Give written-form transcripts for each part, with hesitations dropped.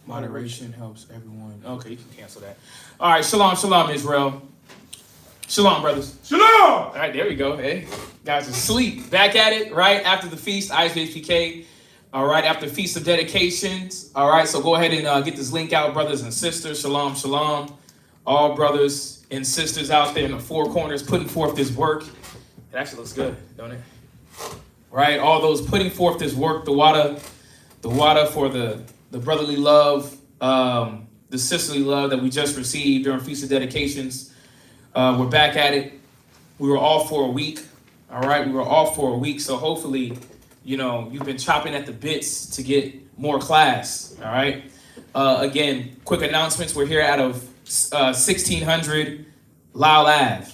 Moderation helps everyone. Okay, you can cancel that. All right, shalom, shalom, Israel. Shalom, brothers. Shalom! All right, there we go. Hey, guys are asleep. Back at it, right? After the feast, ISHPK. All right, after Feast of Dedications. All right, so go ahead and get this link out, brothers and sisters. Shalom, shalom. All brothers and sisters out there in the four corners putting forth this work. It actually looks good, don't it? Right, all those putting forth this work, the water for the brotherly love, the sisterly love that we just received during Feast of Dedications. We're back at it. We were off for a week. All right, we were off for a week, so hopefully, you've been chopping at the bits to get more class. All right. Again, quick announcements. We're here out of 1600 Lyle Ave,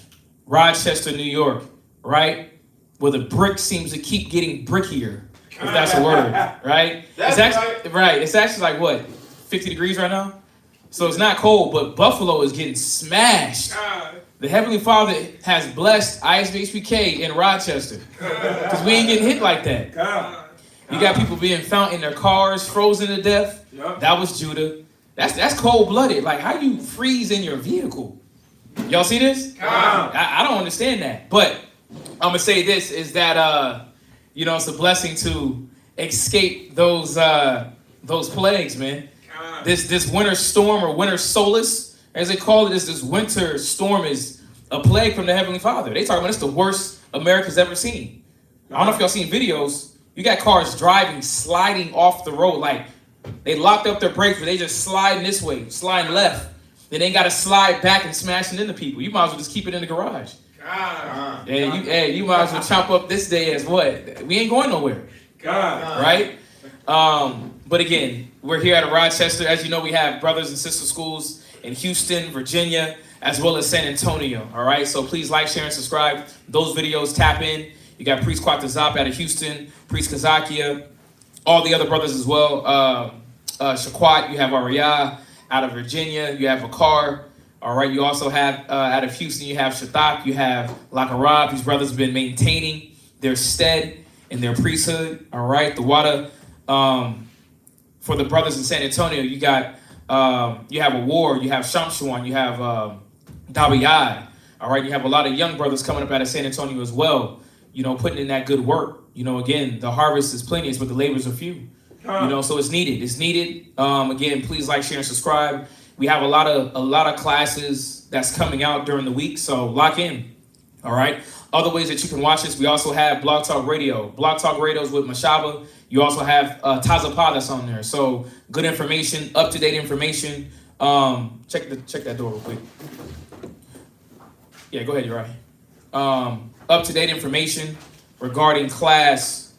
Rochester, New York. Right, where the brick seems to keep getting brickier, if that's a word. Right. That's right. It's actually like what, 50 degrees right now. So it's not cold, but Buffalo is getting smashed. The Heavenly Father has blessed ISBHPK in Rochester because we ain't getting hit like that. You got people being found in their cars, frozen to death. Yep. That was Judah. That's cold-blooded. Like, how you freeze in your vehicle? Y'all see this? I don't understand that. But I'm going to say this, is that, it's a blessing to escape those plagues, man. This winter storm or winter solace, as they call it, this winter storm is a plague from the Heavenly Father. They talk about it's the worst America's ever seen. I don't know if y'all seen videos. You got cars driving, sliding off the road. Like, they locked up their brakes, but they just sliding this way, sliding left. Then they got to slide back and smashing into people. You might as well just keep it in the garage. You might as well chop up this day as what? We ain't going nowhere. Right? But again, we're here at Rochester. As you know, we have brothers and sister schools in Houston, Virginia, as well as San Antonio. All right, so please like, share, and subscribe. Those videos, tap in. You got Priest Kwatazop out of Houston, Priest Kazakia, all the other brothers as well. Shaquat, you have Ariyah out of Virginia. You have Bakar. All right, you also have out of Houston, you have Shathak, you have Lakarab. These brothers have been maintaining their stead in their priesthood. All right, the water for the brothers in San Antonio, you got you have a war, you have Shamshuan, you have Dawiyad. All right, you have a lot of young brothers coming up out of San Antonio as well, putting in that good work. Again, the harvest is plenty, but the labors are few. So it's needed. It's needed. Again, please like, share, and subscribe. We have a lot of classes that's coming out during the week, so lock in. All right. Other ways that you can watch this, we also have Blog Talk Radio. Blog Talk Radio is with Mashaba. You also have Tazapah that's on there. So good information, up-to-date information. Check that door real quick. Yeah, go ahead, you're right. Up-to-date information regarding class,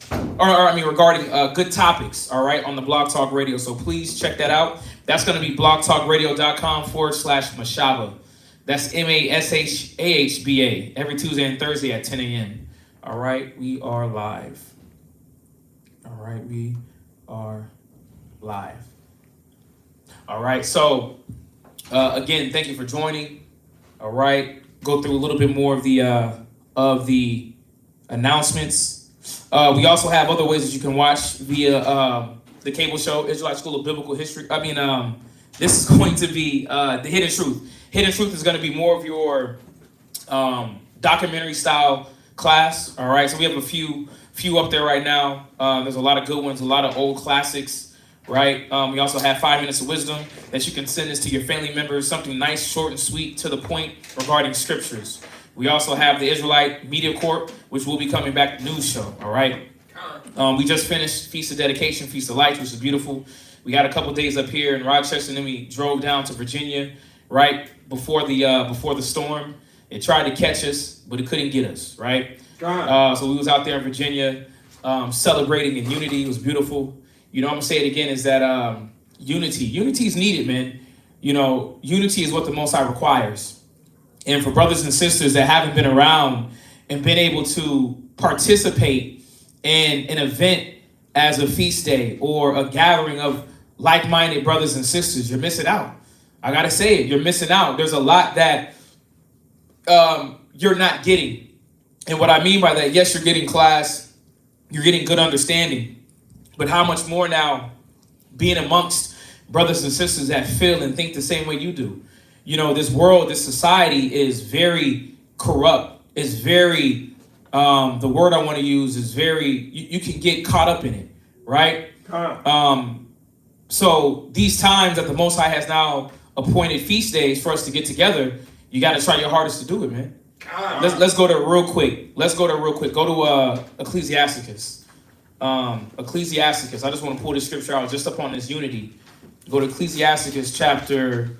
regarding good topics, all right, on the Blog Talk Radio. So please check that out. That's going to be blogtalkradio.com/Mashaba. That's MASHAHBA every Tuesday and Thursday at 10 a.m. All right, we are live. All right, we are live. All right, so again, thank you for joining. All right, go through a little bit more of the announcements. We also have other ways that you can watch via the cable show, Israelite School of Biblical History. This is going to be the Hidden Truth. Hidden Truth is going to be more of your documentary style class. All right, so we have a few up there right now. There's a lot of good ones, a lot of old classics, right? We also have 5 minutes of wisdom that you can send this to your family members, something nice, short and sweet, to the point regarding scriptures. We also have the Israelite Media Corp, which will be coming back to news show, all right? We just finished Feast of Dedication, Feast of Lights, which is beautiful. We had a couple days up here in Rochester, and then we drove down to Virginia right before the storm. It tried to catch us, but it couldn't get us, right? So we was out there in Virginia celebrating in unity. It was beautiful. I'm going to say it again, is that unity is needed, man. Unity is what the Most High requires. And for brothers and sisters that haven't been around and been able to participate in an event as a feast day or a gathering of like-minded brothers and sisters, you're missing out. I gotta say it, you're missing out. There's a lot that you're not getting. And what I mean by that, yes, you're getting class, you're getting good understanding, but how much more now being amongst brothers and sisters that feel and think the same way you do. You know, this world, this society is very corrupt. It's very, the word I want to use is very, you can get caught up in it, right? So these times that the Most High has now appointed feast days for us to get together, you got to try your hardest to do it, man. Let's go to real quick. Go to Ecclesiasticus. Ecclesiasticus. I just want to pull this scripture out just upon this unity. Go to Ecclesiasticus chapter,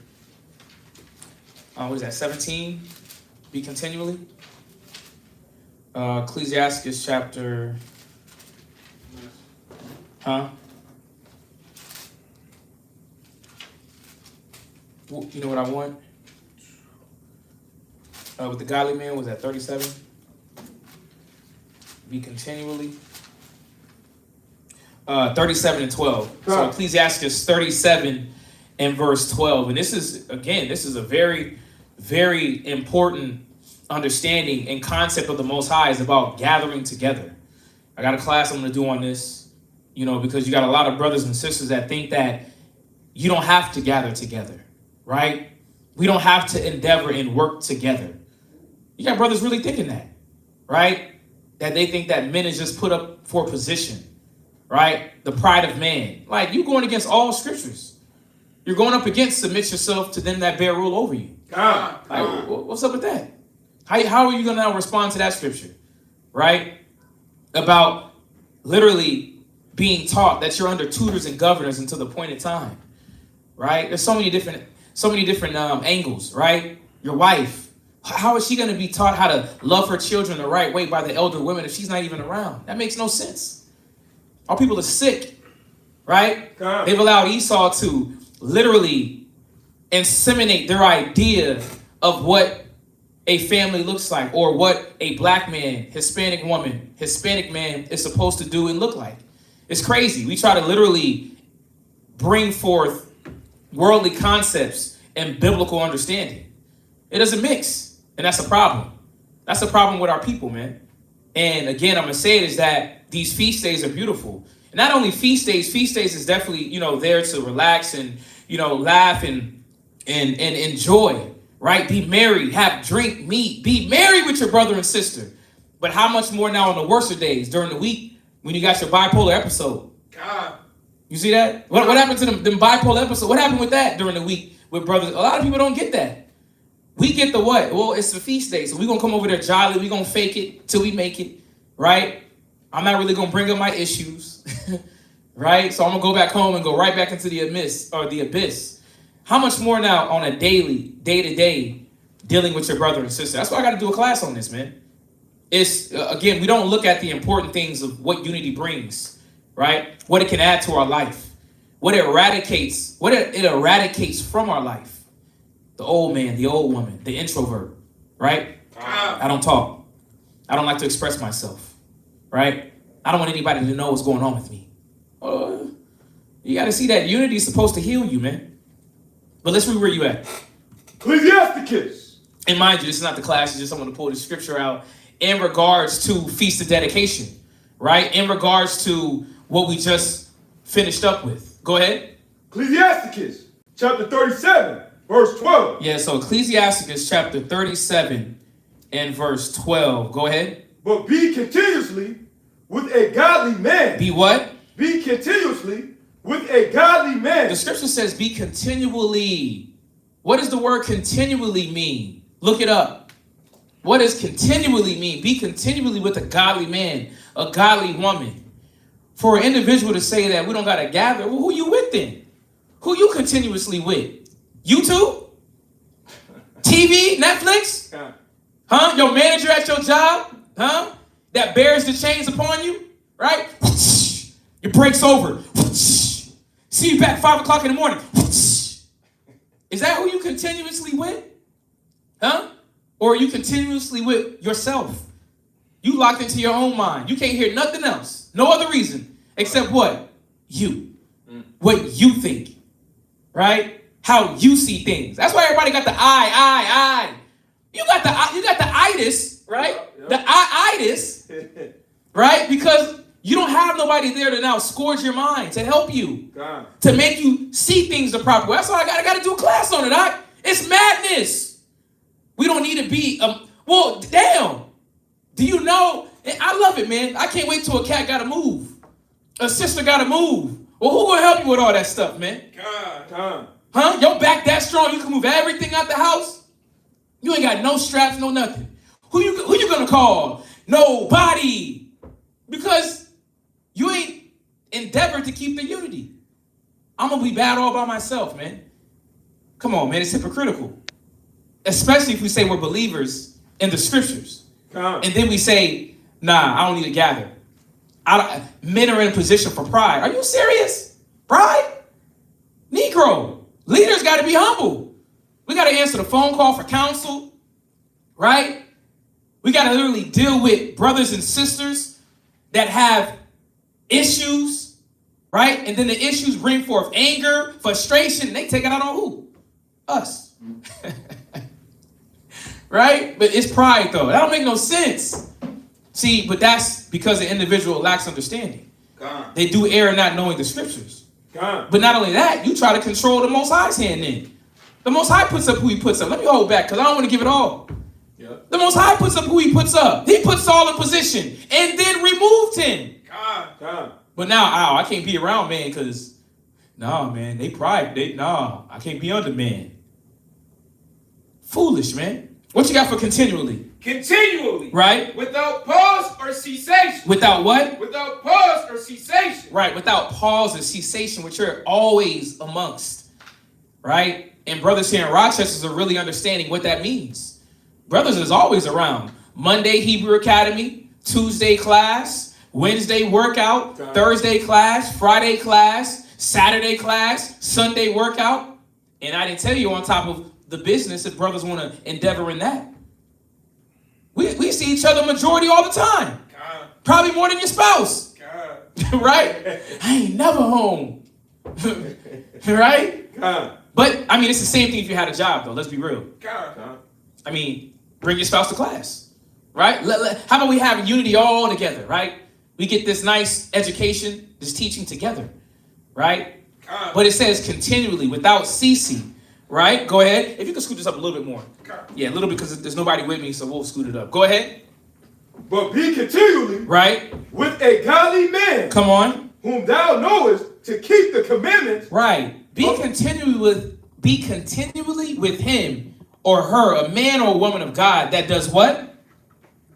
what is that, 17? Be continually. Ecclesiasticus chapter, you know what I want? With the godly man, was that 37? Be continually. 37 and 12. So Ecclesiasticus 37 and verse 12. And this is a very, very important understanding and concept of the Most High is about gathering together. I got a class I'm going to do on this, you know, because you got a lot of brothers and sisters that think that you don't have to gather together, right? We don't have to endeavor and work together. You got brothers really thinking that, right? That they think that men is just put up for position, right? The pride of man. Like, you're going against all scriptures. You're going up against submit yourself to them that bear rule over you. Like, what's up with that? How are you going to now respond to that scripture, right? About literally being taught that you're under tutors and governors until the appointed time, right? There's so many different angles, right? Your wife. How is she going to be taught how to love her children the right way by the elder women if she's not even around? That makes no sense. Our people are sick, right? They've allowed Esau to literally inseminate their idea of what a family looks like or what a black man, Hispanic woman, Hispanic man is supposed to do and look like. It's crazy. We try to literally bring forth worldly concepts and biblical understanding. It doesn't mix. And that's a problem. That's a problem with our people, man. And again, I'm going to say it is that these feast days are beautiful. And not only feast days is definitely, you know, there to relax and, you know, laugh and enjoy, right? Be merry, have drink, meat, be merry with your brother and sister. But how much more now on the worser days during the week when you got your bipolar episode? You see that? What happened to them bipolar episodes? What happened with that during the week with brothers? A lot of people don't get that. We get the what? Well, it's the feast day, so we're going to come over there jolly. We're going to fake it till we make it, right? I'm not really going to bring up my issues, right? So I'm going to go back home and go right back into the abyss. How much more now on a day-to-day, dealing with your brother and sister? That's why I got to do a class on this, man. It's, again, we don't look at the important things of what unity brings, right? What it can add to our life. What it eradicates from our life. The old man, the old woman, the introvert, right? I don't talk. I don't like to express myself, right? I don't want anybody to know what's going on with me. You got to see that unity is supposed to heal you, man. But let's read where you at. Ecclesiasticus. And mind you, this is not the class. It's just I'm going to pull the scripture out in regards to Feast of Dedication, right? In regards to what we just finished up with. Go ahead. Ecclesiasticus, chapter 37. Verse 12. Yeah, so Ecclesiasticus chapter 37 and verse 12. Go ahead. But be continuously with a godly man. Be what? Be continuously with a godly man. The scripture says be continually. What does the word continually mean? Look it up. What does continually mean? Be continually with a godly man, a godly woman. For an individual to say that we don't got to gather, well, who you with then? Who you continuously with? YouTube? TV? Netflix? Huh? Your manager at your job? Huh? That bears the chains upon you? Right? Your break's over. See you back 5 o'clock in the morning. Is that who you continuously with? Huh? Or are you continuously with yourself? You locked into your own mind. You can't hear nothing else. No other reason except what? You. What you think. Right? How you see things. That's why everybody got the I. You got the itis, right? The itis, right? Because You don't have nobody there to now scourge your mind, to help you, God. to make you see things the proper way. That's why I got to do a class on it. It's madness. We don't need to be, well, damn. Do you know? I love it, man. I can't wait till a cat got to move. A sister got to move. Well, who gonna help you with all that stuff, man? God. Huh? Your back that strong, you can move everything out the house? You ain't got no straps, no nothing. Who you gonna call? Nobody. Because you ain't endeavored to keep the unity. I'm gonna be bad all by myself, man. Come on, man, it's hypocritical. Especially if we say we're believers in the scriptures. And then we say, nah, I don't need to gather. Men are in a position for pride. Are you serious? Pride? Negro. Leaders got to be humble. We got to answer the phone call for counsel, right? We got to literally deal with brothers and sisters that have issues, right? And then the issues bring forth anger, frustration. They take it out on who? Us. Right? But it's pride, though. That don't make no sense. See, but that's because the individual lacks understanding. God. They do err in not knowing the scriptures. God. But not only that, you try to control the Most High's hand in. The Most High puts up who he puts up. Let me hold back because I don't want to give it all. Yep. The Most High puts up who he puts up. He puts Saul in position and then removed him. God. But now, I can't be around man because, man, they pride. I can't be under man. Foolish, man. What you got for continually? Continually. Right? Without pause or cessation. Without what? Without pause or cessation. Right, without pause or cessation, which you're always amongst. Right? And brothers here in Rochester are really understanding what that means. Brothers is always around. Monday, Hebrew Academy. Tuesday, class. Wednesday, workout. Thursday, class. Friday, class. Saturday, class. Sunday, workout. And I didn't tell you on top of the business if brothers want to endeavor in that. We see each other majority all the time. God. Probably more than your spouse. God. Right? I ain't never home. Right? God. But, I mean, it's the same thing if you had a job, though. Let's be real. God. I mean, bring your spouse to class. Right? How about we have unity all together, right? We get this nice education, this teaching together. Right? God. But it says continually, without ceasing. Right? Go ahead. If you can scoot this up a little bit more. Yeah, a little bit because there's nobody with me, so we'll scoot it up. Go ahead. But be continually right with a godly man. Come on. Whom thou knowest to keep the commandments. Right. Be continually with him or her, a man or a woman of God that does what?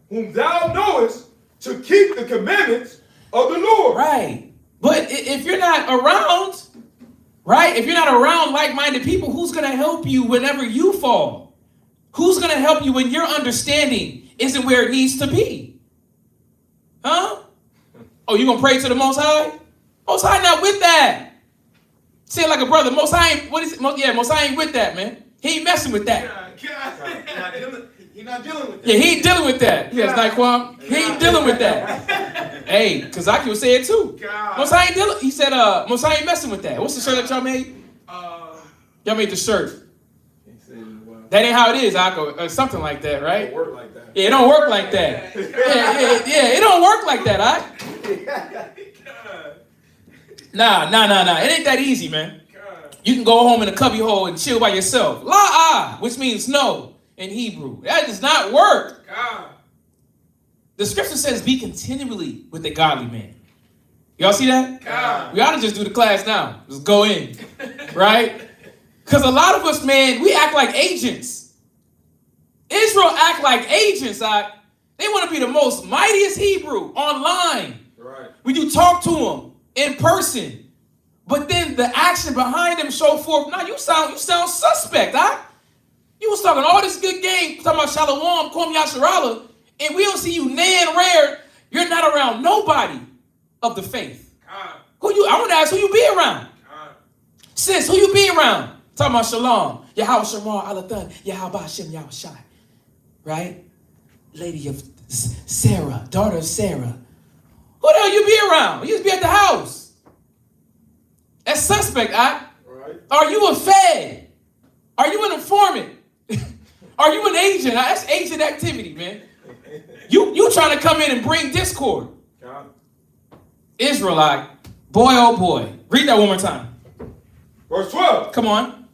Whom thou knowest to keep the commandments of the Lord. Right. But if you're not around, right? If you're not around like-minded people, who's going to help you whenever you fall? Who's going to help you when your understanding isn't where it needs to be? Huh? Oh, you going to pray to the Most High? Most High not with that. Say it like a brother. Most High ain't, what is it? Most High ain't with that, man. He ain't messing with that. He's not dealing with that. Yeah, he ain't dealing with that. Yes, Naquan. He ain't dealing with that. Hey, Kazaki would say it too. Most High ain't dealing. He said, Most High ain't messing with that. What's the shirt that y'all made? Y'all made the shirt. That ain't how it is, Akko, or something like that, right? It don't work like that. Yeah, it don't work like that. Yeah, it don't work like that, all right? Nah. It ain't that easy, man. You can go home in a cubby hole and chill by yourself. La-ah, which means no in Hebrew. That does not work. The scripture says be continually with a godly man. Y'all see that? We ought to just do the class now. Just go in, right? Because a lot of us, man, we act like agents. Israel act like agents. They want to be the most mightiest Hebrew online. Right. When you talk to them in person. But then the action behind them show forth. Now you sound suspect, huh? You was talking all this good game, talking about Shalom, Kwam Yasharala, and we don't see you nan rare. You're not around nobody of the faith. I want to ask who you be around. Sis, who you be around? Talking about Shalom, Yahweh Shamar, Alathan, Yahweh Hashem, Yahweh Shai. Right? Lady of Sarah, daughter of Sarah. Who the hell you be around? You just be at the house. That's suspect, right? Are you a fed? Are you an informant? Are you an agent? That's agent activity, man. You trying to come in and bring discord. Israelite, boy, oh boy. Read that one more time. Verse 12. Come on.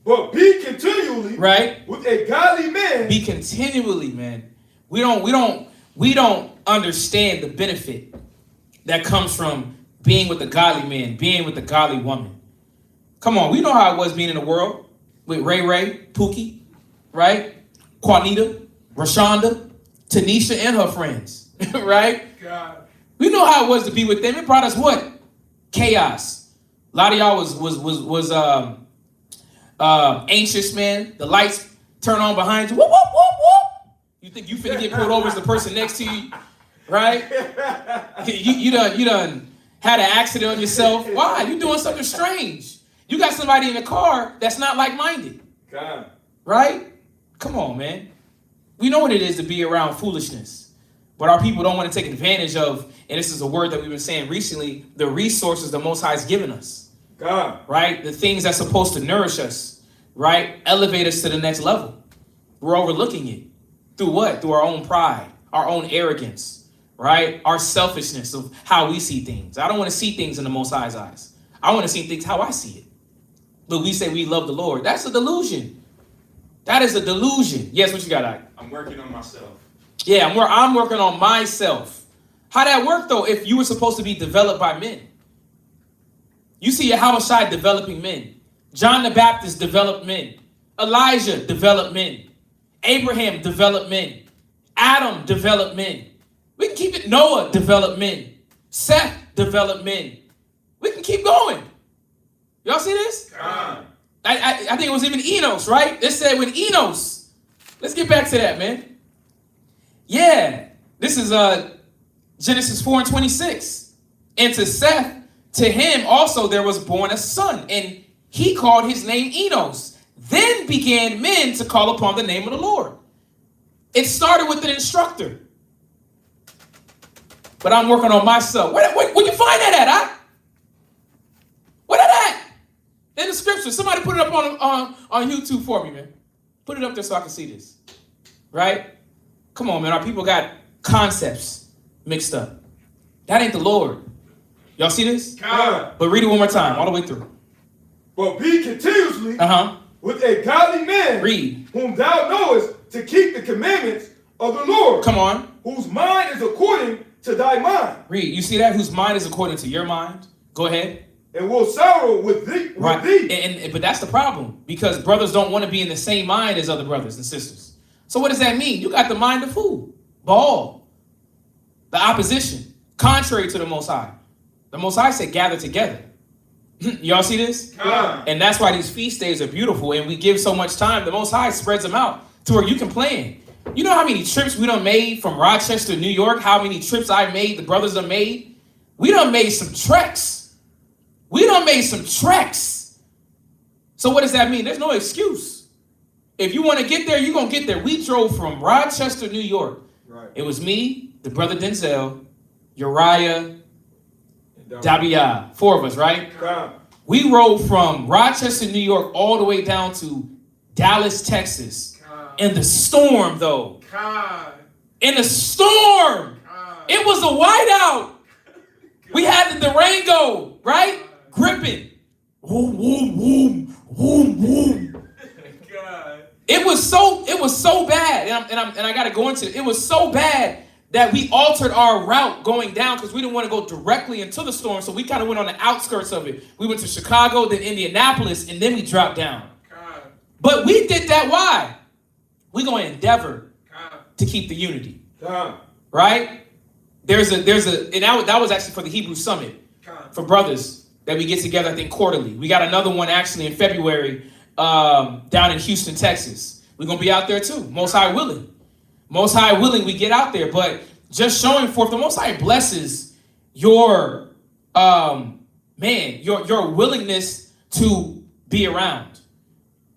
But be continually Right? with a godly man. Be continually, man. We don't understand the benefit that comes from being with a godly man, being with a godly woman. Come on, we know how it was being in the world with Ray, Pookie, right? Juanita, Rashonda, Tanisha, and her friends, right? God. We know how it was to be with them. It brought us what? Chaos. A lot of y'all was anxious, man. The lights turn on behind you. Whoop, whoop, whoop, whoop. You think you finna get pulled over as the person next to you, right? You done had an accident on yourself. Why? You doing something strange. You got somebody in the car that's not like-minded. God. Right? Come on, man. We know what it is to be around foolishness. But our people don't want to take advantage of, and this is a word that we've been saying recently, the resources the Most High has given us. God. Right? The things that's supposed to nourish us. Right? Elevate us to the next level. We're overlooking it. Through what? Through our own pride, our own arrogance. Right? Our selfishness of how we see things. I don't want to see things in the Most High's eyes. I want to see things how I see it. But we say we love the Lord. That's a delusion. That is a delusion. Yes, what you got, Ike? I'm working on myself. Yeah, I'm working on myself. How that work, though, if you were supposed to be developed by men? You see Yahushua developing men. John the Baptist developed men. Elijah developed men. Abraham developed men. Adam developed men. We can keep it. Noah developed men. Seth developed men. We can keep going. Y'all see this? God. I think it was even Enos, right? It said with Enos. Let's get back to that, man. Yeah. This is Genesis 4:26. And to Seth, to him also there was born a son, and he called his name Enos. Then began men to call upon the name of the Lord. It started with an instructor. But I'm working on myself. Where you find that at, huh? Where that at? In the scripture. Somebody put it up on YouTube for me, man. Put it up there so I can see this. Right? Come on, man. Our people got concepts mixed up. That ain't the Lord. Y'all see this? God. But read it one more time, all the way through. But be continuously Uh-huh. with a godly man. Read. Whom thou knowest to keep the commandments of the Lord. Come on. Whose mind is according to thy mind. Read. You see that? Whose mind is according to your mind. Go ahead. And will sorrow with thee. Right. With thee. And but that's the problem. Because brothers don't want to be in the same mind as other brothers and sisters. So what does that mean? You got the mind of who? Baal. The opposition. Contrary to the Most High. The Most High said gather together. Y'all see this? God. And that's why these feast days are beautiful. And we give so much time. The Most High spreads them out to where you can plan. You know how many trips we done made from Rochester, New York? How many trips I made, the brothers done made? We done made some treks. So what does that mean? There's no excuse. If you want to get there, you're going to get there. We drove from Rochester, New York. Right. It was me, the brother Denzel, Uriah, Dabiyah. 4 of us, right? God. We rode from Rochester, New York, all the way down to Dallas, Texas. In the storm, though. God. In the storm. God. It was a whiteout. We had the Durango, right? Gripping. Woom, woom, woom, woom, woom. God. It was so bad, and I got to go into it. It was so bad that we altered our route going down because we didn't want to go directly into the storm. So we kind of went on the outskirts of it. We went to Chicago, then Indianapolis, and then we dropped down. God. But we did that. Why? We're going to endeavor God. to keep the unity, God. right? And that was actually for the Hebrew Summit God. for brothers that we get together, I think, quarterly. We got another one actually in February down in Houston, Texas. We're going to be out there too, Most High willing. Most High willing, we get out there. But just showing forth, the Most High blesses your willingness to be around.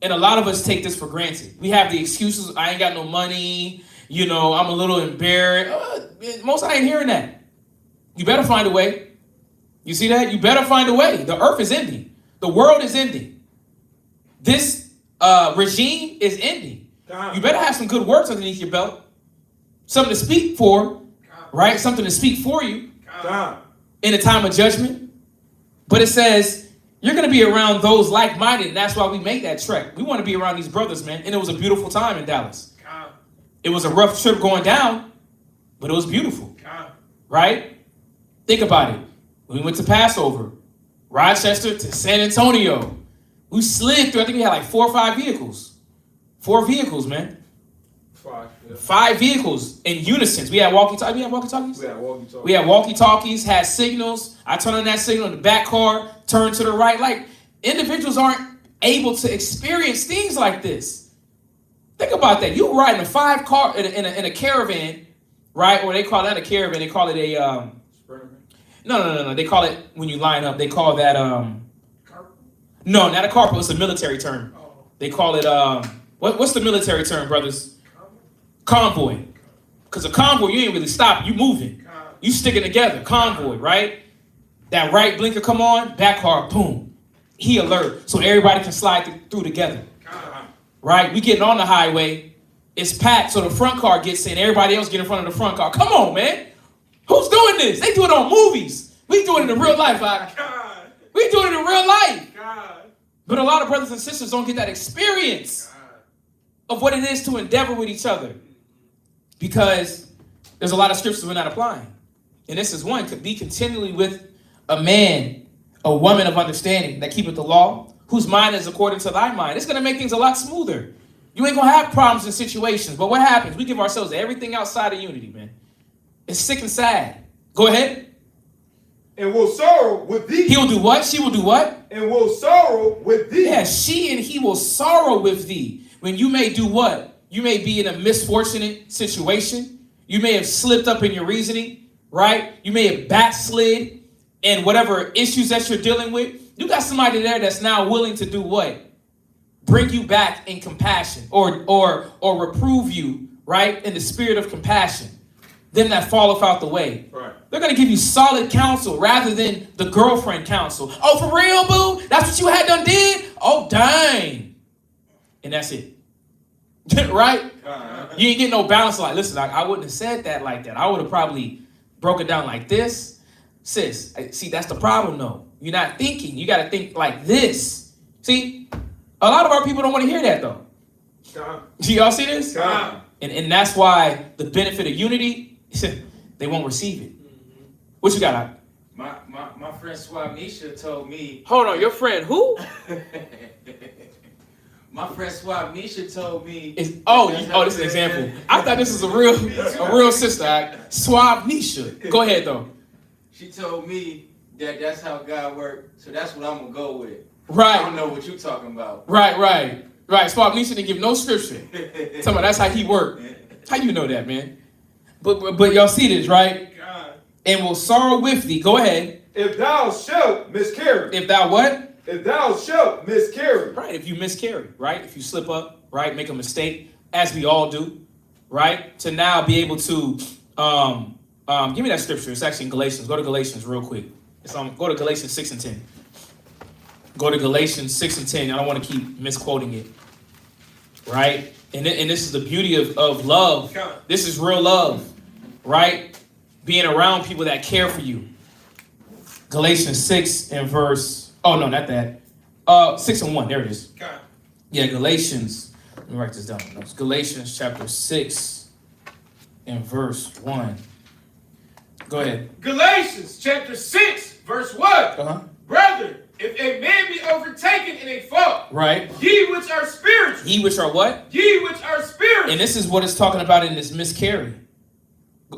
And a lot of us take this for granted. We have the excuses, I ain't got no money, I'm a little embarrassed. Most I ain't hearing that. You better find a way. You see that? You better find a way. The earth is ending. The world is ending. This regime is ending. God. You better have some good works underneath your belt. Something to speak for, right? Something to speak for you. God. in a time of judgment. But it says you're going to be around those like-minded, and that's why we make that trek. We want to be around these brothers, man. And it was a beautiful time in Dallas. It was a rough trip going down, but it was beautiful. Right? Think about it. We went to Passover, Rochester to San Antonio. We slid through, I think we had like 4 or 5 vehicles. 4 vehicles, man. 5. Yeah. 5 vehicles in unison. We had walkie-talkies. We had walkie-talkies? We had walkie-talkies. We had walkie-talkies, had signals. I turned on that signal in the back car, turned to the right. Like, individuals aren't able to experience things like this. Think about that. You riding a 5-car in a caravan, right? Or they call that a caravan. They call it a No. They call it, when you line up, they call that no, not a carpool. It's a military term. They call it what's the military term, brothers? Convoy. Because a convoy, you ain't really stopping. You moving. You sticking together. Convoy, right? That right blinker come on, back car, boom. He alert, so everybody can slide through together. Right? We getting on the highway. It's packed, so the front car gets in. Everybody else get in front of the front car. Come on, man. Who's doing this? They do it on movies. We do it in real life. We do it in real life. But a lot of brothers and sisters don't get that experience of what it is to endeavor with each other. Because there's a lot of scriptures we're not applying. And this is one. Could be continually with a man, a woman of understanding that keepeth the law, whose mind is according to thy mind. It's going to make things a lot smoother. You ain't going to have problems in situations. But what happens? We give ourselves everything outside of unity, man. It's sick and sad. Go ahead. And will sorrow with thee. He'll do what? She will do what? And will sorrow with thee. Yeah, she and he will sorrow with thee. When you may do what? You may be in a misfortunate situation. You may have slipped up in your reasoning, right? You may have backslid in whatever issues that you're dealing with. You got somebody there that's now willing to do what? Bring you back in compassion or reprove you, right? In the spirit of compassion. Them that falleth out the way. Right. They're going to give you solid counsel rather than the girlfriend counsel. Oh, for real, boo? That's what you had done did? Oh, dang. And that's it. Right? You ain't getting no balance. Like, listen, I wouldn't have said that like that. I would have probably broke it down like this. Sis, see, that's the problem, though. You're not thinking. You got to think like this. See, a lot of our people don't want to hear that, though. Do y'all see this? And that's why the benefit of unity, they won't receive it. What you got? My friend Swabnisha told me. Hold on, your friend who? My friend Swabnisha told me. This is an example. I thought this was a real sister. Swabnisha. Go ahead though. She told me that that's how God works, so that's what I'm gonna go with. Right. I don't know what you're talking about. Right. Swabnisha didn't give no scripture. Tell me that's how he worked. How you know that, man? But y'all see this, right? God. And will sorrow with thee. Go ahead. If thou shalt miscarry. If thou what? If thou shalt miscarry. Right, if you miscarry, right? If you slip up, right? Make a mistake, as we all do, right? To now be able to, give me that scripture. It's actually in Galatians. Go to Galatians real quick. Go to Galatians 6 and 10. Go to Galatians 6 and 10. I don't want to keep misquoting it, right? And this is the beauty of love. This is real love, right? Being around people that care for you. Galatians 6 and verse, oh no, not that. 6 and 1, there it is. Yeah, Galatians, let me write this down. It's Galatians chapter 6 and verse 1. Go ahead. Galatians chapter 6, verse 1. Brethren, if a man be overtaken in a fault, right? Ye which are spiritual. Ye which are what? Ye which are spiritual. And this is what it's talking about in this miscarry.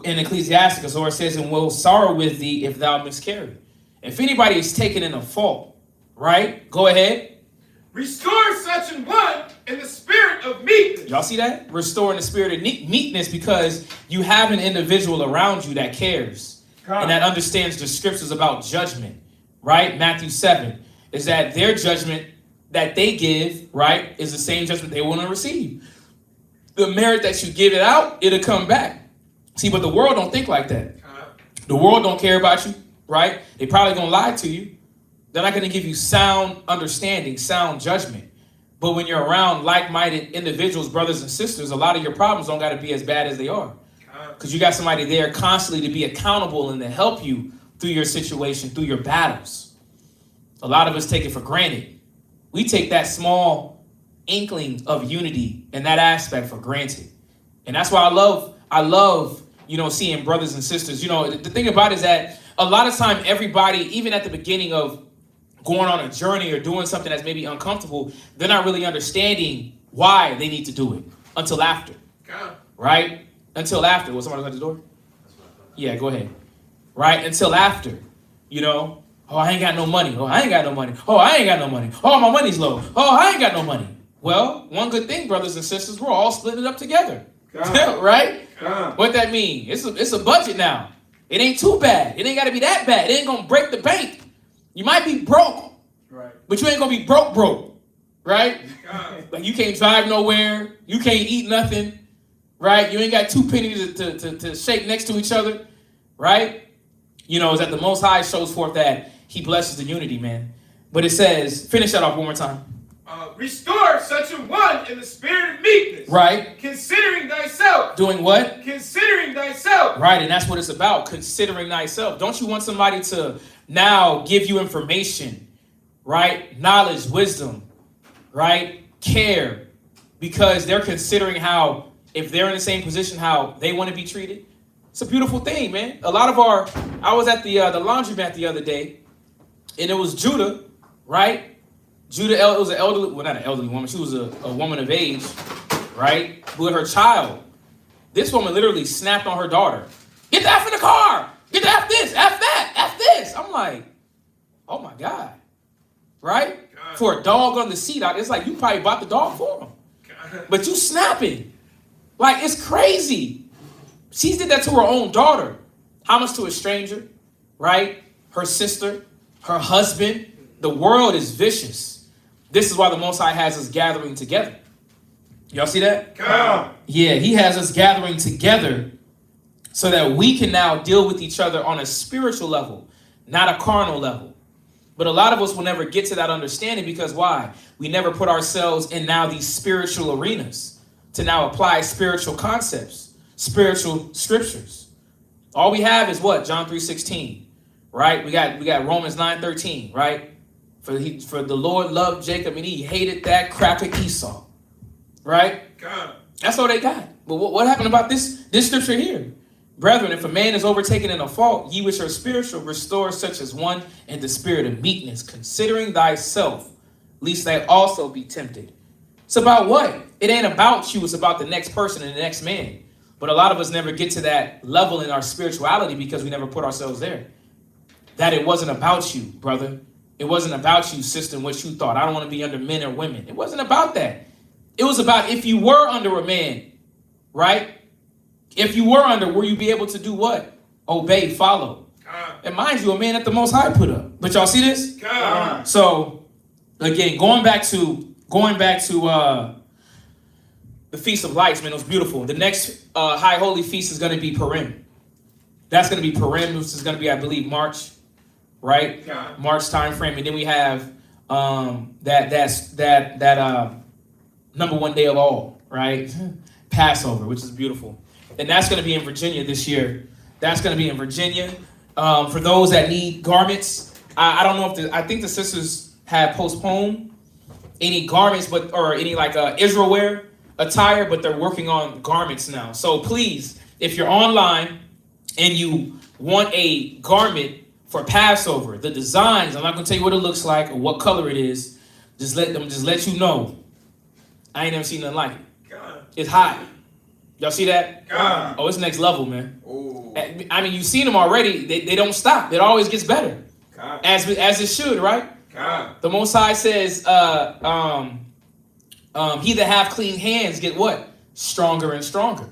In Ecclesiasticus, or it says, and will sorrow with thee if thou miscarry. If anybody is taken in a fault, right? Go ahead. Restore such an one in the spirit of meekness. Y'all see that? Restoring the spirit of meekness, because you have an individual around you that cares and that understands the scriptures about judgment, right? Matthew 7 is that their judgment that they give, right, is the same judgment they want to receive. The merit that you give it out, it'll come back. See, but the world don't think like that. The world don't care about you, right? They probably gonna lie to you. They're not gonna give you sound understanding, sound judgment. But when you're around like-minded individuals, brothers and sisters, a lot of your problems don't gotta be as bad as they are. Because you got somebody there constantly to be accountable and to help you through your situation, through your battles. A lot of us take it for granted. We take that small inkling of unity and that aspect for granted. And that's why I love, seeing brothers and sisters. The thing about it is that a lot of time everybody, even at the beginning of going on a journey or doing something that's maybe uncomfortable, they're not really understanding why they need to do it until after. Right? Until after. Was somebody at the door? Yeah, go ahead. Right? Until after. Oh, I ain't got no money. Oh, I ain't got no money. Oh, I ain't got no money. Oh, my money's low. Oh, I ain't got no money. Well, one good thing, brothers and sisters, we're all splitting it up together. Right? What that mean? It's a budget now. It ain't too bad. It ain't got to be that bad. It ain't going to break the bank. You might be broke, right? But you ain't going to be broke, right? Like you can't drive nowhere. You can't eat nothing, right? You ain't got 2 pennies to shake next to each other, right? Is that the Most High shows forth that he blesses the unity, man. But it says, finish that off one more time. Restore such a one in the spirit of meekness. Right. Considering thyself. Doing what? Considering thyself. Right, and that's what it's about, considering thyself. Don't you want somebody to now give you information, right? Knowledge, wisdom, right? Care, because they're considering how, if they're in the same position, how they want to be treated. It's a beautiful thing, man. A lot of I was at the laundromat the other day, and it was Judah, right? Judah, it was an elderly, well, not an elderly woman. She was a woman of age, right? With her child. This woman literally snapped on her daughter. Get the F in the car. Get the F this, F that, F this. I'm like, oh my God. Right? God. For a dog on the seat, it's like you probably bought the dog for him. God. But you snapping. Like, it's crazy. She did that to her own daughter. How much to a stranger? Right? Her sister, her husband. The world is vicious. This is why the Most High has us gathering together. Y'all see that? God. Yeah, he has us gathering together so that we can now deal with each other on a spiritual level, not a carnal level. But a lot of us will never get to that understanding because why? We never put ourselves in now these spiritual arenas to now apply spiritual concepts, spiritual scriptures. All we have is what? John 3:16, right? We got Romans 9:13, right? For the Lord loved Jacob and he hated that cracker Esau, right? God. That's all they got. But what happened about this scripture here? Brethren, if a man is overtaken in a fault, ye which are spiritual, restore such as one in the spirit of meekness, considering thyself, lest they also be tempted. It's about what? It ain't about you. It's about the next person and the next man. But a lot of us never get to that level in our spirituality because we never put ourselves there. That it wasn't about you, brother. It wasn't about you, sister, and what you thought. I don't want to be under men or women. It wasn't about that. It was about if you were under a man, right? If you were under, will you be able to do what? Obey, follow. And mind you, a man that the Most High put up. But y'all see this? So, again, going back to the Feast of Lights, man, it was beautiful. The next High Holy Feast is going to be Purim. That's going to be Purim, which is going to be, I believe, March. Right? March time frame. And then we have that number one day of all, right? Passover, which is beautiful. And that's going to be in Virginia this year. That's going to be in Virginia. For those that need garments, I don't know if I think the sisters have postponed any garments, or any Israel wear attire, but they're working on garments now. So please, if you're online and you want a garment for Passover, the designs, I'm not going to tell you what it looks like or what color it is. Just let you know. I ain't never seen nothing like it. God. It's hot. Y'all see that? God. Oh, it's next level, man. Ooh. I mean, you've seen them already. They don't stop. It always gets better. God. As it should, right? God. The Most High says, he that have clean hands get what? Stronger and stronger.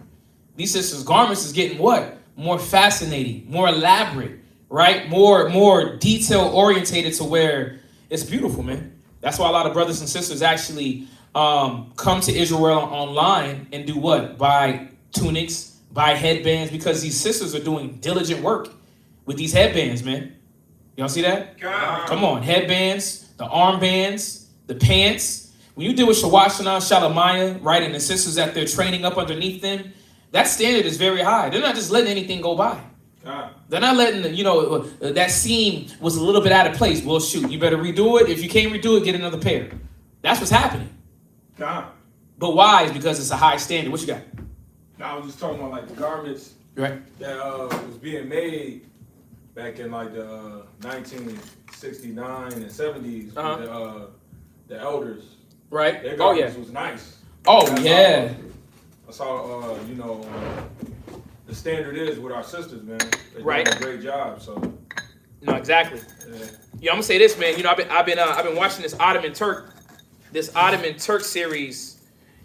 These sisters' garments is getting what? More fascinating, more elaborate. Right? More detail orientated to where it's beautiful, man. That's why a lot of brothers and sisters actually come to Israel online and do what? Buy tunics, buy headbands, because these sisters are doing diligent work with these headbands, man. Y'all see that? God. Come on. Headbands, the armbands, the pants. When you deal with Shawashana, Shalamiah, right, and the sisters that they're training up underneath them, that standard is very high. They're not just letting anything go by. They're not letting that seam was a little bit out of place. Well, shoot, you better redo it. If you can't redo it, get another pair. That's what's happening. But why? Is because it's a high standard. What you got? I was just talking about like the garments Right. that was being made back in like the 1969 and 70s. With the elders. Right. Their garments was nice. Oh, That's yeah. That's how the standard is with our sisters, man. They're Right. doing a great job. So. No, exactly. Yeah. Yeah, I'm gonna say this, man. I've been watching this Ottoman Turk series.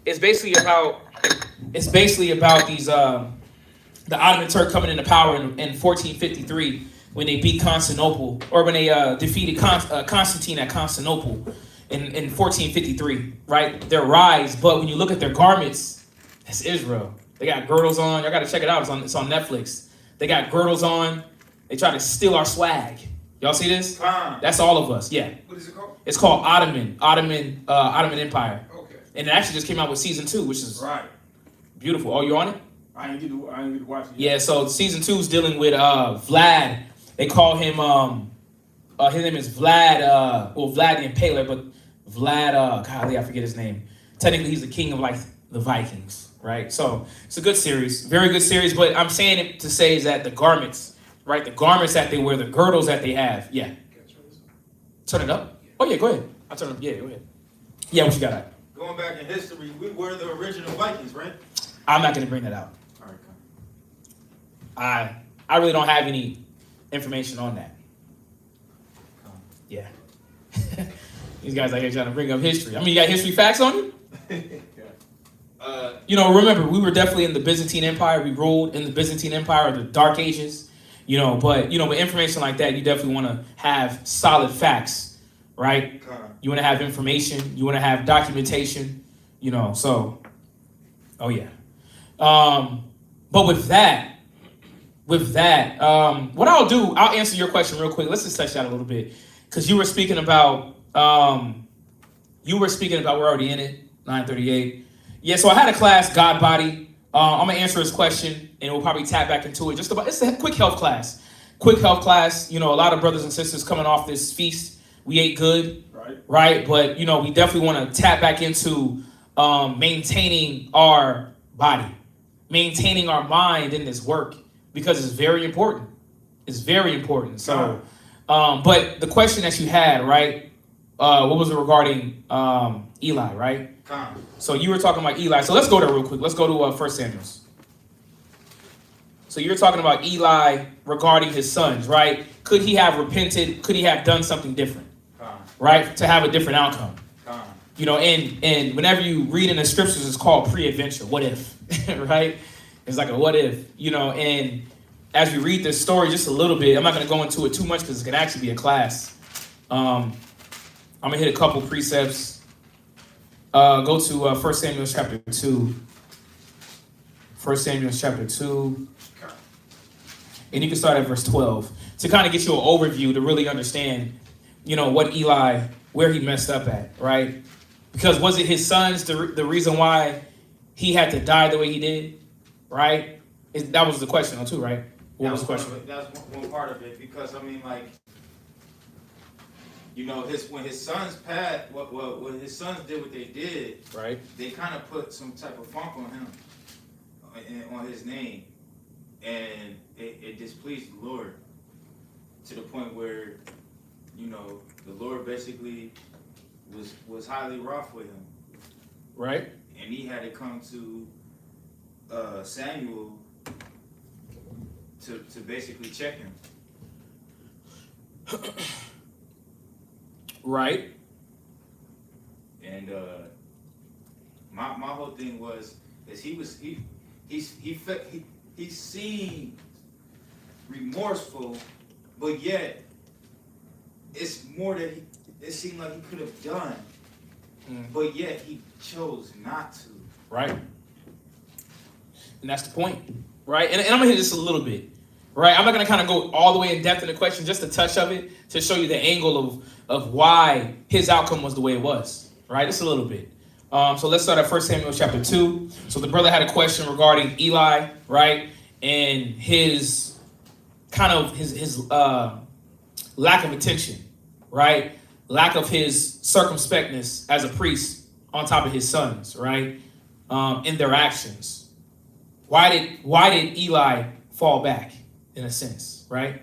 It's basically about these the Ottoman Turk coming into power in 1453 when they beat Constantinople, or when they defeated Constantine at Constantinople in 1453. Right, their rise. But when you look at their garments, it's Israel. They got girdles on. Y'all gotta check it out. It's on Netflix. They got girdles on. They try to steal our swag. Y'all see this? That's all of us. Yeah. What is it called? It's called Ottoman Empire. Okay. And it actually just came out with season 2, which is Right. beautiful. Oh, you on it? I ain't get to watch it yet. Yeah. So season 2 is dealing with Vlad. They call him his name is Vlad. Vlad the Impaler, but Vlad. Golly, I forget his name. Technically, he's the king of like the Vikings, right? So it's a good series, very good series. But I'm saying it to say is that the garments. Right, the garments that they wear, the girdles that they have. Yeah. Turn it up. Oh yeah, go ahead. I'll turn it up. Yeah, go ahead. Yeah, what you got? Going back in history, we were the original Vikings, right? I'm not gonna bring that out. All right, I really don't have any information on that. Yeah. These guys out here trying to bring up history. I mean, you got history facts on you? Remember, we were definitely in the Byzantine Empire. We ruled in the Byzantine Empire, the Dark Ages. But with information like that, you definitely want to have solid facts, right? You want to have information. You want to have documentation. So, oh yeah. But with that, what I'll do, I'll answer your question real quick. Let's just touch that a little bit, because you were speaking about, we're already in it, 938. Yeah. So I had a class, God Body. I'm gonna answer his question, and we'll probably tap back into it. It's a quick health class. A lot of brothers and sisters coming off this feast. We ate good, right? But we definitely want to tap back into maintaining our body, maintaining our mind in this work, because it's very important. It's very important. So, but the question that you had, right? What was it regarding Eli, right? So you were talking about Eli. So let's go there real quick. Let's go to 1 Samuel. So you're talking about Eli regarding his sons, right? Could he have repented? Could he have done something different, right? To have a different outcome. And whenever you read in the scriptures, it's called pre-adventure. What if, right? It's like a what if, and as we read this story just a little bit, I'm not going to go into it too much because it's going to actually be a class. I'm going to hit a couple precepts. Go to 1 Samuel chapter 2. 1 Samuel chapter 2. And you can start at verse 12 to kind of get you an overview to really understand, what Eli, where he messed up at, right? Because was it his sons the reason why he had to die the way he did, right? That was the question, too, right? What was the question? That's one part of it, because when his sons passed, when his sons did what they did, right? They kind of put some type of funk on him, on his name, and it displeased the Lord to the point where, the Lord basically was highly wroth with him, right? And he had to come to Samuel to basically check him. Right. And my whole thing he seemed remorseful, but yet it's more that it seemed like he could have done, but yet he chose not to. Right. And that's the point, right? And I'm gonna hit this a little bit, right? I'm not gonna kind of go all the way in depth in the question, just a touch of it to show you the angle of why his outcome was the way it was, right? Just a little bit. So let's start at 1 Samuel chapter 2. So the brother had a question regarding Eli, right? And his kind of his lack of attention, right? Lack of his circumspectness as a priest on top of his sons, right? In their actions. Why did Eli fall back in a sense, right?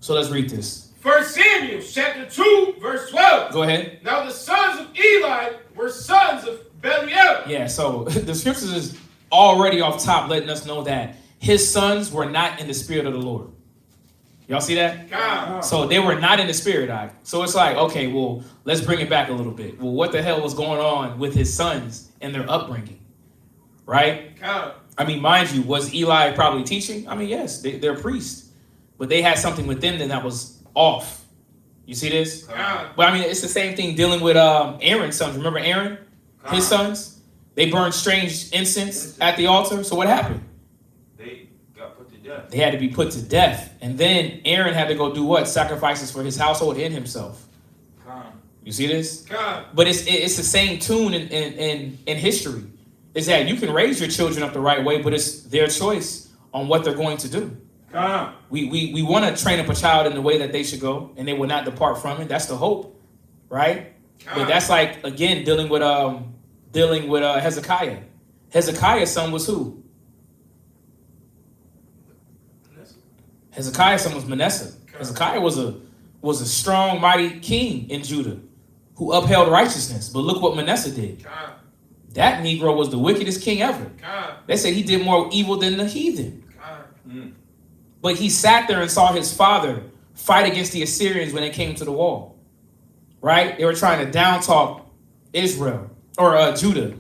So let's read this. 1 Samuel chapter 2, verse 12. Go ahead. Now the sons of Eli were sons of Belial. Yeah, so the scriptures is already off top letting us know that his sons were not in the spirit of the Lord. Y'all see that? God. So they were not in the spirit eye. So it's like, okay, well, let's bring it back a little bit. Well, what the hell was going on with his sons and their upbringing? Right? God. I mean, mind you, was Eli probably teaching? I mean, yes, they're priests. But they had something within them that was off. You see this? God. But I mean, it's the same thing dealing with Aaron's sons. Remember Aaron? His sons? They burned strange incense at the altar. So what happened? They got put to death. They had to be put to death. And then Aaron had to go do what? Sacrifices for his household and himself. You see this? God. But it's the same tune in history. Is that you can raise your children up the right way, but it's their choice on what they're going to do. We want to train up a child in the way that they should go, and they will not depart from it. That's the hope, right? But that's like, again, dealing with Hezekiah. Hezekiah's son was who? Hezekiah's son was Manasseh. Hezekiah was a strong, mighty king in Judah who upheld righteousness. But look what Manasseh did. That Negro was the wickedest king ever. They said he did more evil than the heathen. But he sat there and saw his father fight against the Assyrians when they came to the wall. Right? They were trying to down talk Israel or Judah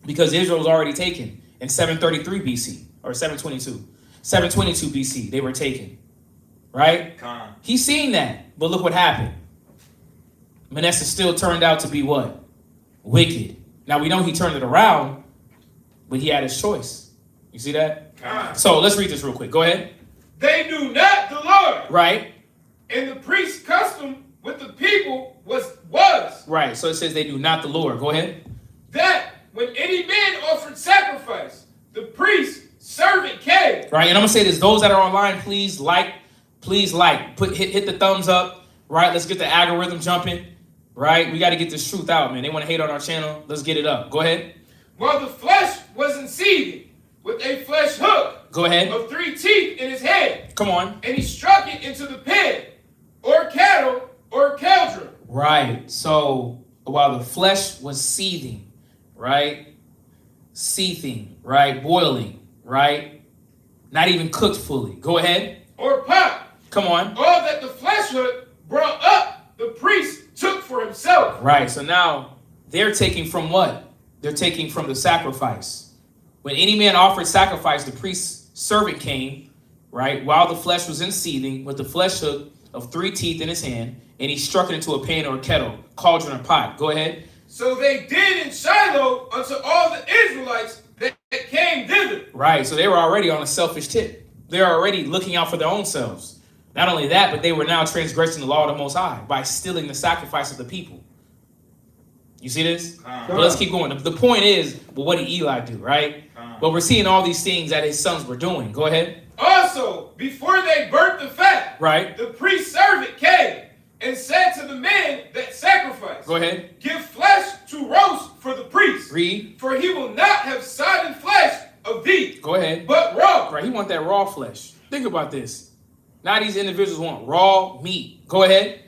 because Israel was already taken in 733 BC or 722. 722 BC, they were taken. Right? He's seen that. But look what happened. Manasseh still turned out to be what? Wicked. Now we know he turned it around, but he had his choice. You see that? So let's read this real quick. Go ahead. They knew not the Lord. Right. And the priest's custom with the people was. Right. So it says they knew not the Lord. Go ahead. That when any man offered sacrifice, the priest's servant came. Right. And I'm going to say this. Those that are online, please like. Hit the thumbs up. Right. Let's get the algorithm jumping. Right. We got to get this truth out, man. They want to hate on our channel. Let's get it up. Go ahead. While the flesh was in seething with a flesh hook. Go ahead. Of 3 teeth in his head. Come on. And he struck it into the pen, or cattle, or cauldron. Right. So while the flesh was seething, right? Seething, right? Boiling, right? Not even cooked fully. Go ahead. Or pot. Come on. All that the flesh hook brought up, the priest took for himself. Right. So now they're taking from what? They're taking from the sacrifice. When any man offered sacrifice, the priest's servant came, right, while the flesh was in seething, with the flesh hook of 3 teeth in his hand, and he struck it into a pan or a kettle, cauldron or pot. Go ahead. So they did in Shiloh unto all the Israelites that came thither. Right. So they were already on a selfish tip. They're already looking out for their own selves. Not only that, but they were now transgressing the law of the Most High by stealing the sacrifice of the people. You see this? But let's keep going. The point is, well, what did Eli do, right? But we're seeing all these things that his sons were doing. Go ahead. Also, before they burnt the fat, right, the priest's servant came and said to the man that sacrificed, go ahead, give flesh to roast for the priest. Read. For he will not have sodden flesh of thee. Go ahead. But raw. Right, he want that raw flesh. Think about this. Now these individuals want raw meat. Go ahead.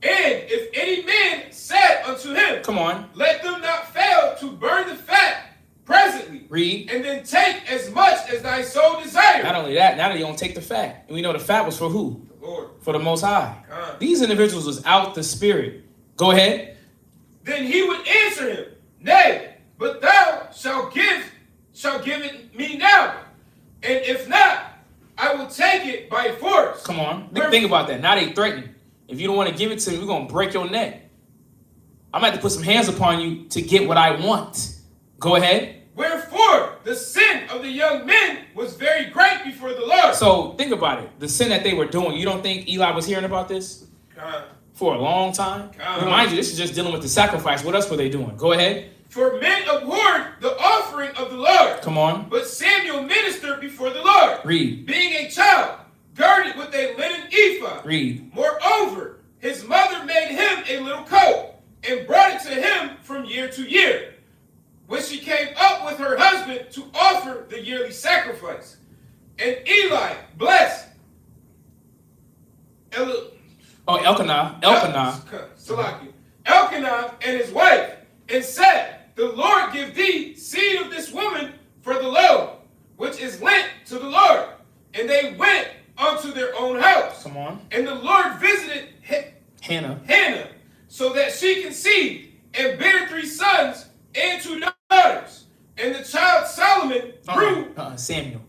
And if any man said unto him, come on, let them not fail to burn the fat presently. Read. And then take as much as thy soul desires. Not only that, now they don't take the fat. And we know the fat was for who? The Lord. For the Most High. These individuals was out the spirit. Go ahead. Then he would answer him, nay, but thou shalt give it me now. And if not, I will take it by force. Come on. Think about that. Now they threaten. If you don't want to give it to me, we're going to break your neck. I'm going to have to put some hands upon you to get what I want. Go ahead. Wherefore, the sin of the young men was very great before the Lord. So think about it. The sin that they were doing. You don't think Eli was hearing about this? For a long time? Remind you, this is just dealing with the sacrifice. What else were they doing? Go ahead. For men abhorred the offering of the Lord. Come on. But Samuel ministered before the Lord. Read. Being a child, girded with a linen ephod. Read. Moreover, his mother made him a little coat and brought it to him from year to year, when she came up with her husband to offer the yearly sacrifice. And Eli blessed Elkanah and his wife, and said, the Lord give thee seed of this woman for the load, which is lent to the Lord. And they went unto their own house. Come on. And the Lord visited Hannah, so that she conceived and bare 3 sons and 2 daughters. And the child Solomon grew. Samuel.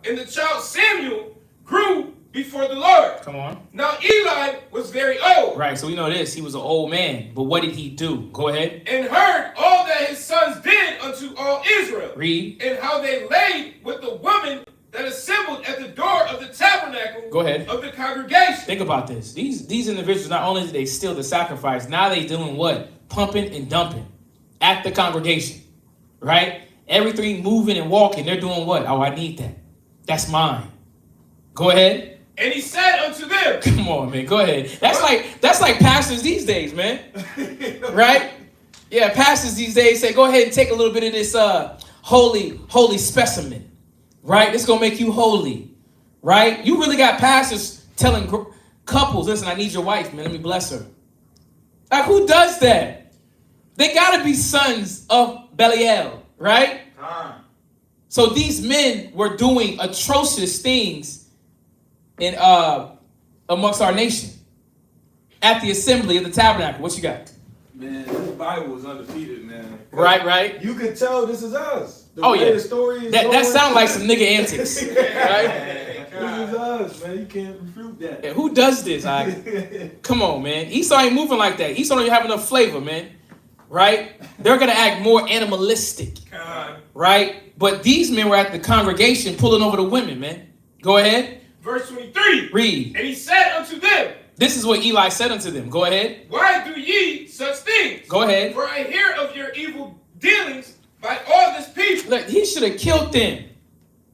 And the child Samuel grew before the Lord. Come on. Now Eli was very old. Right, so we know this. He was an old man. But what did he do? Go ahead. And heard all that his sons did unto all Israel. Read. And how they laid with the woman that assembled at the door of the tabernacle. Go ahead. Of the congregation. Think about this. These individuals, not only did they steal the sacrifice, now they doing what? Pumping and dumping at the congregation. Right? Everything moving and walking, they're doing what? Oh, I need that. That's mine. Go ahead. And he said unto them. Come on, man. Go ahead. That's like pastors these days, man. Right? Yeah, pastors these days say, go ahead and take a little bit of this holy specimen. Right? This gonna make you holy. Right? You really got pastors telling couples, listen, I need your wife, man. Let me bless her. Like, who does that? They gotta be sons of Belial, right? So these men were doing atrocious things in amongst our nation at the assembly of the tabernacle. What you got? Man, this Bible is undefeated, man. Right. You can tell this is us. The way the story is that sounds like some nigga antics, right? This is us, man. You can't refute that. Yeah, who does this? Come on, man. Esau ain't moving like that. Esau don't even have enough flavor, man. Right? They're gonna act more animalistic, right? But these men were at the congregation pulling over the women, man. Go ahead. Verse 23. Read. And he said unto them. This is what Eli said unto them. Go ahead. Why do ye such things? Go ahead. For I hear of your evil dealings by all this people. Look, he should have killed them.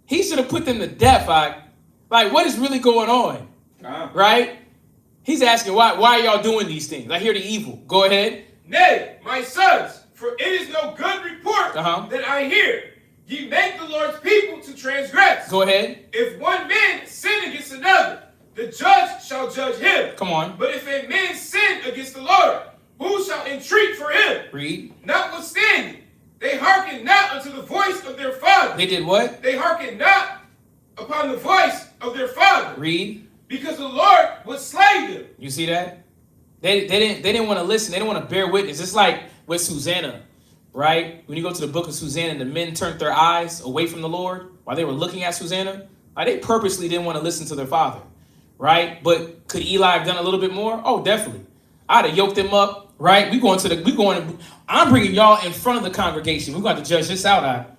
He should have put them to death. Like, what is really going on? Right? He's asking, why are y'all doing these things? I hear the evil. Go ahead. Nay, my sons, for it is no good report that I hear. Ye make the Lord's people to transgress. Go ahead. If one man sin against another, the judge shall judge him. Come on. But if a man sin against the Lord, who shall entreat for him? Read. Notwithstanding, they hearken not unto the voice of their father. They did what? They hearken not upon the voice of their father. Read. Because the Lord would slay them. You see that? They didn't want to listen. They didn't want to bear witness. It's like with Susanna. Right? When you go to the book of Susanna and the men turned their eyes away from the Lord while they were looking at Susanna, like they purposely didn't want to listen to their father. Right? But could Eli have done a little bit more? Oh, definitely. I'd have yoked them up. Right? I'm bringing y'all in front of the congregation. We're going to judge this out.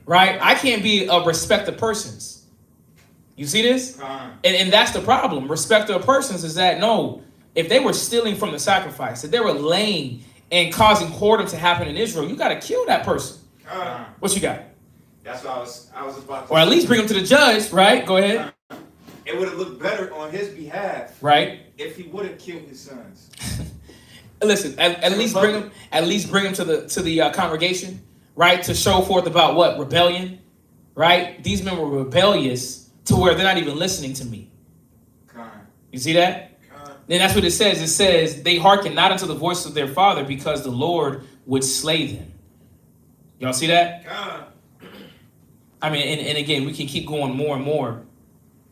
Right? I can't be a respect of persons. You see this? And that's the problem. Respect of persons is that, no, if they were stealing from the sacrifice, if they were laying and causing whoredom to happen in Israel, you got to kill that person. What you got? That's what I was about to Or at least bring him to the judge, right? Go ahead. It would have looked better on his behalf, right? If he would have killed his sons. Listen, at least bring him to the congregation, right? To show forth about what? Rebellion, right? These men were rebellious to where they're not even listening to me. You see that? Then that's what it says. It says they hearken not unto the voice of their father because the Lord would slay them. Y'all see that? I mean, and again, we can keep going more and more.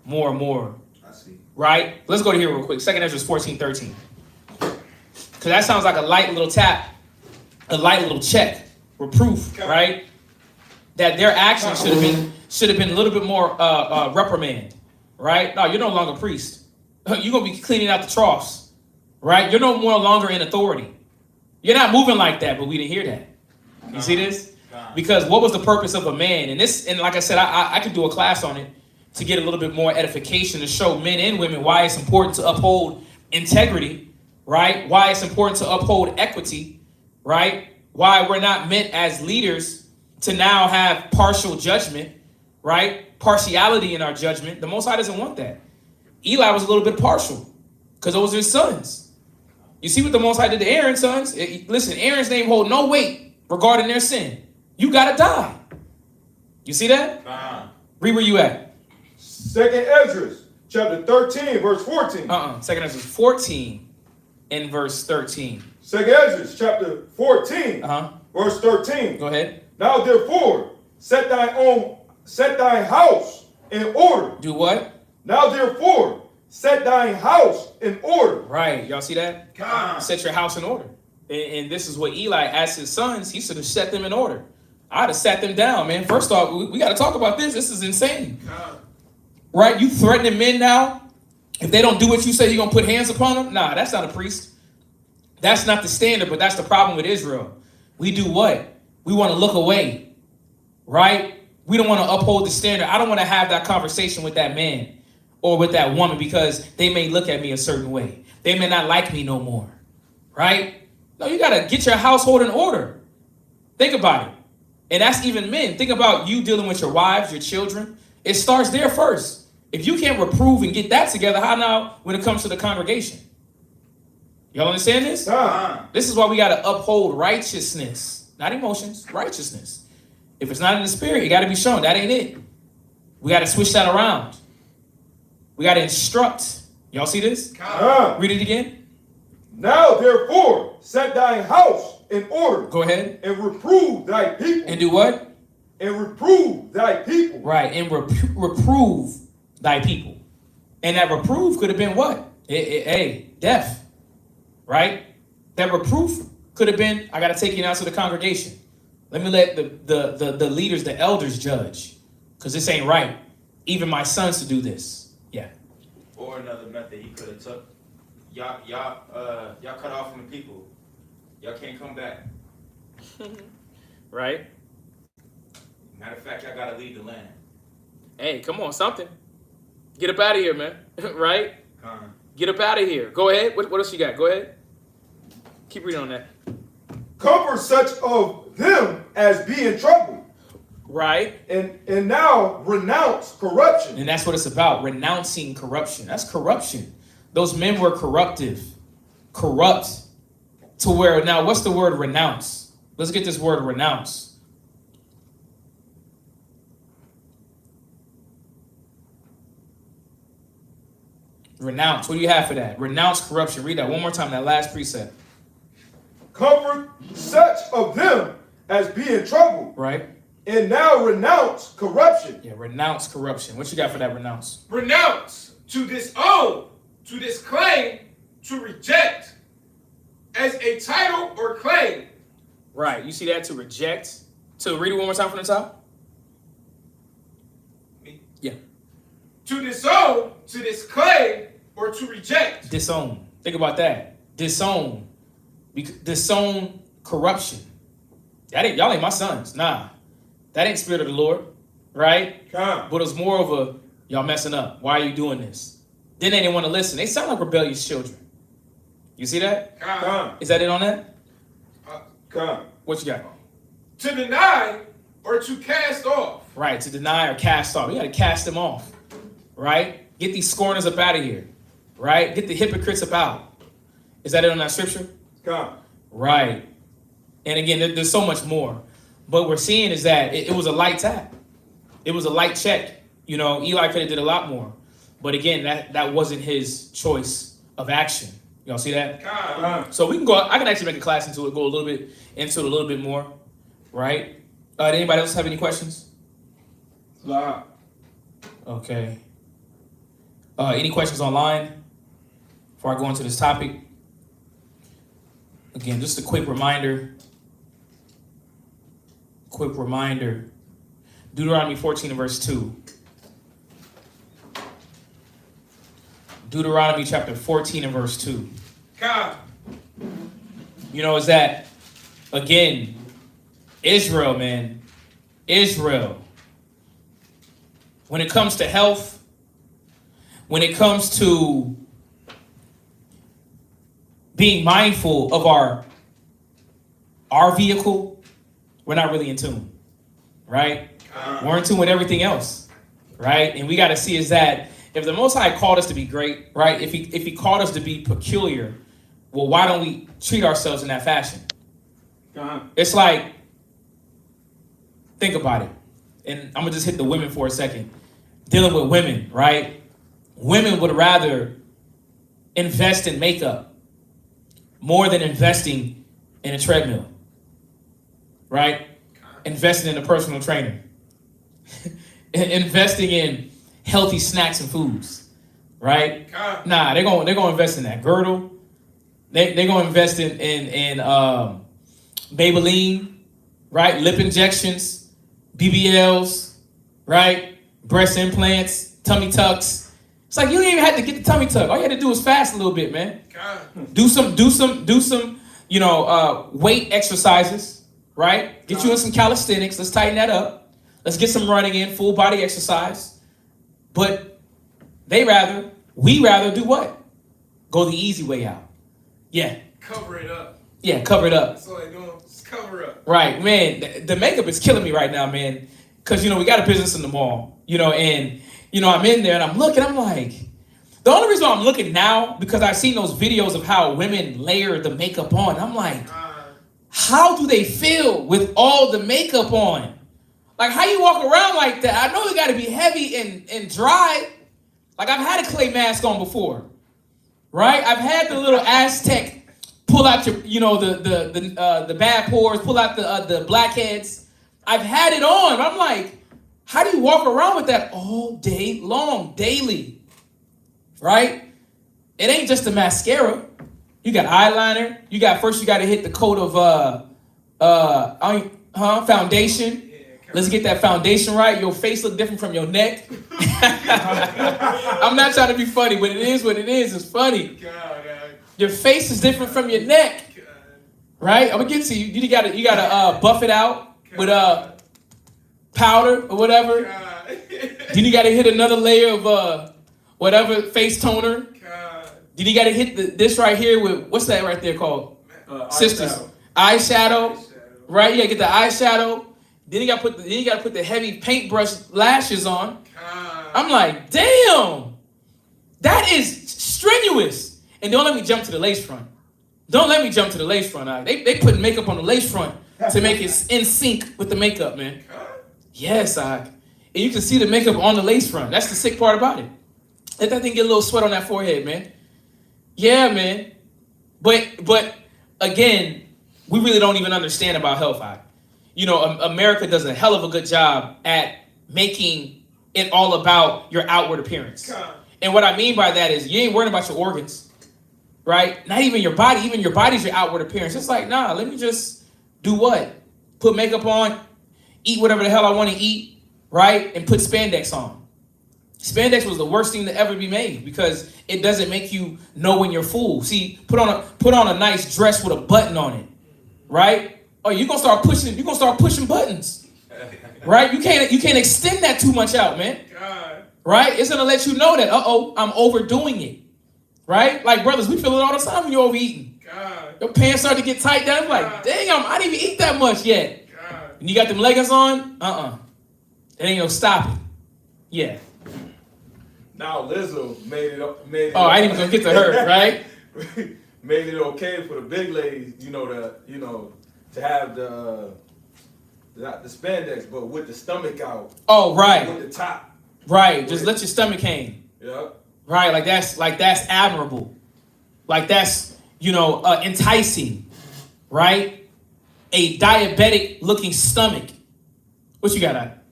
I see. Right? Let's go to here real quick. 2 Ezra 14:13. Because that sounds like a light little tap, a light little check, reproof, right? That their actions should have been a little bit more reprimand, right? No, you're no longer priest. You're going to be cleaning out the troughs, right? You're no more longer in authority. You're not moving like that, but we didn't hear that. You see this? Because what was the purpose of a man? And like I said, I could do a class on it to get a little bit more edification to show men and women why it's important to uphold integrity, right? Why it's important to uphold equity, right? Why we're not meant as leaders to now have partial judgment, right? Partiality in our judgment. The Most High doesn't want that. Eli was a little bit partial because those are his sons. You see what the Most High did to Aaron's sons? Listen, Aaron's name hold no weight regarding their sin. You got to die. You see that? Read where you at. Second Ezra, chapter 13, verse 14. Second Ezra 14 and verse 13. Second Ezra, chapter 14, verse 13. Go ahead. Now therefore, set thine house in order. Do what? Now therefore, set thine house in order. Right. Y'all see that? Set your house in order. And this is what Eli asked his sons. He should have set them in order. I'd have sat them down, man. First off, we got to talk about this. This is insane. Right? You threatening men now? If they don't do what you say, you're going to put hands upon them? Nah, that's not a priest. That's not the standard, but that's the problem with Israel. We do what? We want to look away. Right? We don't want to uphold the standard. I don't want to have that conversation with that man or with that woman because they may look at me a certain way. They may not like me no more. Right? No, you got to get your household in order. Think about it. And that's even men. Think about you dealing with your wives, your children. It starts there first. If you can't reprove and get that together, how now when it comes to the congregation? Y'all understand this? This is why we got to uphold righteousness, not emotions, righteousness. If it's not in the spirit, it got to be shown. That ain't it. We got to switch that around. We got to instruct. Y'all see this? Read it again. Now therefore, set thine house in order. Go ahead. And reprove thy people. And do what? And reprove thy people. Right. And reprove thy people. And that reprove could have been what? Death. Right? That reproof could have been, I got to take you now to the congregation. Let me let the leaders, the elders judge. Because this ain't right. Even my sons to do this. Yeah. Or another method he could have took. Y'all cut off from the people. Y'all can't come back. Right? Matter of fact, y'all gotta leave the land. Hey, come on, something. Get up out of here, man. Right? Get up out of here. Go ahead. What else you got? Go ahead. Keep reading on that. Comfort such of them as be in trouble. Right. And now renounce corruption. And that's what it's about. Renouncing corruption. That's corruption. Those men were corrupt to where, now what's the word renounce? Let's get this word renounce. Renounce. What do you have for that? Renounce corruption. Read that one more time, that last precept. Comfort such of them as be in trouble. Right. And now renounce corruption. Yeah, renounce corruption. What you got for that renounce? Renounce, to disown, to disclaim, to reject as a title or claim. Right. You see that? To reject. So read it one more time from the top. Yeah. To disown, to disclaim, or to reject. Disown. Think about that. Disown. Disown corruption. Y'all ain't my sons. Nah. That ain't spirit of the Lord. Right? But it's more of a, y'all messing up. Why are you doing this? Then they didn't want to listen. They sound like rebellious children. You see that? Is that it on that? What you got? To deny or to cast off. Right, to deny or cast off. You got to cast them off. Right? Get these scorners up out of here. Right? Get the hypocrites up out. Is that it on that scripture? Right. And again, there's so much more. But we're seeing is that it was a light tap. It was a light check. You know, Eli could have did a lot more. But again, that wasn't his choice of action. Y'all see that? So we can go, I can actually make a class into it, go a little bit more. Right? Did anybody else have any questions? Okay. Any questions online before I go into this topic? Again, just a quick reminder. Deuteronomy 14 and verse 2. Deuteronomy chapter 14 and verse 2. You know, is that, again, Israel, man. Israel. When it comes to health, when it comes to being mindful of our vehicle, we're not really in tune, right? We're in tune with everything else, right? And we got to see is that if the Most High called us to be great, right? If he called us to be peculiar, well, why don't we treat ourselves in that fashion? It's like, think about it. And I'm going to just hit the women for a second. Dealing with women, right? Women would rather invest in makeup more than investing in a treadmill, right? Investing in a personal trainer. Investing in healthy snacks and foods, right? Nah, they're gonna invest in that girdle. They're gonna invest in Maybelline, right? Lip injections, BBLs, right? Breast implants, tummy tucks. It's like you don't even have to get the tummy tuck. All you had to do was fast a little bit, man. Do some, weight exercises, right? Get you in some calisthenics. Let's tighten that up. Let's get some running in, full body exercise. But we rather do what? Go the easy way out. Yeah. Cover it up. Yeah, cover it up. That's all they're doing. Just cover up. Right, man. The makeup is killing me right now, man. Because, we got a business in the mall, and, I'm in there and I'm looking, I'm like, the only reason why I'm looking now, because I've seen those videos of how women layer the makeup on. I'm like, how do they feel with all the makeup on? Like, how you walk around like that? I know it got to be heavy and dry. Like, I've had a clay mask on before, right? I've had the little Aztec pull out your, the bad pores, pull out the blackheads. I've had it on. I'm like, how do you walk around with that all day long, daily, right? It ain't just a mascara. You got eyeliner. You got to hit the coat of foundation. Let's get that foundation right. Your face look different from your neck. I'm not trying to be funny, but it is what it is. It's funny. Your face is different from your neck, right? I'm gonna get to you. You gotta buff it out with powder or whatever. Then you gotta hit another layer of whatever face toner. Then you gotta hit this right here with what's that right there called? Sisters. Eyeshadow. Right? You gotta get the eyeshadow. Then you gotta put the heavy paintbrush lashes on. I'm like, damn, that is strenuous. And don't let me jump to the lace front. They put makeup on the lace front to make it in sync with the makeup, man. Yes, and you can see the makeup on the lace front. That's the sick part about it. Let that thing get a little sweat on that forehead, man. Yeah, man. But again, we really don't even understand about health. America does a hell of a good job at making it all about your outward appearance. And what I mean by that is you ain't worrying about your organs, right? Not even your body. Even your body's your outward appearance. It's like, nah, let me just do what? Put makeup on, eat whatever the hell I want to eat, right? And put spandex on. Spandex was the worst thing to ever be made because it doesn't make you know when you're full. See, put on a nice dress with a button on it, right? Oh, you're gonna start pushing buttons. Right? You can't extend that too much out, man. Right? It's gonna let you know that, I'm overdoing it. Right? Like brothers, we feel it all the time when you're overeating. Your pants start to get tight down. It's like, damn, I didn't even eat that much yet. And you got them leggings on? It ain't no stopping. Yeah. Now Lizzo made it. Oh, I ain't even gonna get to her, right? Made it okay for the big ladies, to have not the spandex, but with the stomach out. Oh, right. With the top. Right. Just let your stomach hang. Yeah. Right. Like that's admirable. Like that's enticing. Right. A diabetic looking stomach. What you got at?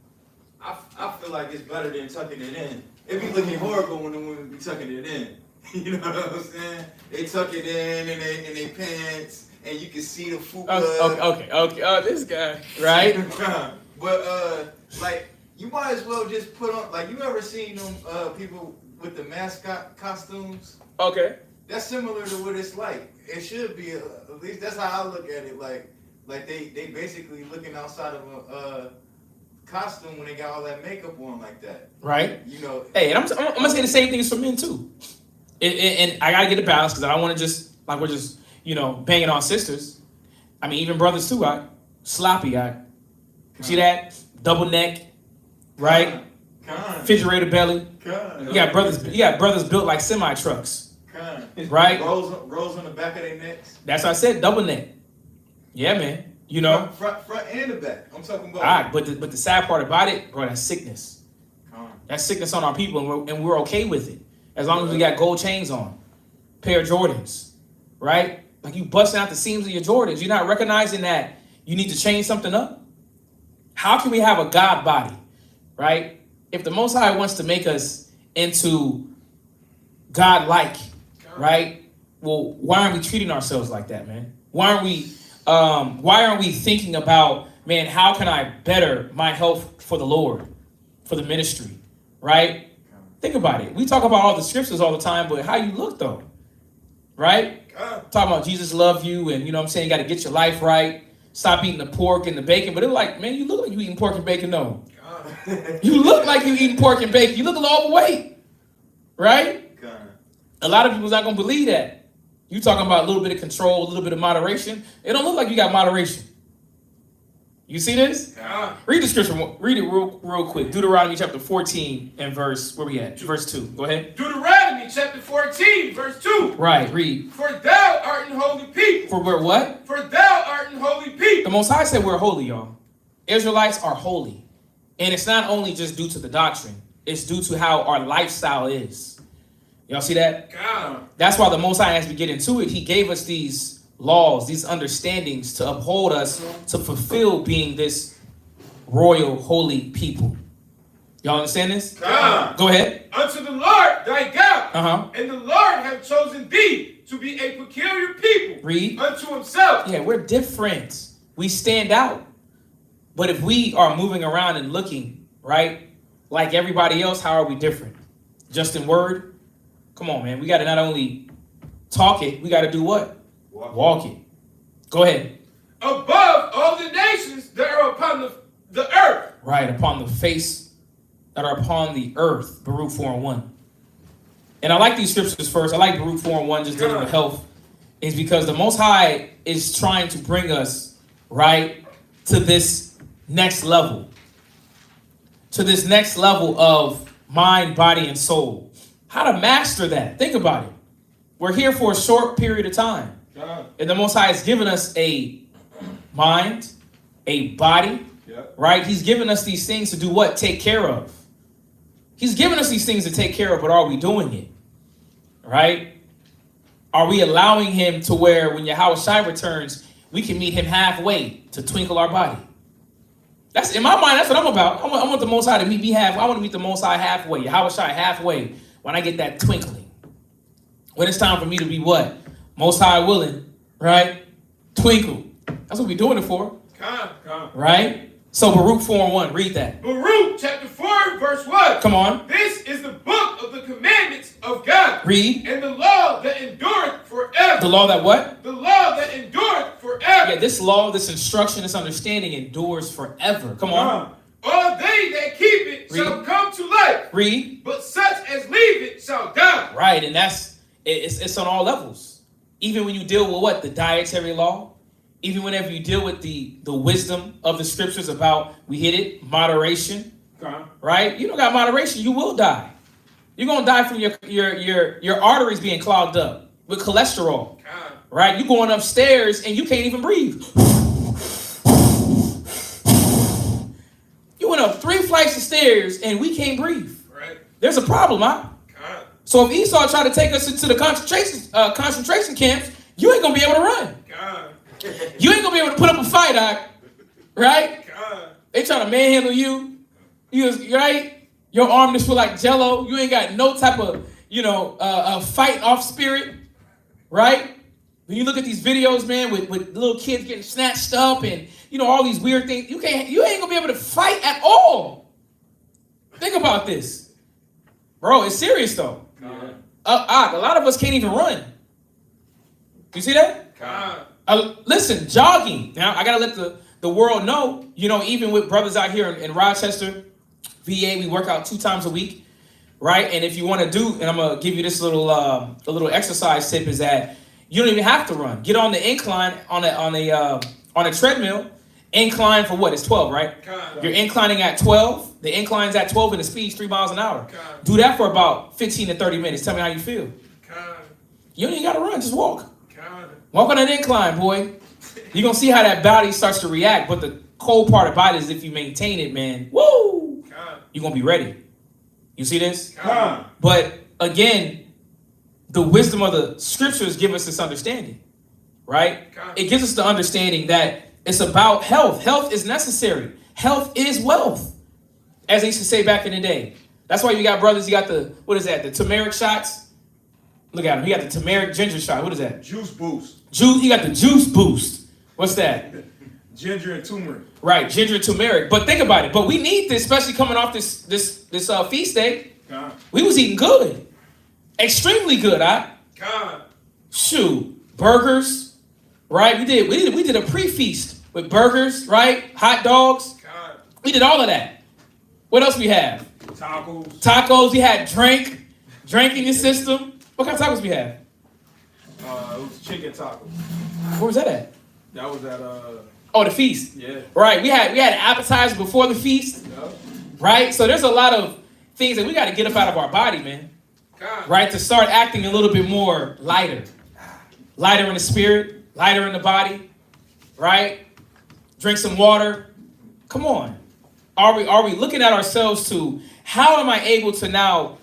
I feel like it's better than tucking it in. It be looking horrible when the women be tucking it in. You know what I'm saying? They tuck it in they pants. And you can see the fupa. Okay. Oh, this guy, right? But you might as well just put on. Like, you ever seen them people with the mascot costumes? Okay. That's similar to what it's like. It should be. At least that's how I look at it. Like they basically looking outside of a costume when they got all that makeup on like that. Right. Hey, and I'm gonna say the same thing for men too. And I gotta get a balance because I don't want to just we're just. Banging on sisters. I mean, even brothers too, sloppy, you see that? Double neck, right? Refrigerator belly. You got brothers built like semi trucks, right? Rolls on the back of their necks. That's what I said, double neck. Yeah, man. You know, front and the back. I'm talking about. All right, but the sad part about it, bro, that's sickness. That's sickness on our people, and we're okay with it as long as we got gold chains on, pair of Jordans, right? Like you busting out the seams of your Jordans. You're not recognizing that you need to change something up. How can we have a God body, right? If the Most High wants to make us into God-like, right? Well, why aren't we treating ourselves like that, man? Why aren't we thinking about, man, how can I better my health for the Lord, for the ministry, right? Think about it. We talk about all the scriptures all the time, but how you look though, right? Talking about Jesus love you, and you know what I'm saying, you got to get your life right. Stop eating the pork and the bacon. But it's like, man, you look like you eating pork and bacon, no. You look like you eating pork and bacon. You look a little overweight, right? A lot of people's not going to believe that. You talking about a little bit of control, a little bit of moderation. It don't look like you got moderation. You see this? Read the scripture. Read it real quick. Deuteronomy chapter 14 and verse, where we at? Verse 2. Go ahead. Deuteronomy chapter 14, verse 2. Right, read. For thou art an holy people. For we're what? For thou art an holy people. The Most High said we're holy, y'all. Israelites are holy. And it's not only just due to the doctrine. It's due to how our lifestyle is. Y'all see that? That's why the Most High, as we get into it, he gave us these laws, these understandings to uphold us, to fulfill being this royal, holy people. Y'all understand this? Go ahead. Unto the Lord thy God, and the Lord hath chosen thee to be a peculiar people. Read. Unto himself. Yeah, we're different. We stand out. But if we are moving around and looking, right, like everybody else, how are we different? Just in word? Come on, man. We got to not only talk it, we got to do what? Walk it. Go ahead. Above all the nations that are upon the earth. Right, upon the face that are upon the earth. Baruch 4:1. And I like these scriptures first. I like Baruch 4:1, just dealing with health. Is because the Most High is trying to bring us, right, to this next level. To this next level of mind, body, and soul. How to master that. Think about it. We're here for a short period of time. And the Most High has given us a mind, a body, right? He's given us these things to do what? Take care of. He's given us these things to take care of, but are we doing it? Right? Are we allowing him to where when Yahweh Shai returns, we can meet him halfway to twinkle our body? That's in my mind, that's what I'm about. I want the Most High to meet me halfway. I want to meet the Most High halfway, Yahweh Shai halfway, when I get that twinkling. When it's time for me to be what? Most High willing, right? Twinkle. That's what we're doing it for. Right? So Baruch 4:1, read that. Baruch chapter 4, verse 1. Come on. This is the book of the commandments of God. Read. And the law that endureth forever. The law that what? The law that endureth forever. Yeah, this law, this instruction, this understanding endures forever. Come on. All they that keep it shall come to life. Read. But such as leave it shall die. Right, and it's on all levels. Even when you deal with what? The dietary law. Even whenever you deal with the wisdom of the scriptures about, we hit it, moderation. Right? You don't got moderation, you will die. You're going to die from your arteries being clogged up with cholesterol. Right? You're going upstairs and you can't even breathe. You went up 3 flights of stairs and we can't breathe. Right. There's a problem, huh? So if Esau tried to take us into the concentration camps, you ain't going to be able to run. You ain't going to be able to put up a fight, right? They trying to manhandle you. Right? Your arm just feel like jello. You ain't got no type of, fight off spirit, right? When you look at these videos, man, with little kids getting snatched up and, all these weird things, you ain't going to be able to fight at all. Think about this. Bro, it's serious, though. A lot of us can't even run. You see that? Listen, jogging. Now, I got to let the world know, even with brothers out here in Rochester, VA, we work out 2 times a week, right? And if you want to do, and I'm going to give you this little exercise tip, is that you don't even have to run. Get on the incline on a treadmill Incline for what? It's 12, right? Con. You're inclining at 12. The incline's at 12 and the speed's 3 miles an hour. Con. Do that for about 15 to 30 minutes. Tell me how you feel. Con. You don't even got to run. Just walk. Con. Walk on that incline, boy. You're going to see how that body starts to react. But the cold part about it is if you maintain it, man, woo, Con. you're going to be ready. You see this? Con. But again, the wisdom of the scriptures give us this understanding, right? Con. It gives us the understanding that it's about health. Health is necessary. Health is wealth, as they used to say back in the day. That's why you got brothers, you got the, what is that, the turmeric shots? Look at him. He got the turmeric ginger shot. What is that? Juice boost. He got the juice boost. What's that? Ginger and turmeric. Right, ginger and turmeric. But think about it. But we need this, especially coming off this feast day. God. We was eating good. Extremely good, Con. Shoot. Burgers, right? We did a pre-feast with burgers, right? Hot dogs. Con. We did all of that. What else we have? Tacos. Tacos. We had drink in your system. What kind of tacos we have? It was chicken tacos. Where was that at? That was at Oh, the feast. yeah. Right. We had appetizers before the feast. Yep. Right. So there's a lot of things that we got to get up out of our body, man. Con. Right. To start acting a little bit more lighter in the spirit, lighter in the body. Right. Drink some water. Come on. Are we looking at ourselves to how am I able to now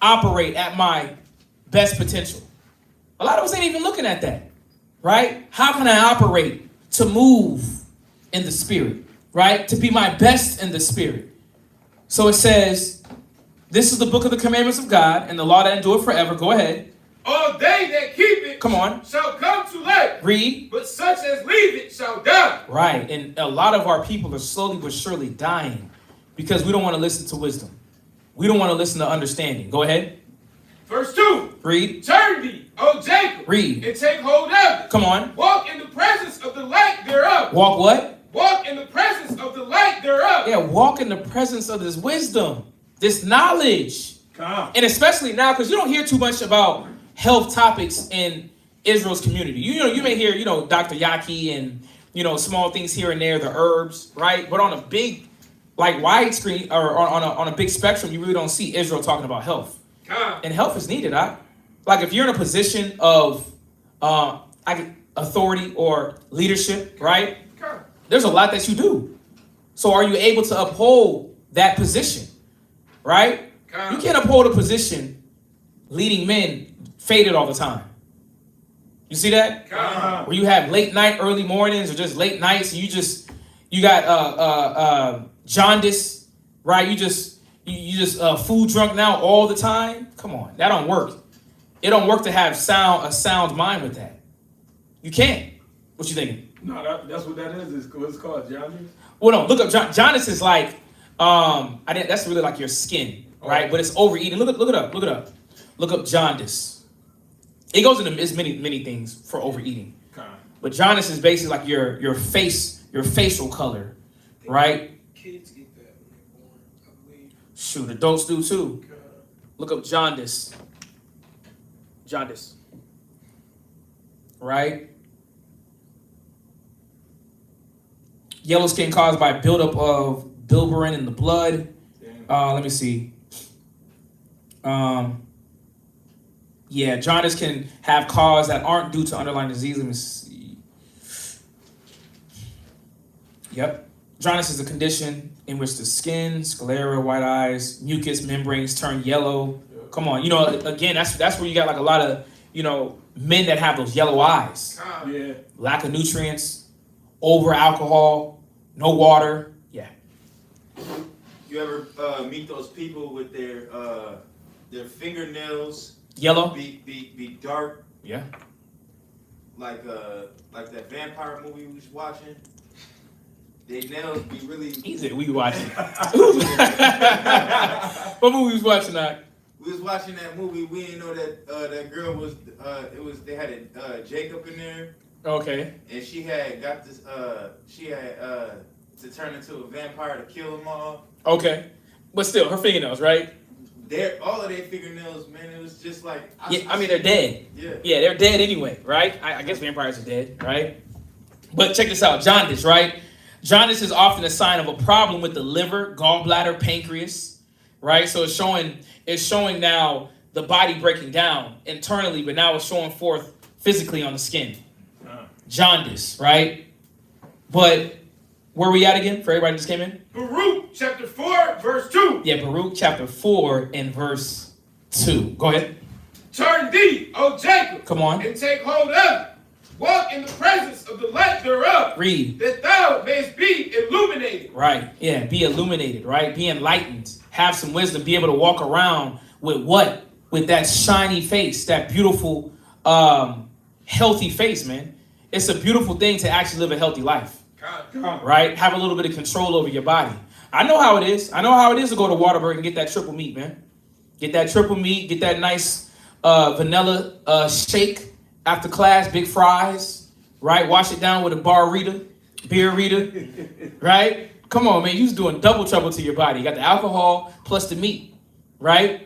operate at my best potential? A lot of us ain't even looking at that, right? How can I operate to move in the spirit, right? To be my best in the spirit. So it says, this is the book of the commandments of God and the law that endure forever. Go ahead. All they that keep it Come on. shall come to life, Read. but such as leave it shall die. Right. And a lot of our people are slowly but surely dying because we don't want to listen to wisdom. We don't want to listen to understanding. Go ahead. Verse 2. Read. Turn thee, O Jacob, Read. and take hold of it. Come on. Walk in the presence of the light thereof. Walk what? Walk in the presence of the light thereof. Yeah, walk in the presence of this wisdom, this knowledge. God. And especially now, because you don't hear too much about health topics in Israel's community. You know, you may hear, Dr. Yaki and, small things here and there, the herbs, right? But on a big, like widescreen or on a big spectrum, you really don't see Israel talking about health. And health is needed, Like if you're in a position of authority or leadership, right? There's a lot that you do. So are you able to uphold that position, right? You can't uphold a position leading men faded all the time. You see that? Where you have late night, early mornings, or just late nights, and you got jaundice, right? You just food drunk now all the time. Come on, that don't work. It don't work to have a sound mind with that. You can't. What you thinking? No, that's what that is. It's what it's called, jaundice. Well, no, look up. Jaundice is like, that's really like your skin, right? Oh. But it's overeating. Look it up. Look up jaundice. It goes into many things for overeating. Okay. But jaundice is basically like your facial color, right? Kids get that when they're born, I believe. Shoot, adults do too. Look up jaundice. Jaundice. Right? Yellow skin caused by buildup of bilirubin in the blood. Let me see. Yeah, jaundice can have causes that aren't due to underlying disease. Let me see. Yep. Jaundice is a condition in which the skin, sclera, white eyes, mucous membranes turn yellow. Come on, again, that's where you got like a lot of, men that have those yellow eyes. Yeah. Lack of nutrients, over alcohol, no water. Yeah. You ever meet those people with their fingernails Yellow. be dark, Yeah. like that vampire movie we was watching? Their nails be really. Easy. We watching. What movie was watching that? We was watching that movie. We didn't know that that girl was. They had a Jacob in there, Okay. and she had got this. She had to turn into a vampire to kill them all. Okay. But still, her fingernails, right? All of their fingernails, man. It was just like. Yeah. I mean, they're dead. Yeah. Yeah, they're dead anyway, right? I guess vampires are dead, right? But check this out, jaundice, right? Jaundice is often a sign of a problem with the liver, gallbladder, pancreas, right? So it's showing now the body breaking down internally, but now it's showing forth physically on the skin. Jaundice, right? But where we at again for everybody that just came in? Baruch chapter 4, verse 2. Yeah, Baruch chapter 4 and verse 2. Go ahead. Turn thee, O Jacob, Come on. and take hold of it. Walk in the presence of the light thereof, Read. that thou mayest be illuminated. Right. Yeah, be illuminated, right? Be enlightened. Have some wisdom. Be able to walk around with what? With that shiny face, that beautiful, healthy face, man. It's a beautiful thing to actually live a healthy life, right? Have a little bit of control over your body. I know how it is. I know how it is to go to Waterburg and get that triple meat, man. Get that triple meat. Get that nice vanilla shake after class, big fries, right? Wash it down with a beer Rita, right? Come on, man. You was doing double trouble to your body. You got the alcohol plus the meat, right?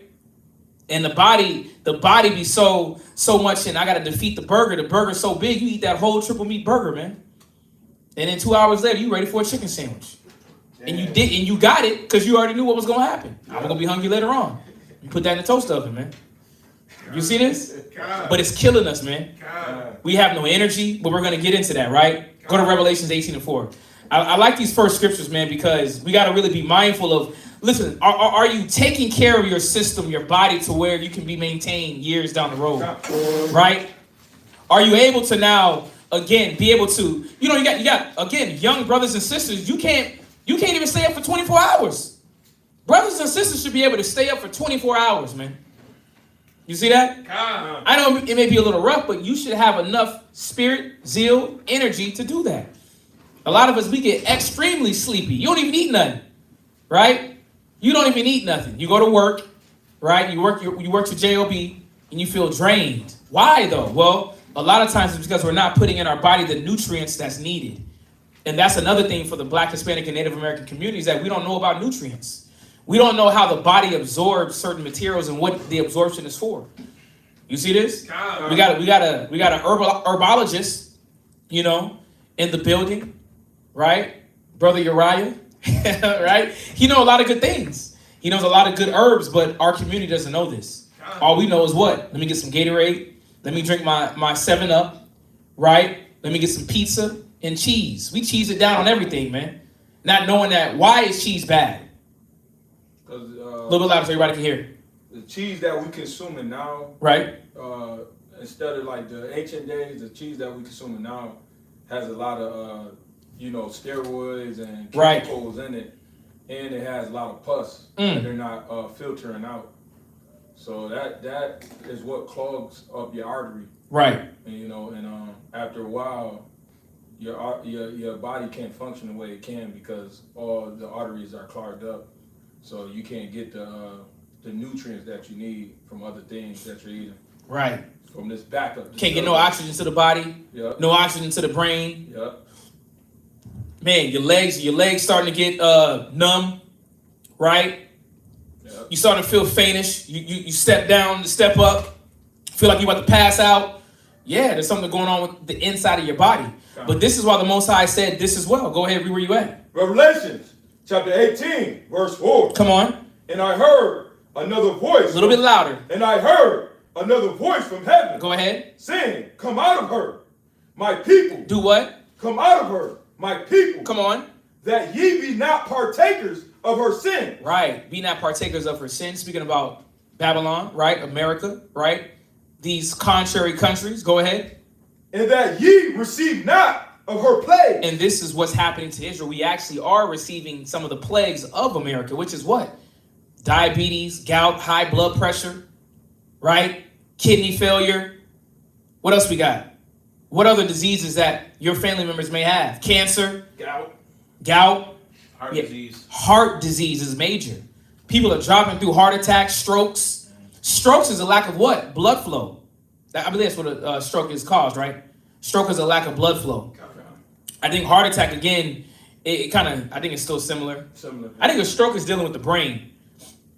And the body be so much, and I gotta defeat the burger. The burger's so big, you eat that whole triple meat burger, man. And then 2 hours later, you ready for a chicken sandwich. And you got it because you already knew what was gonna happen. I'm gonna be hungry later on. You put that in the toast oven, man. You see this? But it's killing us, man. We have no energy, but we're gonna get into that, right? Go to Revelations 18 and 4. I like these first scriptures, man, because we gotta really be mindful of. Listen, are you taking care of your system, your body, to where you can be maintained years down the road, right? Are you able to now, again, be able to, you got again, young brothers and sisters, you can't even stay up for 24 hours. Brothers and sisters should be able to stay up for 24 hours, man. You see that? I know it may be a little rough, but you should have enough spirit, zeal, energy to do that. A lot of us, we get extremely sleepy. You don't even eat nothing, right? You don't even eat nothing. You go to work, right? You work your job, and you feel drained. Why though? Well, a lot of times it's because we're not putting in our body the nutrients that's needed. And that's another thing for the Black, Hispanic, and Native American communities, that we don't know about nutrients. We don't know how the body absorbs certain materials and what the absorption is for. You see this? We got a herbologist, in the building, right? Brother Uriah. Right? He knows a lot of good things. He knows a lot of good herbs, but our community doesn't know this. All we know is what? Let me get some Gatorade. Let me drink my 7-Up, right? Let me get some pizza and cheese. We cheese it down on everything, man. Not knowing that, why is cheese bad? A little bit louder so everybody can hear. The cheese that we consuming now, right? Instead of like the ancient days, the cheese that we consuming now has a lot of steroids and chemicals in it, and it has a lot of pus that they're not filtering out. So that is what clogs up your artery. Right. And after a while, your body can't function the way it can because all the arteries are clogged up. So you can't get the nutrients that you need from other things that you're eating. Right. From this backup. Can't get no oxygen to the body. Yep. No oxygen to the brain. Yep. Man, your legs starting to get numb, right? Yep. You starting to feel faintish. You step down, step up, feel like you're about to pass out. Yeah, there's something going on with the inside of your body. But this is why the Most High said this as well. Go ahead, read where you at. Revelations chapter 18, verse 4. Come on. And I heard another voice. A little bit louder. And I heard another voice from heaven. Go ahead. Saying, come out of her, my people. Do what? Come out of her, my people. Come on. That ye be not partakers of her sin. Right. Be not partakers of her sin. Speaking about Babylon, right? America, right? These contrary countries. Go ahead. And that ye receive not of her plagues. And this is what's happening to Israel. We actually are receiving some of the plagues of America, which is what? Diabetes, gout, high blood pressure, right? Kidney failure. What else we got? What other diseases that your family members may have? Cancer. Gout. Heart disease. Heart disease is major. People are dropping through heart attacks, strokes. Strokes is a lack of what? Blood flow. I believe that's what a stroke is caused, right? Stroke is a lack of blood flow. I think heart attack, again, I think it's still similar. I think a stroke is dealing with the brain,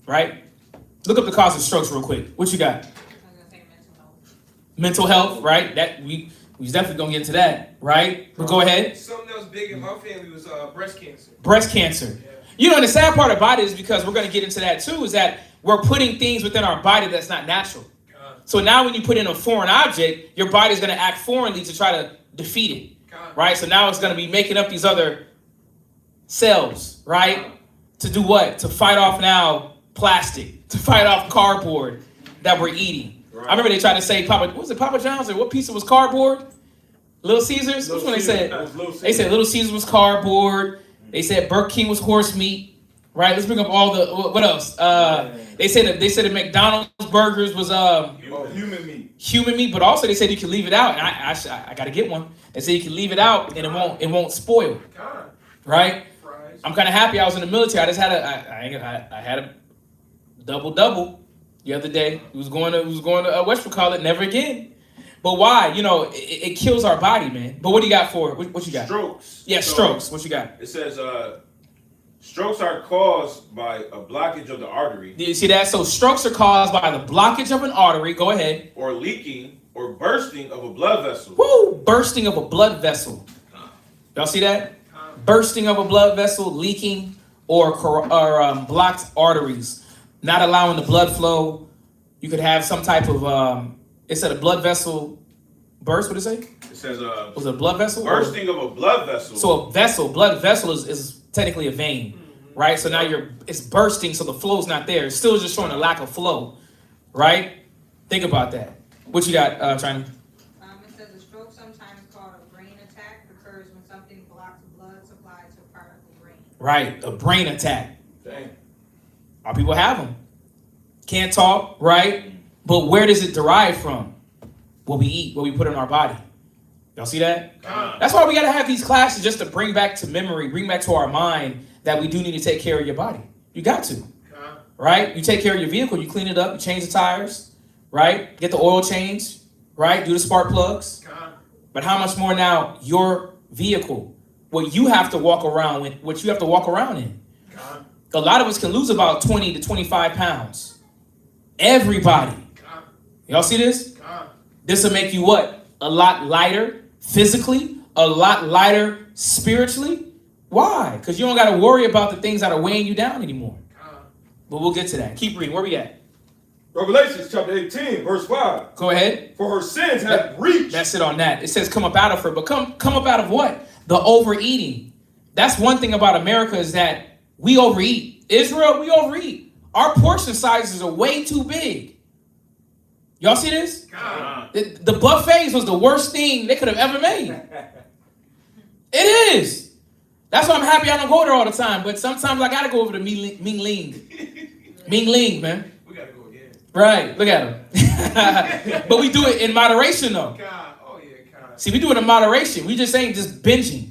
right? Look up the cause of strokes real quick. What you got? I was gonna say mental health. Mental health, right? We definitely gonna get into that, right? But go ahead. Something else big in my family was breast cancer. Breast cancer. Yeah. You know, and the sad part about it is because we're gonna get into that too, is that we're putting things within our body that's not natural. So now when you put in a foreign object, your body's gonna act foreignly to try to defeat it, right? So now it's gonna be making up these other cells, right? To do what? To fight off now plastic, to fight off cardboard that we're eating. Right. I remember they tried to say Papa John's or what piece of was cardboard? Little Caesars? Which one they said? They said Little Caesars was cardboard. They said Burger King was horse meat. Right? Let's bring up all the what else? They said that McDonald's burgers was human meat. Human meat, but also they said you can leave it out, and I got to get one. They said you can leave it out and it won't spoil. Right? I'm kind of happy I was in the military. I just had I had a double the other day. It was going to Westbrook College, never again. But why? You know, it kills our body, man. But what do you got for it? What you got? Strokes. Yeah, strokes. What you got? It says strokes are caused by a blockage of the artery. Do you see that? So strokes are caused by the blockage of an artery. Go ahead. Or leaking or bursting of a blood vessel. Woo! Bursting of a blood vessel. Y'all see that? Bursting of a blood vessel, leaking, or blocked arteries, not allowing the blood flow. You could have some type of it said a blood vessel burst. What did it say? It says was it a blood vessel? Bursting of a blood vessel. So blood vessel is technically a vein, right? So now it's bursting, so the flow's not there. It's still just showing a lack of flow, right? Think about that. What you got, China? It says a stroke, sometimes called a brain attack, occurs when something blocks blood supply to a part of the brain. Right, a brain attack. Dang. Our people have them. Can't talk, right? But where does it derive from? What we eat, what we put in our body. Y'all see that? That's why we got to have these classes, just to bring back to memory, bring back to our mind that we do need to take care of your body. You got to. Right? You take care of your vehicle, you clean it up, you change the tires, right? Get the oil changed, right? Do the spark plugs. But how much more now your vehicle, what you have to walk around with, what you have to walk around in. A lot of us can lose about 20 to 25 pounds. Everybody. Y'all see this? This will make you what? A lot lighter physically, a lot lighter spiritually. Why? Because you don't got to worry about the things that are weighing you down anymore. But we'll get to that. Keep reading. Where we at? Revelations chapter 18, verse 5. Go ahead. For her sins have reached. That's it on that. It says come up out of her. But come up out of what? The overeating. That's one thing about America is that we overeat. Israel, we overeat. Our portion sizes are way too big. Y'all see this? The buffets was the worst thing they could have ever made. It is. That's why I'm happy I don't go there all the time. But sometimes I gotta go over to Ming Ling, man. We gotta go again. Right. Look at him. But we do it in moderation, though. See, we do it in moderation. We just ain't just binging.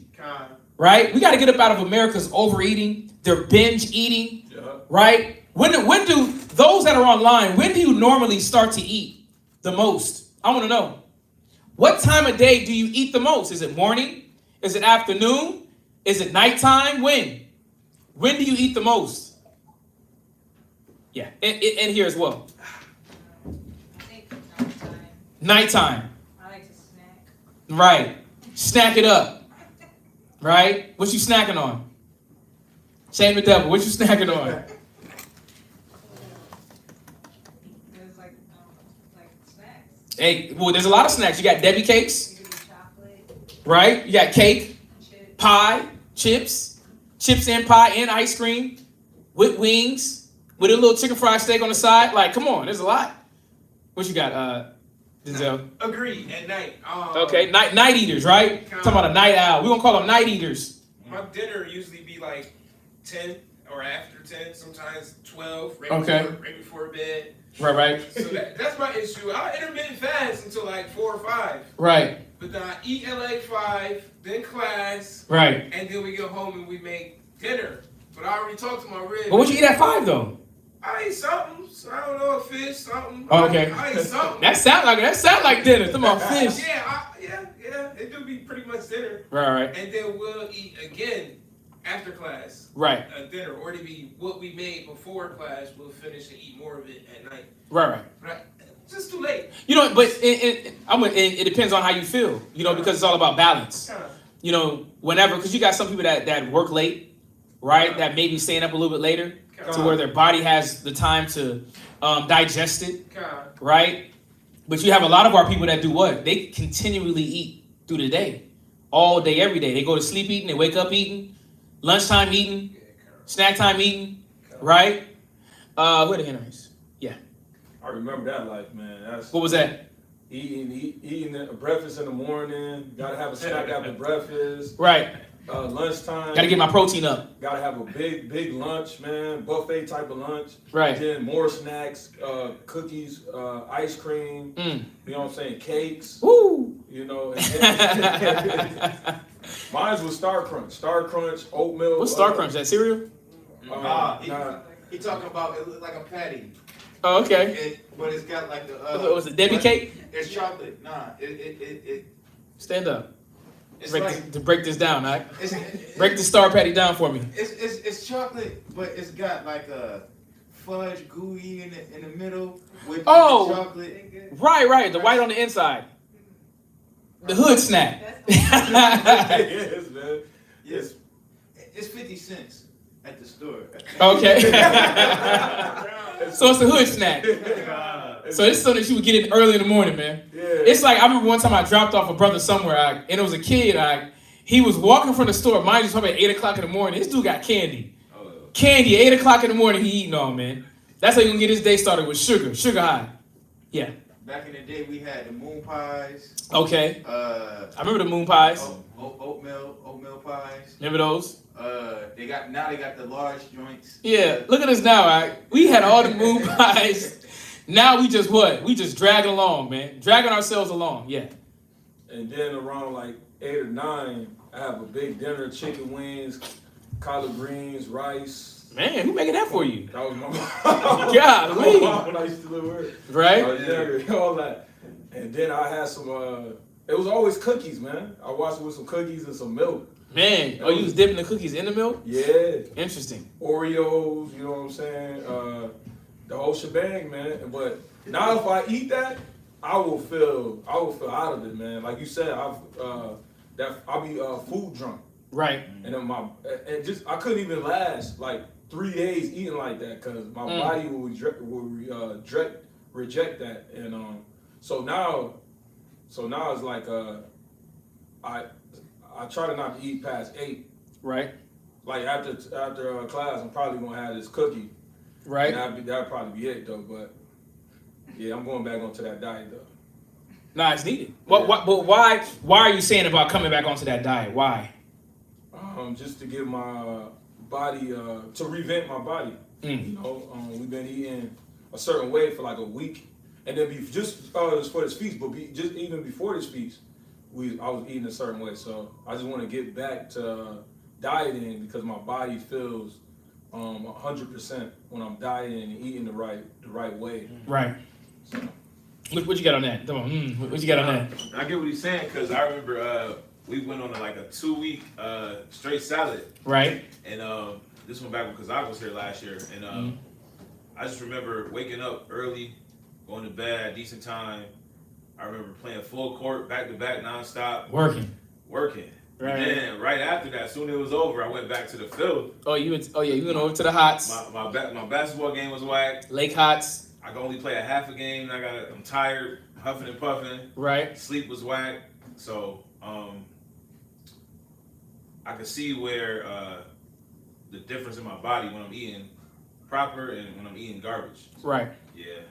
Right? We gotta get up out of America's overeating, their binge eating. Right? When do those that are online, when do you normally start to eat the most? I want to know. What time of day do you eat the most? Is it morning? Is it afternoon? Is it nighttime? When? When do you eat the most? Yeah, and here as well. I think nighttime. Nighttime. I like to snack. Right. Snack it up. Right? What you snacking on? Shame the devil. What you snacking on? There's like snacks. Hey, well, there's a lot of snacks. You got Debbie cakes. You could do chocolate, Right? You got cake, chips. pie, chips and pie and ice cream with wings, with a little chicken fried steak on the side. Like, come on, there's a lot. What you got, Denzel? Agreed. At night. Okay, night eaters, right? Talking about a night owl. We gonna call them night eaters. My dinner usually be like 10 or after 10, sometimes 12, right before bed. Right. So that's my issue. I intermittent fast until like 4 or 5. Right. But then I eat at like 5, then class, Right. and then we go home and we make dinner. But I already talked to my rib. But what you eat at 5 though? I eat something. So I don't know, a fish, something. Oh, okay. I eat something. That sound like dinner. Talking about fish. Yeah. It do be pretty much dinner. Right. And then we'll eat again after class. Right. Dinner, or to be what we made before class. We'll finish and eat more of it at night. Right. But It's just too late. You know, but it depends on how you feel. You know, because it's all about balance. You know, whenever, because you got some people that work late, right? That may be staying up a little bit later to where their body has the time to digest it, right? But you have a lot of our people that do what? They continually eat through the day, all day, every day. They go to sleep eating, they wake up eating, lunchtime eating, snack time eating, right? Who are the Henrys? Yeah. I remember that life, man. What was that? Eating breakfast in the morning. Gotta have a snack after breakfast. Right. Lunchtime. Gotta get my protein up. Gotta have a big lunch, man. Buffet type of lunch. Right. Then more snacks, cookies, ice cream. You know what I'm saying? Cakes. Woo! You know. Mine was Star Crunch, oatmeal. What's Star Crunch? That cereal? He talking about it look like a patty. Oh, okay. But it's got like the. Was it Debbie cake? It's chocolate. Nah, it Stand up. It's Break this down, all right? It's, Break the Star Patty down for me. It's chocolate, but it's got like a fudge gooey in the middle with chocolate. Right. The white on the inside. The hood snack. Yes, man. Yes. It's 50 cents at the store. Okay. So it's a hood snack. So it's something that you would get in early in the morning, man. Yeah. It's like, I remember one time I dropped off a brother somewhere, and it was a kid. He was walking from the store. Mind you, it's probably 8 o'clock in the morning. This dude got candy. Candy, 8 o'clock in the morning, he eating on, man. That's how you gonna get his day started with sugar high. Yeah. Back in the day, we had the moon pies. Okay. I remember the moon pies. Oatmeal pies. Remember those? They got the large joints. Yeah. Look at us now, all right? We had all the moon pies. Now we just what? We just dragging along, man. Dragging ourselves along, yeah. And then around like 8 or 9, I have a big dinner, chicken wings, collard greens, rice. Man, who making that for you? That was my mom. God, when I used to live with her. Right? All that. And then I had some, it was always cookies, man. I watched it with some cookies and some milk. Man, you was dipping the cookies in the milk? Yeah. Interesting. Oreos, you know what I'm saying? The whole shebang, man. But now if I eat that, I will feel out of it, man. Like you said, I'll be food drunk. Right. And then I couldn't even last like 3 days eating like that because my body will reject that. And so now it's like I try to not eat past 8. Right. Like after class, I'm probably gonna have this cookie. Right. And that'd probably be it though. But yeah, I'm going back onto that diet though. Nah, it's needed. But why are you saying about coming back onto that diet? Why? Just to give my body to revamp my body. You know, we've been eating a certain way for like a week, and then just for this feast, but just even before this feast, I was eating a certain way. So I just want to get back to dieting because my body feels 100% when I'm dieting and eating the right way. Right. So. What you got on that? Come on. What you got on that? I get what he's saying because I remember we went on like a 2-week straight salad. Right. And this one back because I was here last year, and I just remember waking up early, going to bed at a decent time. I remember playing full court, back to back, nonstop. Working. Right. And then right after that, soon as it was over, I went back to the field. You went over to the Hots. My basketball game was whack. Lake Hots. I could only play a half a game. I'm tired, huffing and puffing. Right. Sleep was whack. So I could see where the difference in my body when I'm eating proper and when I'm eating garbage. Right. Yeah.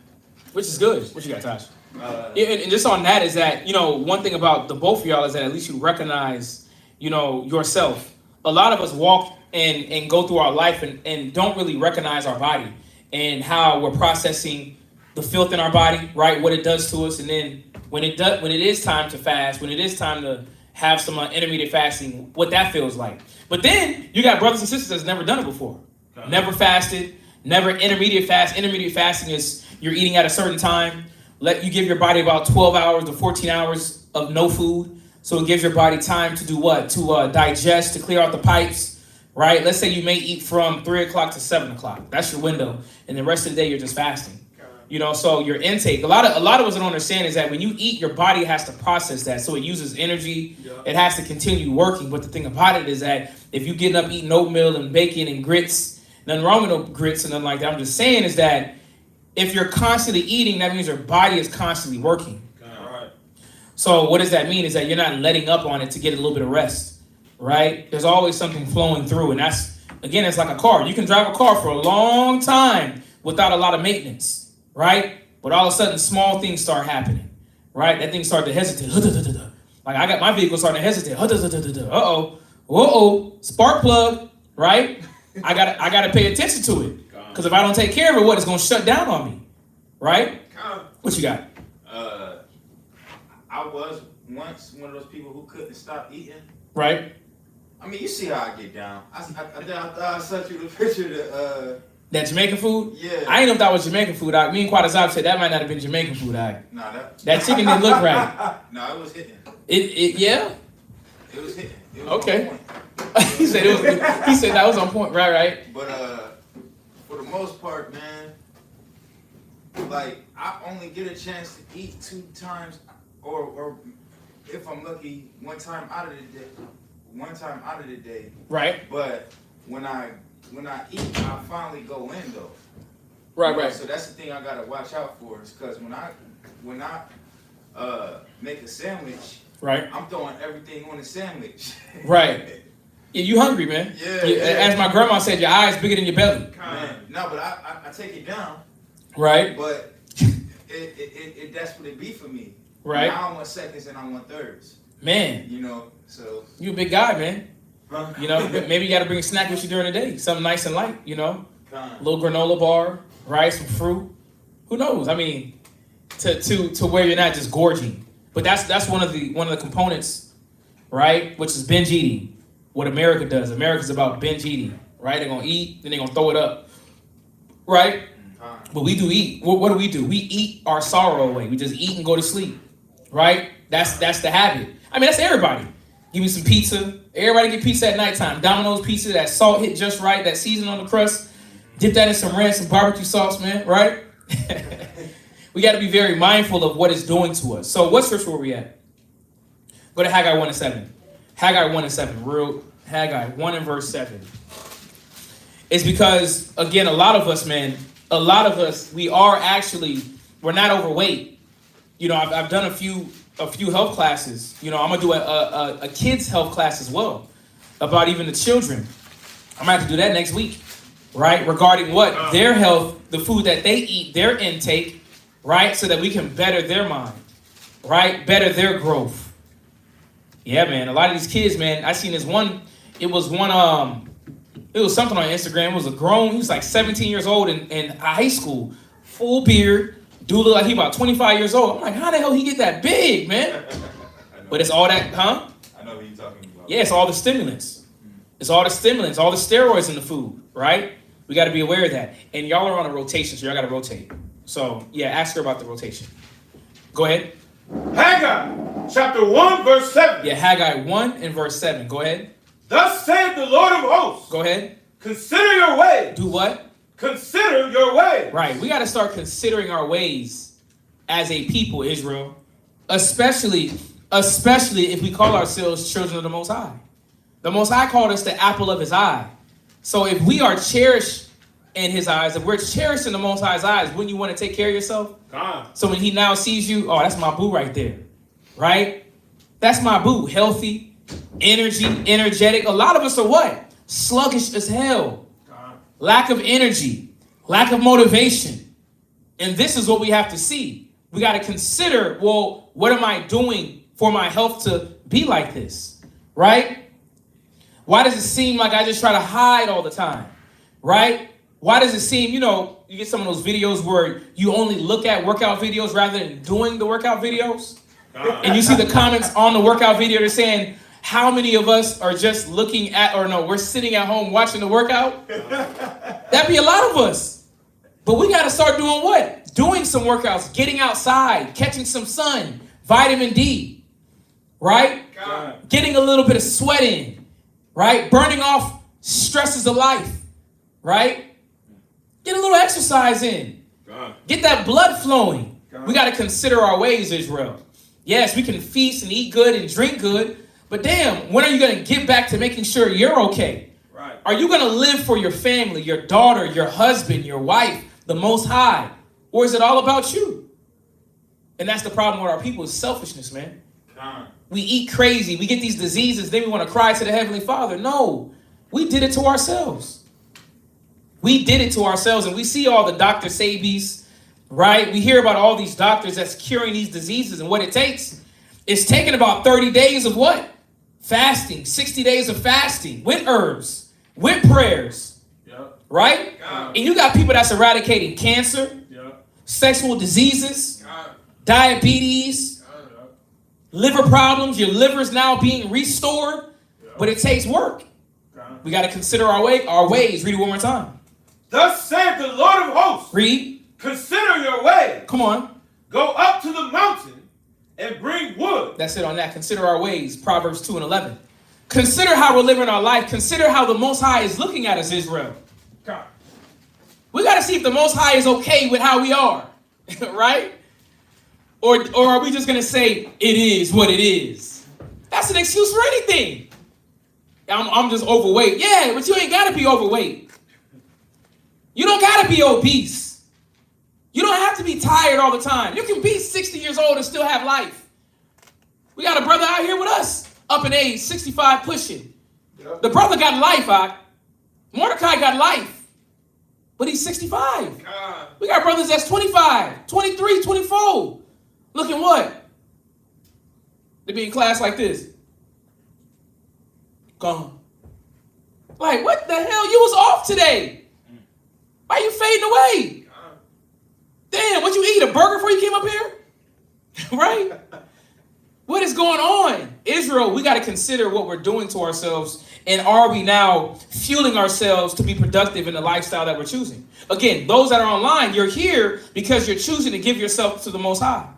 Which is good. What you got, Tosh? And just on that is that, one thing about the both of y'all is that at least you recognize, yourself. A lot of us walk and go through our life and don't really recognize our body and how we're processing the filth in our body, right? What it does to us. And then when it is time to fast, when it is time to have some intermediate fasting, what that feels like. But then you got brothers and sisters that's never done it before. Never fasted, never intermediate fast. Intermediate fasting is you're eating at a certain time. You give your body about 12 hours to 14 hours of no food. So it gives your body time to do what? To digest, to clear out the pipes, right? Let's say you may eat from 3 o'clock to 7 o'clock. That's your window. And the rest of the day, you're just fasting. You know, so your intake, a lot of us don't understand is that when you eat, your body has to process that. So it uses energy. Yeah. It has to continue working. But the thing about it is that if you getting up eating oatmeal and bacon and grits, nothing wrong with no grits and nothing like that. I'm just saying is that if you're constantly eating, that means your body is constantly working. Right. So what does that mean is that you're not letting up on it to get a little bit of rest, right? There's always something flowing through. And that's, again, it's like a car. You can drive a car for a long time without a lot of maintenance. Right? But all of a sudden, small things start happening. Right? That thing started to hesitate. Like I got my vehicle starting to hesitate. Uh-oh. Spark plug. Right? I gotta pay attention to it. Because if I don't take care of it, what? It's gonna shut down on me. Right? What you got? I was once one of those people who couldn't stop eating. Right. I mean, you see how I get down. I thought I sent you the picture that Jamaican food? Yeah. I ain't know if that was Jamaican food. Me and Quadazab said that might not have been Jamaican food. Nah, that chicken didn't look right. No, it was hitting. Yeah? It was hitting. It was okay. on point. He said that was on point. Right. But for the most part, man, like I only get a chance to eat 2 times, or if I'm lucky, one time out of the day. Right. But when I eat, I finally go in though. Right. So that's the thing I gotta watch out for, is because when I make a sandwich, right, I'm throwing everything on the sandwich. Right. Yeah, you hungry, man. Yeah. As my grandma said, your eyes bigger than your belly. Man, no, but I take it down. Right. But it that's what it be for me. Right. I don't want seconds and I want thirds. Man. You know, so. You a big guy, man. Huh? You know, maybe you got to bring a snack with you during the day. Something nice and light, you know. A little granola bar, rice, some fruit. Who knows? I mean, to where you're not just gorging. But that's one of the components, right? Which is binge eating. What America does. America's about binge eating, right? They're gonna eat, then they're gonna throw it up, right? But we do eat. What do? We eat our sorrow away. We just eat and go to sleep, right? That's the habit. I mean, that's everybody. Give me some pizza. Everybody get pizza at nighttime. Domino's pizza, that salt hit just right, that season on the crust. Dip that in some ranch, some barbecue sauce, man, right? We got to be very mindful of what it's doing to us. So what scripture were we at? Go to Haggai 1:7. Haggai 1:7. Haggai 1 and verse 7. It's because, again, a lot of us, we're not overweight. You know, I've done a few health classes. You know, I'm gonna do a kids health class as well about even the children. I'm gonna have to do that next week, right? Regarding what their health, the food that they eat, their intake, right? So that we can better their mind, right? Better their growth. Yeah, man. A lot of these kids, man. I seen this one. It was something on Instagram. It was he was like 17 years old in high school, full beard. Dude look like he about 25 years old. I'm like, how the hell he get that big, man? But it's all that, huh? I know what you're talking about. Yeah, it's all the stimulants. It's all the stimulants, all the steroids in the food, right? We got to be aware of that. And y'all are on a rotation, so y'all got to rotate. So, yeah, ask her about the rotation. Go ahead. Haggai, chapter 1, verse 7. Yeah, Haggai 1 and verse 7. Go ahead. Thus saith the Lord of hosts. Go ahead. Consider your ways. Do what? Consider your ways. Right. We got to start considering our ways as a people, Israel. Especially if we call ourselves children of the Most High. The Most High called us the apple of his eye. So if we are cherished in his eyes, if we're cherished in the Most High's eyes, wouldn't you want to take care of yourself? So when he now sees you, oh, that's my boo right there. Right? That's my boo. Healthy, energetic. A lot of us are what? Sluggish as hell. Lack of energy, lack of motivation. And this is what we have to see. We got to consider, well, what am I doing for my health to be like this? Right? Why does it seem like I just try to hide all the time? Right? Why does it seem, you get some of those videos where you only look at workout videos rather than doing the workout videos? And you see the comments on the workout video, they're saying, how many of us are just looking at, we're sitting at home watching the workout? That'd be a lot of us. But we got to start doing what? Doing some workouts, getting outside, catching some sun, vitamin D, right? Getting a little bit of sweat in, right? Burning off stresses of life, right? Get a little exercise in. God. Get that blood flowing. God. We got to consider our ways, Israel. Yes, we can feast and eat good and drink good, but damn, when are you going to get back to making sure you're okay? Right. Are you going to live for your family, your daughter, your husband, your wife, the Most High? Or is it all about you? And that's the problem with our people is selfishness, man. God. We eat crazy. We get these diseases. Then we want to cry to the Heavenly Father. No, we did it to ourselves. We did it to ourselves. And we see all the Dr. Sabies, right? We hear about all these doctors that's curing these diseases. And what it takes, it's taking about 30 days of what? Fasting. 60 days of fasting with herbs, with prayers, Yep. right? God. And you got people that's eradicating cancer, Yep. sexual diseases, God. diabetes, Yep. liver problems. Your liver's now being restored, but it takes work. God. We got to consider our ways. Read it one more time. Thus saith the Lord of hosts, Read. consider your way. Come on. Go up to the mountain and bring wood. That's it on that. Consider our ways. Proverbs 2 and 11. Consider how we're living our life. Consider how the Most High is looking at us, Israel. God. We got to see if the Most High is okay with how we are, right? Or are we just going to say, it is what it is? That's an excuse for anything. I'm just overweight. Yeah, but you ain't got to be overweight. You don't got to be obese. You don't have to be tired all the time. You can be 60 years old and still have life. We got a brother out here with us, up in age, 65 pushing. Yep. The brother got life, Mordecai got life, but he's 65. God. We got brothers that's 25, 23, 24. Looking what? They be in class like this. Gone. Like, what the hell? You was off today. Why you fading away? Damn, what you eat? A burger before you came up here? Right? What is going on? Israel, we got to consider what we're doing to ourselves. And are we now fueling ourselves to be productive in the lifestyle that we're choosing? Again, those that are online, you're here because you're choosing to give yourself to the Most High.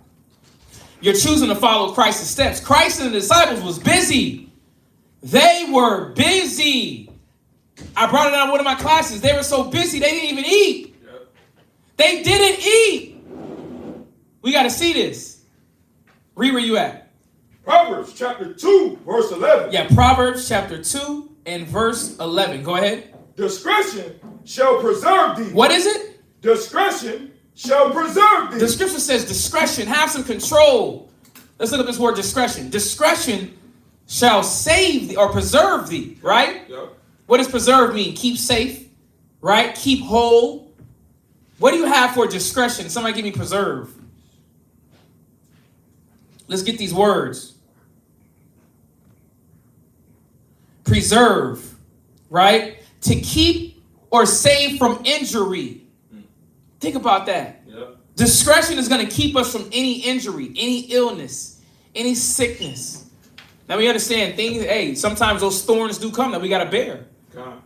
You're choosing to follow Christ's steps. Christ and the disciples was busy. They were busy. I brought it out in one of my classes. They were so busy, they didn't even eat. Yep. They didn't eat. We got to see this. Read where you at. Proverbs chapter 2, verse 11. Yeah, Proverbs chapter 2 and verse 11. Go ahead. Discretion shall preserve thee. What is it? Discretion shall preserve thee. The scripture says discretion. Have some control. Let's look up this word discretion. Discretion shall save thee or preserve thee, right? Yep. What does preserve mean? Keep safe, right? Keep whole. What do you have for discretion? Somebody give me preserve. Let's get these words. Preserve, right? To keep or save from injury. Think about that. Yep. Discretion is going to keep us from any injury, any illness, any sickness. Now we understand things, hey, sometimes those thorns do come that we got to bear. God.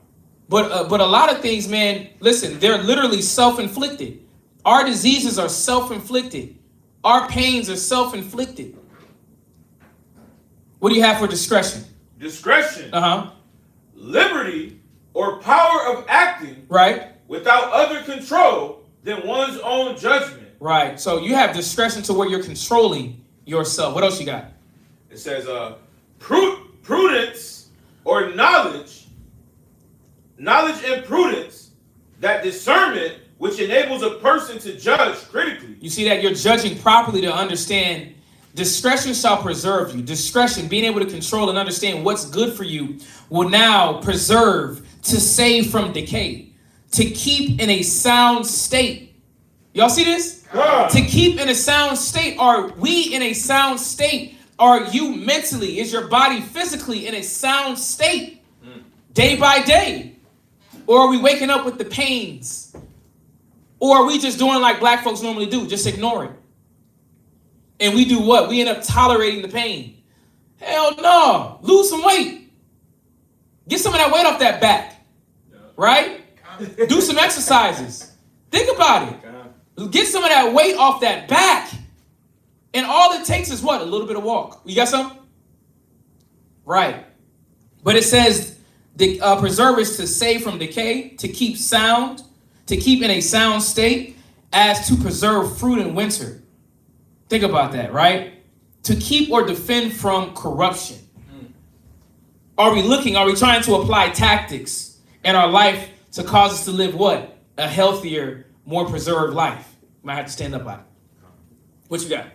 But a lot of things, man, listen, they're literally self-inflicted. Our diseases are self-inflicted. Our pains are self-inflicted. What do you have for discretion? Discretion, Uh-huh. liberty, or power of acting Right? without other control than one's own judgment. Right. So you have discretion to where you're controlling yourself. What else you got? It says, prudence or knowledge and prudence, that discernment which enables a person to judge critically. You see that you're judging properly to understand discretion shall preserve you. Discretion, being able to control and understand what's good for you, will now preserve, to save from decay, to keep in a sound state. Y'all see this? God. To keep in a sound state. Are we in a sound state? Are you mentally? Is your body physically in a sound state? Day by day? Or are we waking up with the pains? Or are we just doing like black folks normally do? Just ignore it. And we do what? We end up tolerating the pain. Hell no. Lose some weight. Get some of that weight off that back. Right? Do some exercises. Think about it. Get some of that weight off that back. And all it takes is what? A little bit of walk. You got some? Right. But it says the preserve is to save from decay, to keep sound, to keep in a sound state. as to preserve fruit in winter. Think about that, right? To keep or defend from corruption. Are we trying to apply tactics in our life to cause us to live what? A healthier, more preserved life. Might have to stand up on it. What you got?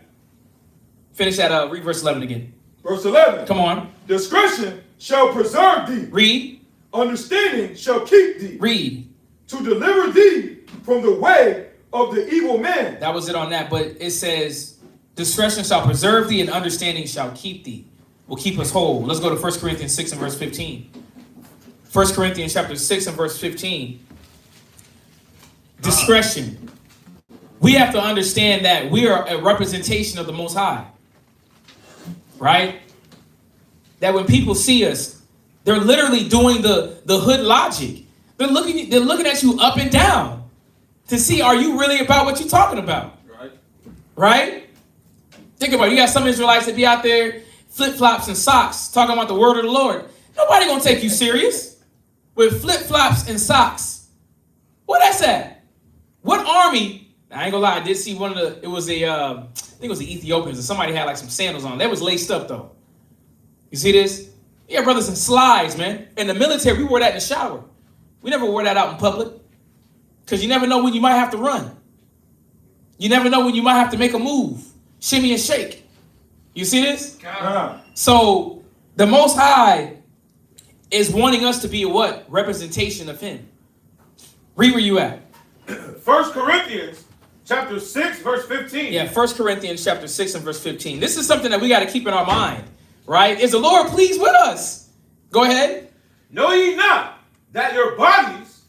Finish that, read verse 11 again. Verse 11. Come on. Discretion shall preserve thee. Read. Understanding shall keep thee. Read. To deliver thee from the way of the evil man. That was it on that, but it says, discretion shall preserve thee and understanding shall keep thee. Will keep us whole. Let's go to 1 Corinthians 6 and verse 15. 1 Corinthians chapter 6 and verse 15. Discretion. We have to understand that we are a representation of the Most High. Right? That when people see us, they're literally doing the hood logic. They're looking at you up and down to see, are you really about what you're talking about? Right? Think about it. You got some Israelites that be out there flip-flops and socks talking about the word of the Lord. Nobody gonna take you serious with flip-flops and socks. What that's at? What army? I ain't gonna lie, I did see one of the, it was a, I think it was the Ethiopians, and somebody had like some sandals on. That was laced up though. You see this? Yeah, brothers in slides, man. In the military, we wore that in the shower. We never wore that out in public. Because you never know when you might have to run. You never know when you might have to make a move. Shimmy and shake. You see this? So the Most High is wanting us to be a what? Representation of Him. Read where you at. 1 Corinthians chapter 6, verse 15. Yeah, 1 Corinthians chapter 6 and verse 15. This is something that we got to keep in our mind, right? Is the Lord pleased with us? Go ahead. Know ye not that your bodies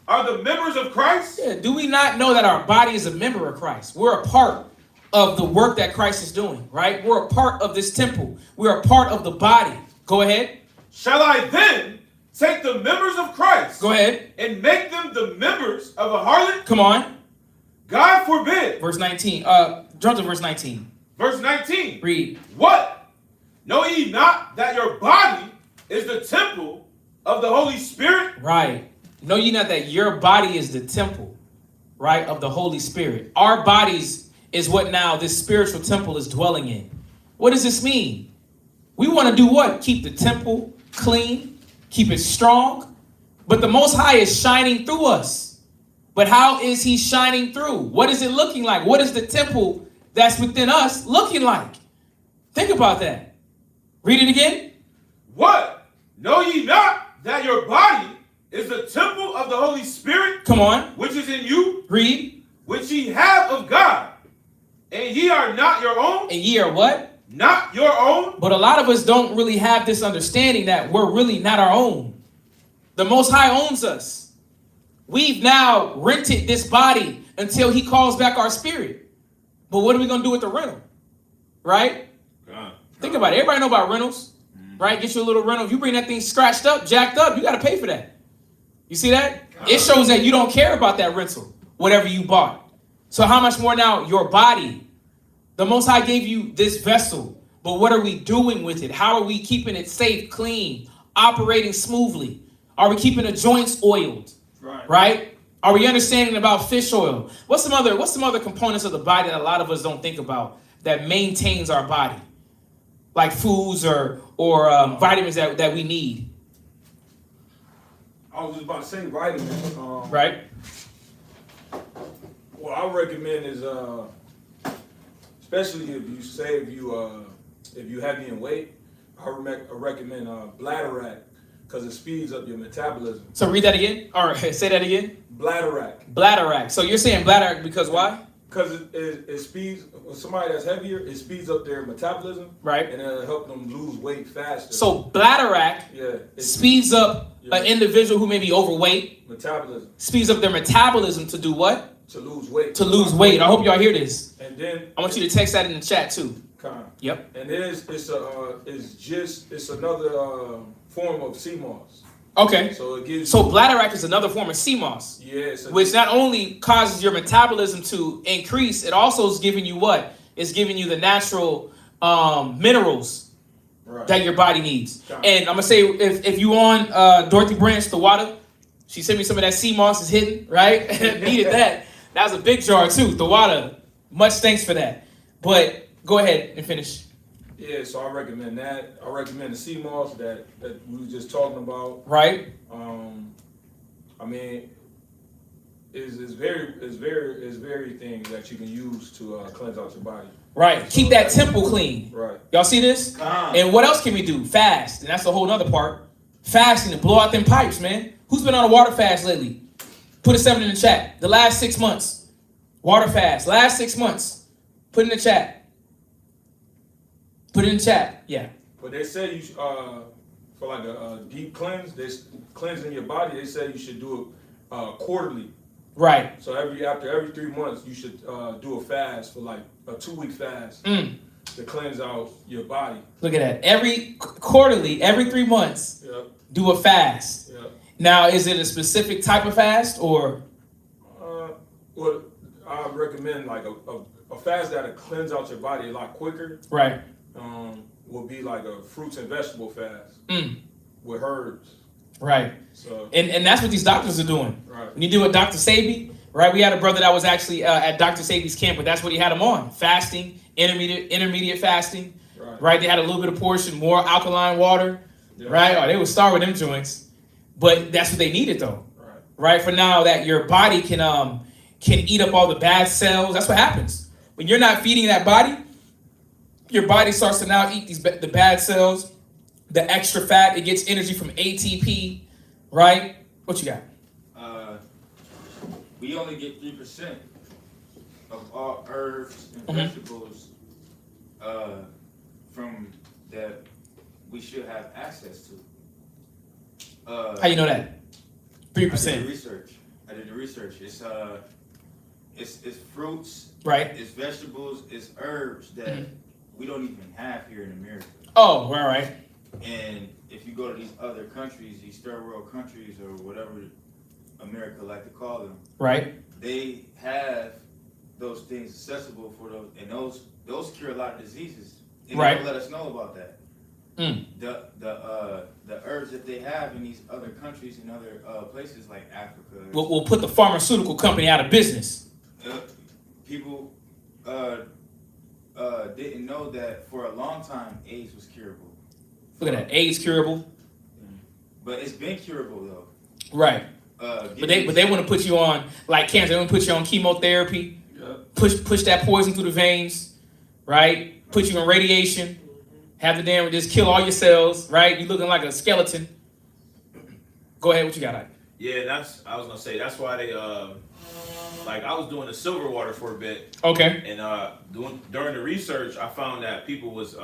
are the members of Christ? Yeah, do we not know that our body is a member of Christ? We're a part of the work that Christ is doing, right? We're a part of this temple. We're a part of the body. Go ahead. Shall I then take the members of Christ? Go ahead. And make them the members of a harlot? Come on. God forbid. Verse 19. Jump to verse 19. Verse 19. Read. What? Know ye not that your body is the temple of the Holy Spirit? Right. Know ye not that your body is the temple, right, of the Holy Spirit. Our bodies is what now this spiritual temple is dwelling in. What does this mean? We want to do what? Keep the temple clean, keep it strong. But the Most High is shining through us. But how is He shining through? What is it looking like? What is the temple that's within us looking like? Think about that. Read it again. What? Know ye not that your body is the temple of the Holy Spirit? Come on. Which is in you? Read. Which ye have of God. And ye are not your own? And ye are what? Not your own? But a lot of us don't really have this understanding that we're really not our own. The Most High owns us. We've now rented this body until He calls back our spirit. But what are we going to do with the rental? Right? Think about it. Everybody know about rentals. Right? Get you a little rental. If you bring that thing scratched up, jacked up, you got to pay for that. You see that? It shows that you don't care about that rental, whatever you bought. So how much more now your body? The Most High gave you this vessel, but what are we doing with it? How are we keeping it safe, clean, operating smoothly? Are we keeping the joints oiled? Right? Are we understanding about fish oil? What's some other components of the body that a lot of us don't think about that maintains our body? Like foods or vitamins that we need. I was just about to say vitamins. Right? What I recommend is, especially if you heavy in weight, I recommend Bladderwrack because it speeds up your metabolism. So read that again, or say that again. Bladderwrack. So you're saying Bladderwrack because why? Because it speeds, somebody that's heavier, it speeds up their metabolism. Right. And it'll help them lose weight faster. So Bladderwrack speeds up an individual who may be overweight. Metabolism. Speeds up their metabolism to do what? To lose weight. To lose weight. I hope y'all hear this. And then I want you to text that in the chat too. Yep. And it's another form of sea moss. Okay. So it gives. So Bladderwrack is another form of sea moss. Yes. Which not only causes your metabolism to increase, it also is giving you what? It's giving you the natural minerals that your body needs. And I'm gonna say if you on Dorothy Branch, the water, she sent me some of that sea moss is hidden, right? Needed that. That was a big jar too. The water. Much thanks for that. But go ahead and finish. Yeah, so I recommend that. I recommend the sea moss that we were just talking about. Right. I mean, it's very things that you can use to cleanse out your body. Right. So Keep that temple clean. Right. Y'all see this? And what else can we do? Fast. And that's a whole other part. Fasting to blow out them pipes, man. Who's been on a water fast lately? Put a 7 in the chat. The last 6 months. Water fast. Last 6 months. Put in the chat. Put it in the chat. Yeah. But they say you should, for like a deep cleanse, this cleansing your body, they say you should do it quarterly. Right. So after every 3 months, you should do a fast for like a 2-week fast to cleanse out your body. Look at that. Every 3 months, Yep. do a fast. Yep. Now, is it a specific type of fast or? Well, I recommend like a fast that'll cleanse out your body a lot quicker. Right. Will be like a fruits and vegetable fast with herbs. Right. So and that's what these doctors are doing. Right. When you do with Dr. Sabi, right? We had a brother that was actually at Dr. Sabi's camp, but that's what he had him on. Fasting, intermediate fasting. Right. They had a little bit of portion, more alkaline water. Yeah. Right. Oh, they would start with them joints. But that's what they needed though. Right. For now that your body can eat up all the bad cells. That's what happens. When you're not feeding that body, your body starts to now eat the bad cells, the extra fat. It gets energy from ATP, right? What you got? We only get 3% of all herbs and vegetables from that we should have access to. How you know that? 3%. I did the research. It's fruits. Right. It's vegetables. It's herbs that we don't even have here in America. Oh, all right. And if you go to these other countries, these third world countries or whatever America like to call them, right? They have those things accessible for those, and those cure a lot of diseases. And they don't let us know about that. The herbs that they have in these other countries and other places like Africa. We'll put the pharmaceutical company out of business. People didn't know that for a long time AIDS was curable. Look at that, AIDS curable. But it's been curable though. Right. But they want to put you on like cancer. They want to put you on chemotherapy. Yep. Push that poison through the veins, right? Put you in radiation. Have the damn just kill all your cells, right? You looking like a skeleton. Go ahead, what you got? Yeah, I was gonna say that's why they like I was doing the silver water for a bit. Okay. And during the research, I found that people was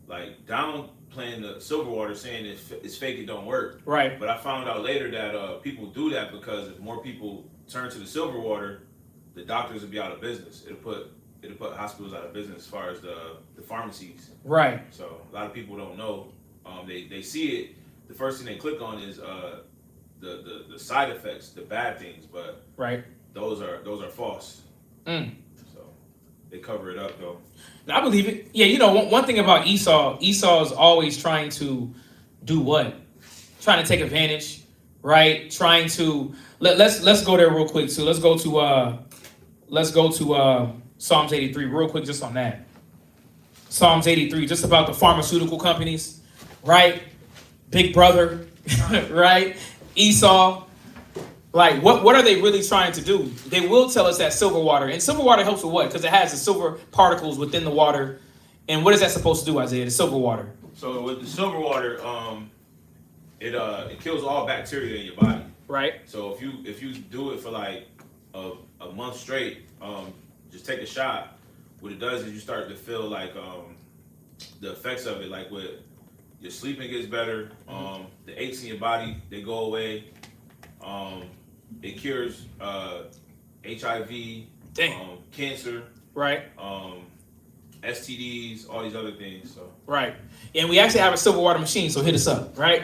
like downplaying the silver water, saying it's fake, it don't work. Right. But I found out later that people do that because if more people turn to the silver water, the doctors will be out of business. It'll put hospitals out of business as far as the pharmacies. Right. So a lot of people don't know. They see it. The first thing they click on is the side effects, the bad things, but right. Those are false. So they cover it up though. I believe it. Yeah, you know, one thing about Esau is always trying to do what? Trying to take advantage, right? Trying to let's go there real quick. So let's go to Psalms 83 real quick, just on that. Psalms 83, just about the pharmaceutical companies, right? Big brother, right? Esau. Like, what are they really trying to do? They will tell us that silver water, and silver water helps with what? Because it has the silver particles within the water. And what is that supposed to do, Isaiah? The silver water. So with the silver water, it kills all bacteria in your body. Right. So if you do it for like a month straight, just take a shot. What it does is you start to feel like the effects of it, like with your sleeping gets better, the aches in your body, they go away. It cures HIV, cancer, right? STDs, all these other things. So right, and we actually have a silver water machine. So hit us up, right?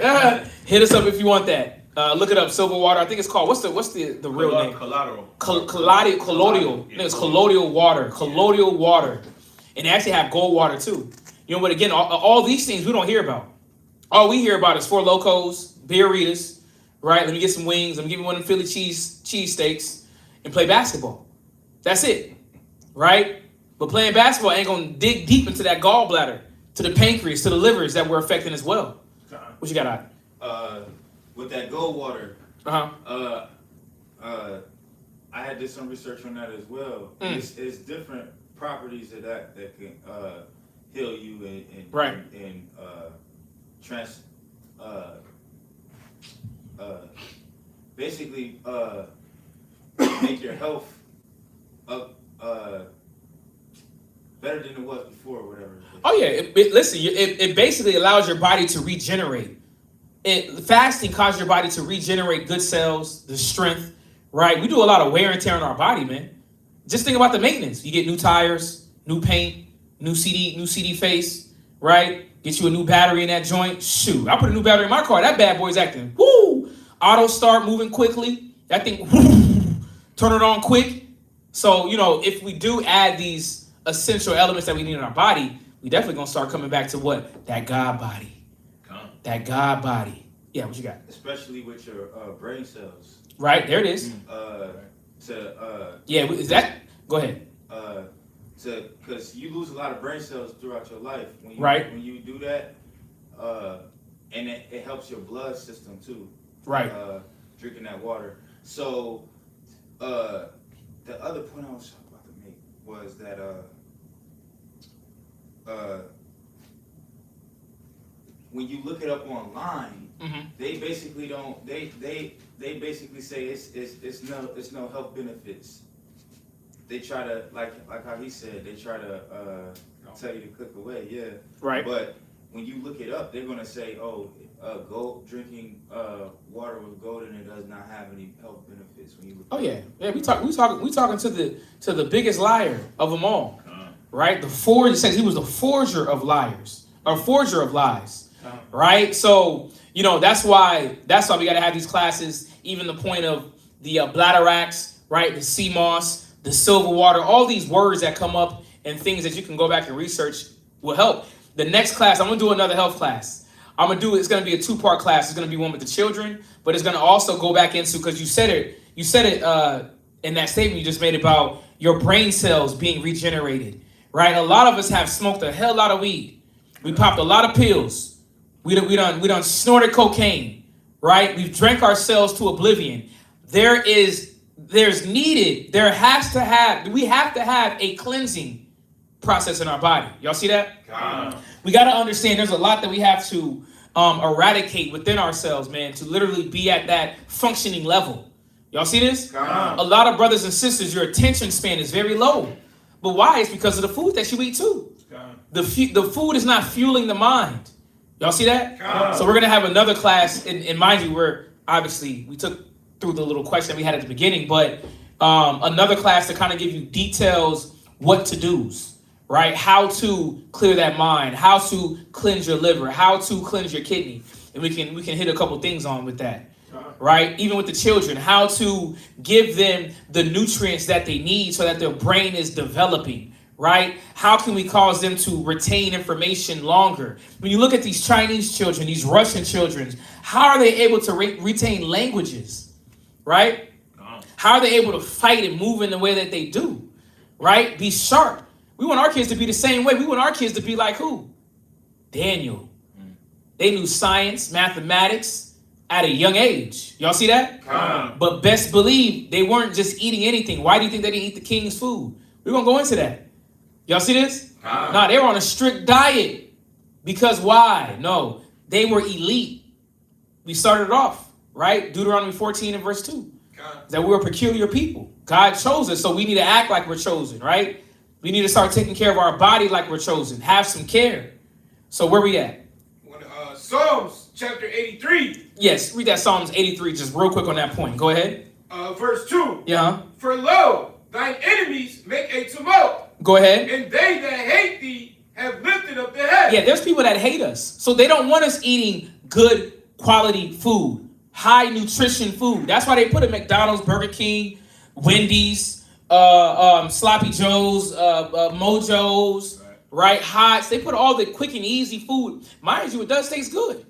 Hit us up if you want that. Look it up, silver water. I think it's called what's the real name? Colloidal. Colloidal. It's colloidal water. Colloidal water, and they actually have gold water too. You know, but again, all these things we don't hear about. All we hear about is Four Locos, Beeritas. Right, let me get some wings. Let me give me one of them Philly cheese steaks, and play basketball. That's it, right? But playing basketball ain't gonna dig deep into that gallbladder, to the pancreas, to the livers that we're affecting as well. What you got, With that gold water, Uh-huh. I had did some research on that as well. It's different properties that can heal you and basically make your health up better than it was before, or whatever. Oh yeah, it basically allows your body to regenerate. Fasting causes your body to regenerate good cells, the strength, right? We do a lot of wear and tear on our body, man. Just think about the maintenance. You get new tires, new paint, new CD face, right? Get you a new battery in that joint. Shoot, I put a new battery in my car. That bad boy's acting, woo! Auto start, moving quickly. That thing, woo, turn it on quick. So, if we do add these essential elements that we need in our body, we definitely gonna start coming back to what? That God body. That God body. Yeah, what you got? Especially with your brain cells. Right, there it is. Yeah, is that? Go ahead. Because you lose a lot of brain cells throughout your life. When you do that, and it helps your blood system too. Right. Drinking that water. So, the other point I was about to make was that when you look it up online, they basically don't. They basically say it's no health benefits. They try to like how he said, they try to tell you to click away, yeah. Right. But when you look it up, they're gonna say, drinking water with gold in it does not have any health benefits. When you look. We talking to the biggest liar of them all, right? The forger says he was the forger of liars, or forger of lies. Right, so that's why we got to have these classes. Even the point of the bladderwracks, right? The sea moss, the silver water, all these words that come up and things that you can go back and research will help. The next class, I'm gonna do another health class. It's gonna be a 2-part class. It's gonna be one with the children, but it's gonna also go back into, because you said it in that statement you just made about your brain cells being regenerated, right? A lot of us have smoked a hell lot of weed. We popped a lot of pills. We done snorted cocaine, right? We've drank ourselves to oblivion. We have to have a cleansing process in our body. Y'all see that? We got to understand there's a lot that we have to eradicate within ourselves, man, to literally be at that functioning level. Y'all see this? A lot of brothers and sisters, your attention span is very low. But why? It's because of the food that you eat too. The food is not fueling the mind. Y'all see that? So we're going to have another class, and mind you, we took through the little question we had at the beginning, but another class to kind of give you details, what to do's, right? How to clear that mind, how to cleanse your liver, how to cleanse your kidney. And we can hit a couple things on with that, right? Even with the children, how to give them the nutrients that they need so that their brain is developing. Right? How can we cause them to retain information longer? When you look at these Chinese children, these Russian children, how are they able to retain languages? Right? How are they able to fight and move in the way that they do? Right? Be sharp. We want our kids to be the same way. We want our kids to be like who? Daniel. They knew science, mathematics at a young age. Y'all see that? But best believe they weren't just eating anything. Why do you think they didn't eat the king's food? We're going to go into that. Y'all see this? Nah, they were on a strict diet. Because why? No, they were elite. We started off, right? Deuteronomy 14 and verse 2. That we were a peculiar people. God chose us, so we need to act like we're chosen, right? We need to start taking care of our body like we're chosen. Have some care. So where we at? Psalms chapter 83. Yes, read that Psalms 83 just real quick on that point. Go ahead. Verse 2. Yeah. For lo, thine enemies make a tumult. Go ahead. And they that hate thee have lifted up their head. Yeah, there's people that hate us. So they don't want us eating good quality food, high nutrition food. That's why they put it McDonald's, Burger King, Wendy's, Sloppy Joe's, Mojo's, right? Hots. They put all the quick and easy food. Mind you, it does taste good.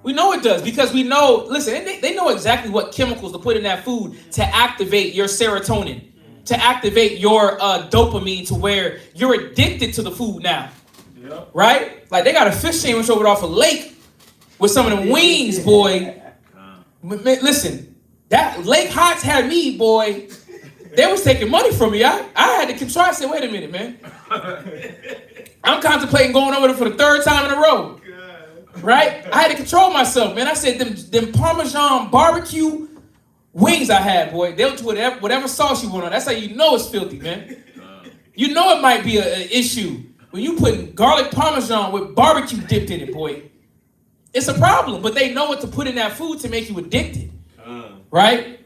We know it does because we know, listen, they know exactly what chemicals to put in that food to activate your serotonin, to activate your dopamine to where you're addicted to the food now. Yep. Right? Like they got a fish sandwich over off a lake with some of them wings, boy. Listen, that Lake Hots had me, boy. They was taking money from me. I had to control. I said, wait a minute, man. I'm contemplating going over there for the 3rd time in a row. Right? I had to control myself, man. I said, them Parmesan barbecue wings I had, boy, they'll do whatever sauce you want on. That's how you know it's filthy, man. You know it might be an issue when you putting garlic Parmesan with barbecue dipped in it, boy. It's a problem, but they know what to put in that food to make you addicted. Right?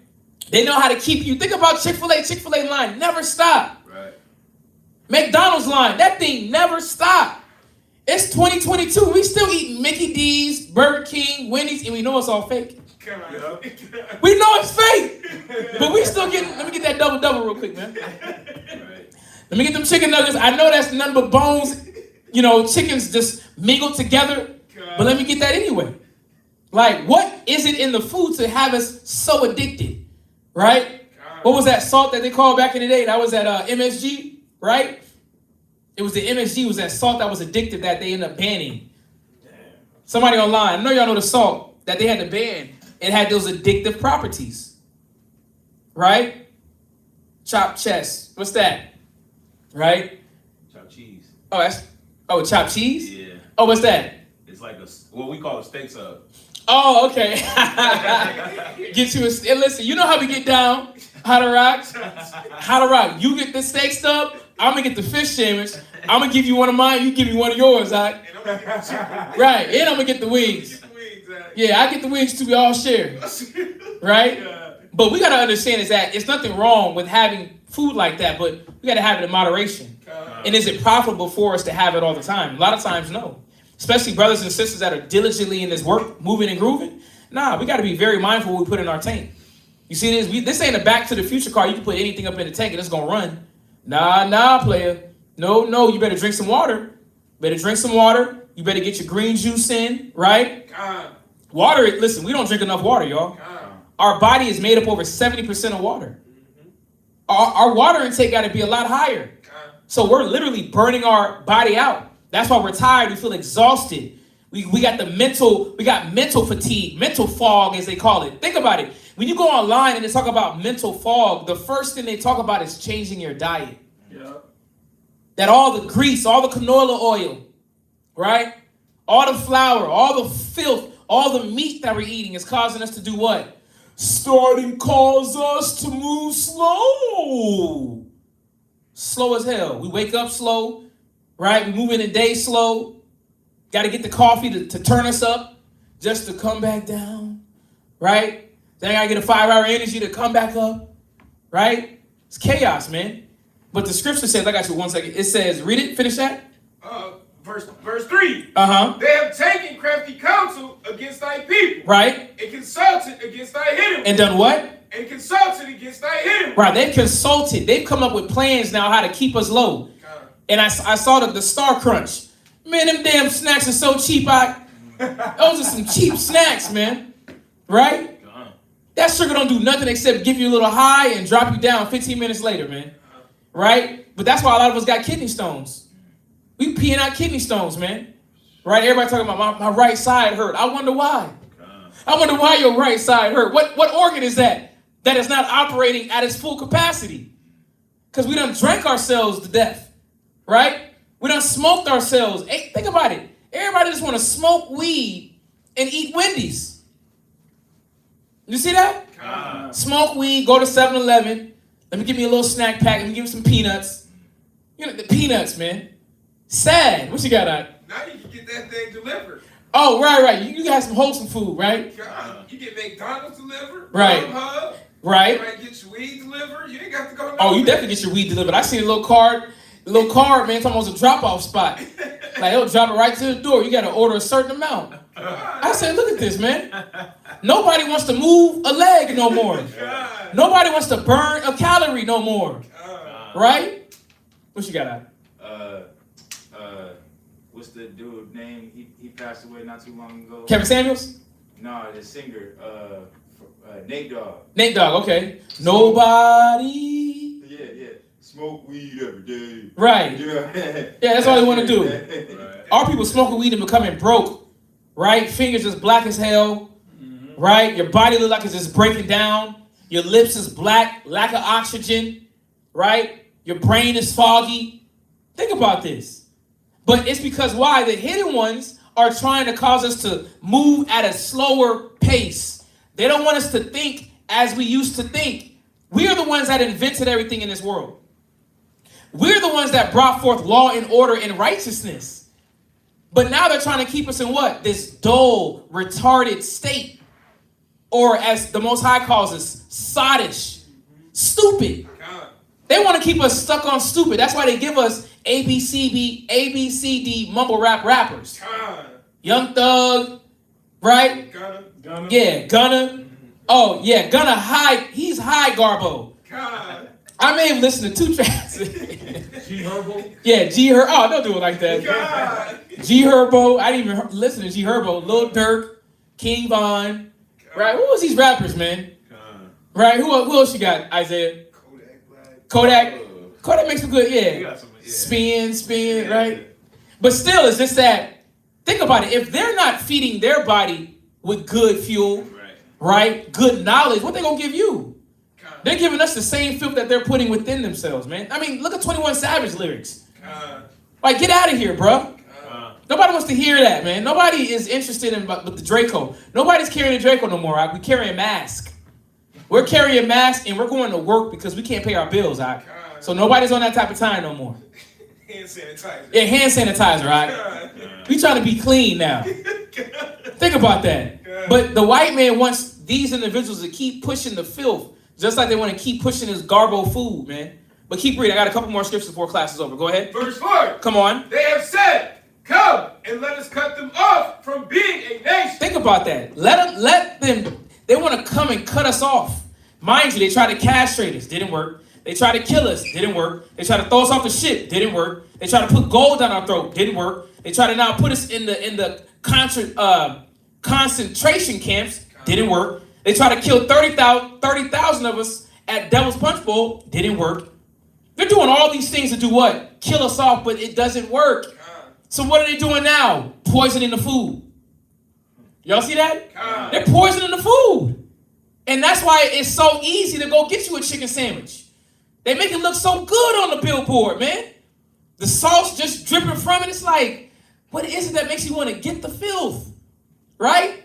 They know how to keep you. Think about Chick-fil-A. Chick-fil-A line never stop. Right. McDonald's line, that thing never stop. It's 2022. We still eating Mickey D's, Burger King, Wendy's, and we know it's all fake. We know it's fake, but we still getting. Let me get that double real quick, man. Right. Let me get them chicken nuggets. I know that's nothing but bones. You know, chickens just mingled together. But let me get that anyway. Like, what is it in the food to have us so addicted? Right? What was that salt that they called back in the day? That was at MSG, right? It was the MSG, was that salt that was addictive that they ended up banning. Somebody online, I know y'all know the salt that they had to ban. It had those addictive properties. Right? Chopped chest. What's that? Right? Chopped cheese. Chopped cheese? Yeah. Oh, what's that? It's like what we call a steak sub. Oh, okay. Get you listen, you know how we get down. How to rock. You get the steak stub, I'm gonna get the fish sandwich. I'm gonna give you one of mine, you give me one of yours, all right? Right, and I'm gonna get the wings. Yeah, I get the wings too, we all share. Right? But we gotta understand is that it's nothing wrong with having food like that, but we gotta have it in moderation. And is it profitable for us to have it all the time? A lot of times, no. Especially brothers and sisters that are diligently in this work, moving and grooving. Nah, we got to be very mindful what we put in our tank. You see this? This ain't a Back to the Future car. You can put anything up in the tank and it's going to run. Nah, player. No, you better drink some water. You better get your green juice in, right? Water, listen, we don't drink enough water, y'all. Our body is made up over 70% of water. Our water intake got to be a lot higher. So we're literally burning our body out. That's why we're tired. We feel exhausted. We got mental fatigue, mental fog, as they call it. Think about it. When you go online and they talk about mental fog, the first thing they talk about is changing your diet. Yeah. That all the grease, all the canola oil, right? All the flour, all the filth, all the meat that we're eating is causing us to do what? Starting cause us to move slow. Slow as hell. We wake up slow. Right? We move in the day slow. Got to get the coffee to turn us up just to come back down. Right? Then I got to get a 5-hour energy to come back up. Right? It's chaos, man. But the scripture says, I got you 1 second. It says, read it, finish that. Verse 3. Uh-huh. They have taken crafty counsel against thy people. Right. And consulted against thy enemies. And done what? And consulted against thy enemies. Right. They've consulted. They've come up with plans now how to keep us low. And I saw the Star Crunch. Man, them damn snacks are so cheap. Those are some cheap snacks, man. Right? That sugar don't do nothing except give you a little high and drop you down 15 minutes later, man. Right? But that's why a lot of us got kidney stones. We peeing out kidney stones, man. Right? Everybody talking about my right side hurt. I wonder why. I wonder why your right side hurt. What organ is that is not operating at its full capacity? Because we done drank ourselves to death. Right? We done smoked ourselves. Hey, think about it. Everybody just want to smoke weed and eat Wendy's. You see that? Smoke weed, go to 7-Eleven. Let me give me a little snack pack. Let me give me some peanuts. You know, the peanuts, man. Sad. What you got out? Now you can get that thing delivered. Oh, right. You got some wholesome food, right? You get McDonald's delivered. Right. Hub. Right. You might get your weed delivered. You ain't got to go. Oh, you definitely get your weed delivered. I seen a little card, man, talking about a drop-off spot. Like, they'll drop it right to the door. You got to order a certain amount. I said, look at this, man. Nobody wants to move a leg no more. Nobody wants to burn a calorie no more. Right? What you got out? What's the dude name? He passed away not too long ago. Kevin Samuels? Nah, the singer, Nate Dogg. Nate Dogg, okay. Nobody. Yeah. Smoke weed every day. Right. Yeah. Yeah, that's all they want to do. Right. Our people smoking weed and becoming broke. Right? Fingers just black as hell. Right? Your body look like it's just breaking down. Your lips is black, lack of oxygen. Right? Your brain is foggy. Think about this. But it's because why? The hidden ones are trying to cause us to move at a slower pace. They don't want us to think as we used to think. We are the ones that invented everything in this world. We're the ones that brought forth law and order and righteousness. But now they're trying to keep us in what? This dull, retarded state. Or as the Most High calls us, sottish, stupid. They want to keep us stuck on stupid. That's why they give us ABCD mumble rap rappers. Young Thug, right? Gunna. Yeah, Gunna. Oh, yeah, Gunna high. He's high Garbo. I may have listened to 2 tracks. G Herbo. Yeah, G Herbo. Oh, don't do it like that. G Herbo. I didn't even listen to G Herbo. Lil Durk, King Von. Right? Who was these rappers, man? Right? Who else you got, Isaiah? Kodak. Kodak makes some good, yeah. Spin, right? But still, it's just that, think about it. If they're not feeding their body with good fuel, right? Good knowledge, what they gonna give you? They're giving us the same filth that they're putting within themselves, man. I mean, look at 21 Savage lyrics. Like, get out of here, bro. Nobody wants to hear that, man. Nobody is interested in with the Draco. Nobody's carrying a Draco no more. Right? We carry a mask. We're carrying a mask and we're going to work because we can't pay our bills, right? So nobody's on that type of time no more. Hand sanitizer. Yeah, hand sanitizer, right? We trying to be clean now. Think about that. But the white man wants these individuals to keep pushing the filth, just like they want to keep pushing this garbo food, man. But keep reading. I got a couple more scriptures before class is over. Go ahead. Verse 4. Come on. They have said, come and let us cut them off from being a nation. Think about that. Let them. They want to come and cut us off. Mind you, they tried to castrate us. Didn't work. They tried to kill us. Didn't work. They tried to throw us off the ship. Didn't work. They tried to put gold down our throat. Didn't work. They tried to now put us in the concentration camps. Didn't work. They tried to kill 30,000 of us at Devil's Punch Bowl. Didn't work. They're doing all these things to do what? Kill us off, but it doesn't work. So what are they doing now? Poisoning the food. Y'all see that? They're poisoning the food. And that's why it's so easy to go get you a chicken sandwich. They make it look so good on the billboard, man. The sauce just dripping from it. It's like, what is it that makes you want to get the filth? Right?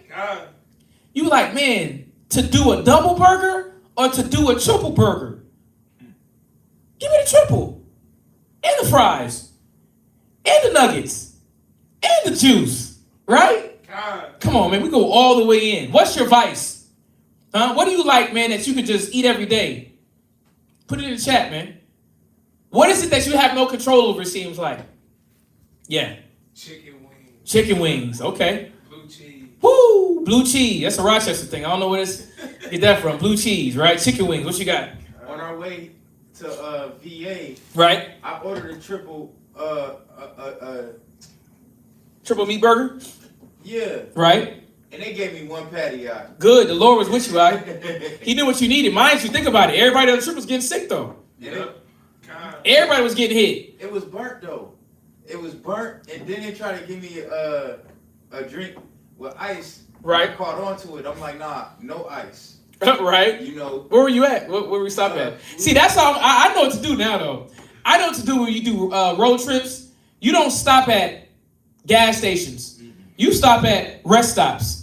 You like, man, to do a double burger or to do a triple burger? Give me the triple. And the fries. And the nuggets. And the juice. Right? Come on, man. We go all the way in. What's your vice? What do you like, man, that you could just eat every day? Put it in the chat, man. What is it that you have no control over, it seems like? Yeah. Chicken wings. Chicken wings. Okay. Blue cheese. Woo! Blue cheese. That's a Rochester thing. I don't know where this get that from. Blue cheese, right? Chicken wings. What you got? On our way to VA, Right. I ordered a triple Triple meat burger. yeah. Right. And they gave me one patty out. Good. The Lord was with you, right? He knew what you needed. Mind you, think about it. Everybody on the trip was getting sick, though. Everybody was getting hit. It was burnt, though. It was burnt, and then they tried to give me a drink with ice. Right. I caught on to it. I'm like, nah, no ice. Right. You know. Where were you at? Where we stopped at? See, that's how I know what to do now, though. I know what to do when you do road trips. You don't stop at gas stations. You stop at rest stops.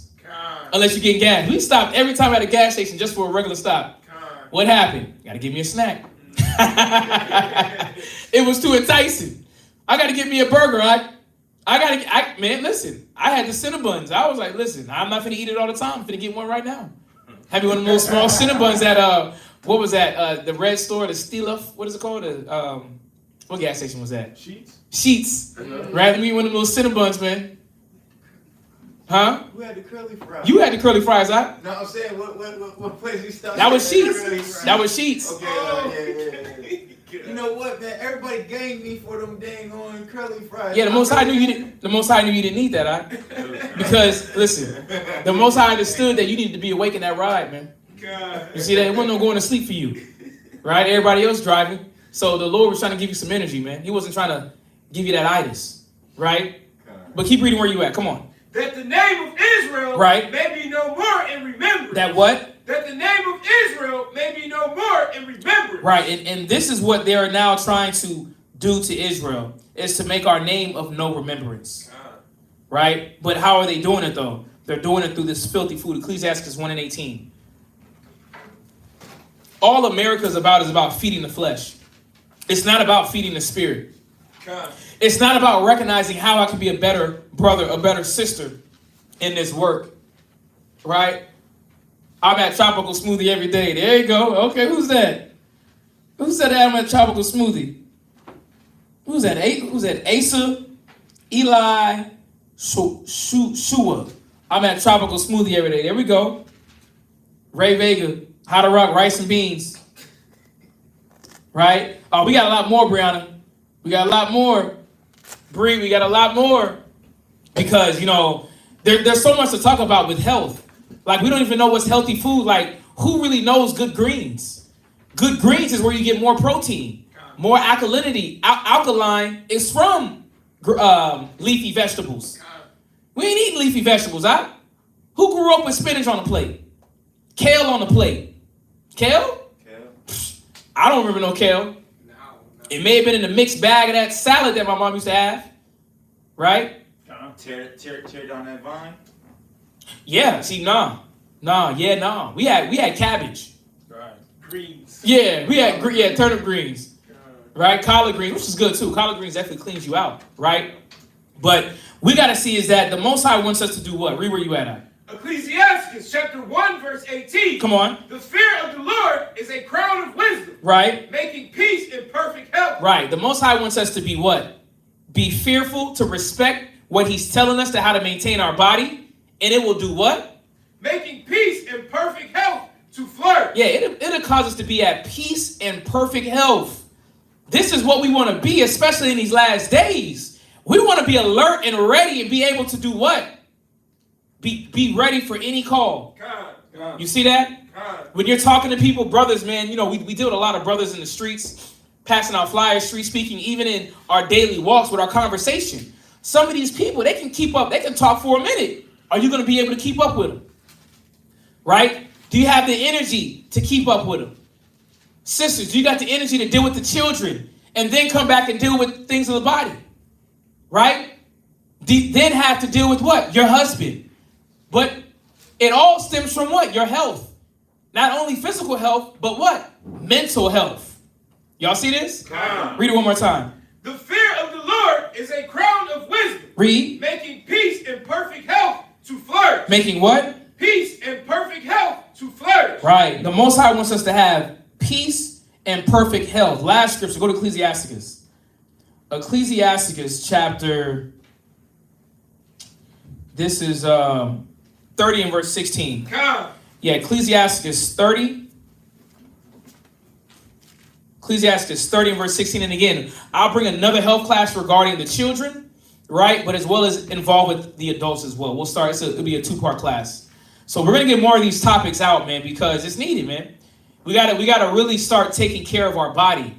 Unless you get gas. We stopped every time at a gas station just for a regular stop. What happened? Gotta give me a snack. It was too enticing. I gotta get me a burger. Man, listen. I had the Cinnabons. I was like, listen, I'm not finna eat it all the time. I'm finna get one right now. Have me one of those small Cinnabons at what was that? The red store, the Steeluff. What is it called? What gas station was that? Sheets. Rather me one of those Cinnabons, man. Huh? Who had the curly fries? You had the curly fries, huh? No, I'm saying what place we stopped? That was Sheets. That was Sheets. Okay, You know what, man? Everybody ganged me for them dang on curly fries. Yeah, the Most High knew you didn't. The Most High knew you didn't need that, because listen, the Most High understood that you needed to be awake in that ride, man. God. You see that? It wasn't no going to sleep for you, right? Everybody else driving, so the Lord was trying to give you some energy, man. He wasn't trying to give you that itis, right? But keep reading where you at. Come on. That the name of Israel Right. may be no more in remembrance. That what? That the name of Israel may be no more in remembrance. Right, and this is what they are now trying to do to Israel, is to make our name of no remembrance. Right? But how are they doing it, though? They're doing it through this filthy food. Ecclesiastes 1:18. All America is about feeding the flesh. It's not about feeding the spirit. It's not about recognizing how I can be a better brother, a better sister in this work. Right? I'm at Tropical Smoothie every day. There you go. Okay, who's that? Who said that I'm at Tropical Smoothie? Who's that? Who's that? Asa, Eli, Shua. I'm at Tropical Smoothie every day. There we go. Ray Vega, How to Rock, Rice and Beans. Right? Oh, we got a lot more, Brianna. We got a lot more. Bree, we got a lot more. Because, there's so much to talk about with health. Like, we don't even know what's healthy food. Like, who really knows good greens? Good greens is where you get more protein, more alkalinity. Alkaline is from leafy vegetables. We ain't eating leafy vegetables, huh? Who grew up with spinach on the plate? Kale on the plate? Kale? I don't remember no kale. It may have been in the mixed bag of that salad that my mom used to have. Right? Tear down that vine. Yeah, see, nah. We had cabbage. Right. Greens. Yeah, we had turnip greens. Right? Collard greens, which is good too. Collard greens definitely cleans you out, right? But we got to see is that the Most High wants us to do what? Read where you at. Ecclesiastes chapter 1 verse 18. Come on. The fear of the Lord is a crown of wisdom. Right. Making peace in perfect health. Right. The Most High wants us to be what? Be fearful, to respect what he's telling us to how to maintain our body. And it will do what? Making peace in perfect health to flourish. Yeah, it'll cause us to be at peace and perfect health. This is what we want to be, especially in these last days. We want to be alert and ready and be able to do what? Be ready for any call. God. You see that? God. When you're talking to people, brothers, man, we deal with a lot of brothers in the streets, passing out flyers, street speaking, even in our daily walks with our conversation. Some of these people, they can keep up. They can talk for a minute. Are you going to be able to keep up with them? Right? Do you have the energy to keep up with them? Sisters, do you got the energy to deal with the children and then come back and deal with things of the body? Right? Then have to deal with what? Your husband. But it all stems from what? Your health. Not only physical health, but what? Mental health. Y'all see this? God. Read it one more time. The fear of the Lord is a crown of wisdom. Read. Making peace and perfect health to flourish. Making what? Peace and perfect health to flourish. Right. The Most High wants us to have peace and perfect health. Last scripture. Go to Ecclesiastes. Ecclesiastes chapter. This is 30 and verse 16. God. Yeah, Ecclesiastes 30. Ecclesiastes 30 and verse 16. And again, I'll bring another health class regarding the children, right? But as well as involved with the adults as well. We'll start, it'll be a 2-part class. So we're going to get more of these topics out, man, because it's needed, man. We gotta really start taking care of our body,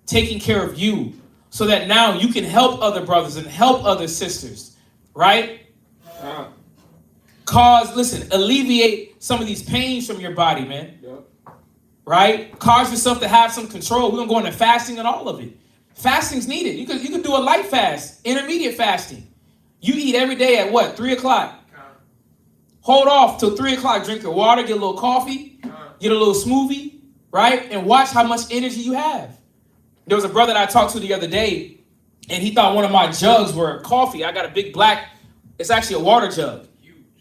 taking care of you, so that now you can help other brothers and help other sisters, right? Alleviate some of these pains from your body, man. Yep. Right? Cause yourself to have some control. We're gonna go into fasting and all of it. Fasting's needed. You could do a light fast, intermediate fasting. You eat every day at what? 3 o'clock. Hold off till 3 o'clock. Drink your water, get a little coffee, get a little smoothie, right? And watch how much energy you have. There was a brother that I talked to the other day, and he thought one of my jugs were coffee. I got a big black, it's actually a water jug.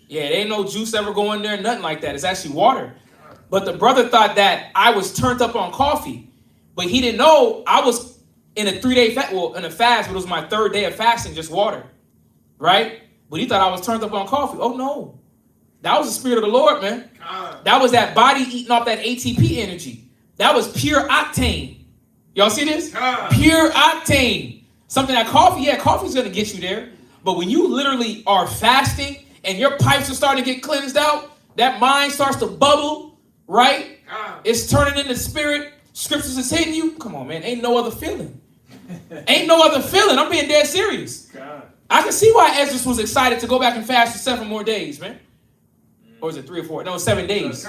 Yeah, there ain't no juice ever go in there, nothing like that. It's actually water. But the brother thought that I was turned up on coffee. But he didn't know I was in a 3-day in a fast, but it was my 3rd day of fasting, just water. Right? But he thought I was turned up on coffee. Oh, no. That was the Spirit of the Lord, man. That was that body eating off that ATP energy. That was pure octane. Y'all see this? Pure octane. Something that coffee's going to get you there. But when you literally are fasting and your pipes are starting to get cleansed out, that mind starts to bubble, right? It's turning into spirit. Scriptures is hitting you. Come on, man. Ain't no other feeling. Ain't no other feeling. I'm being dead serious. I can see why Ezra was excited to go back and fast for 7 more days, man. Or is it 3 or 4? No, 7 days.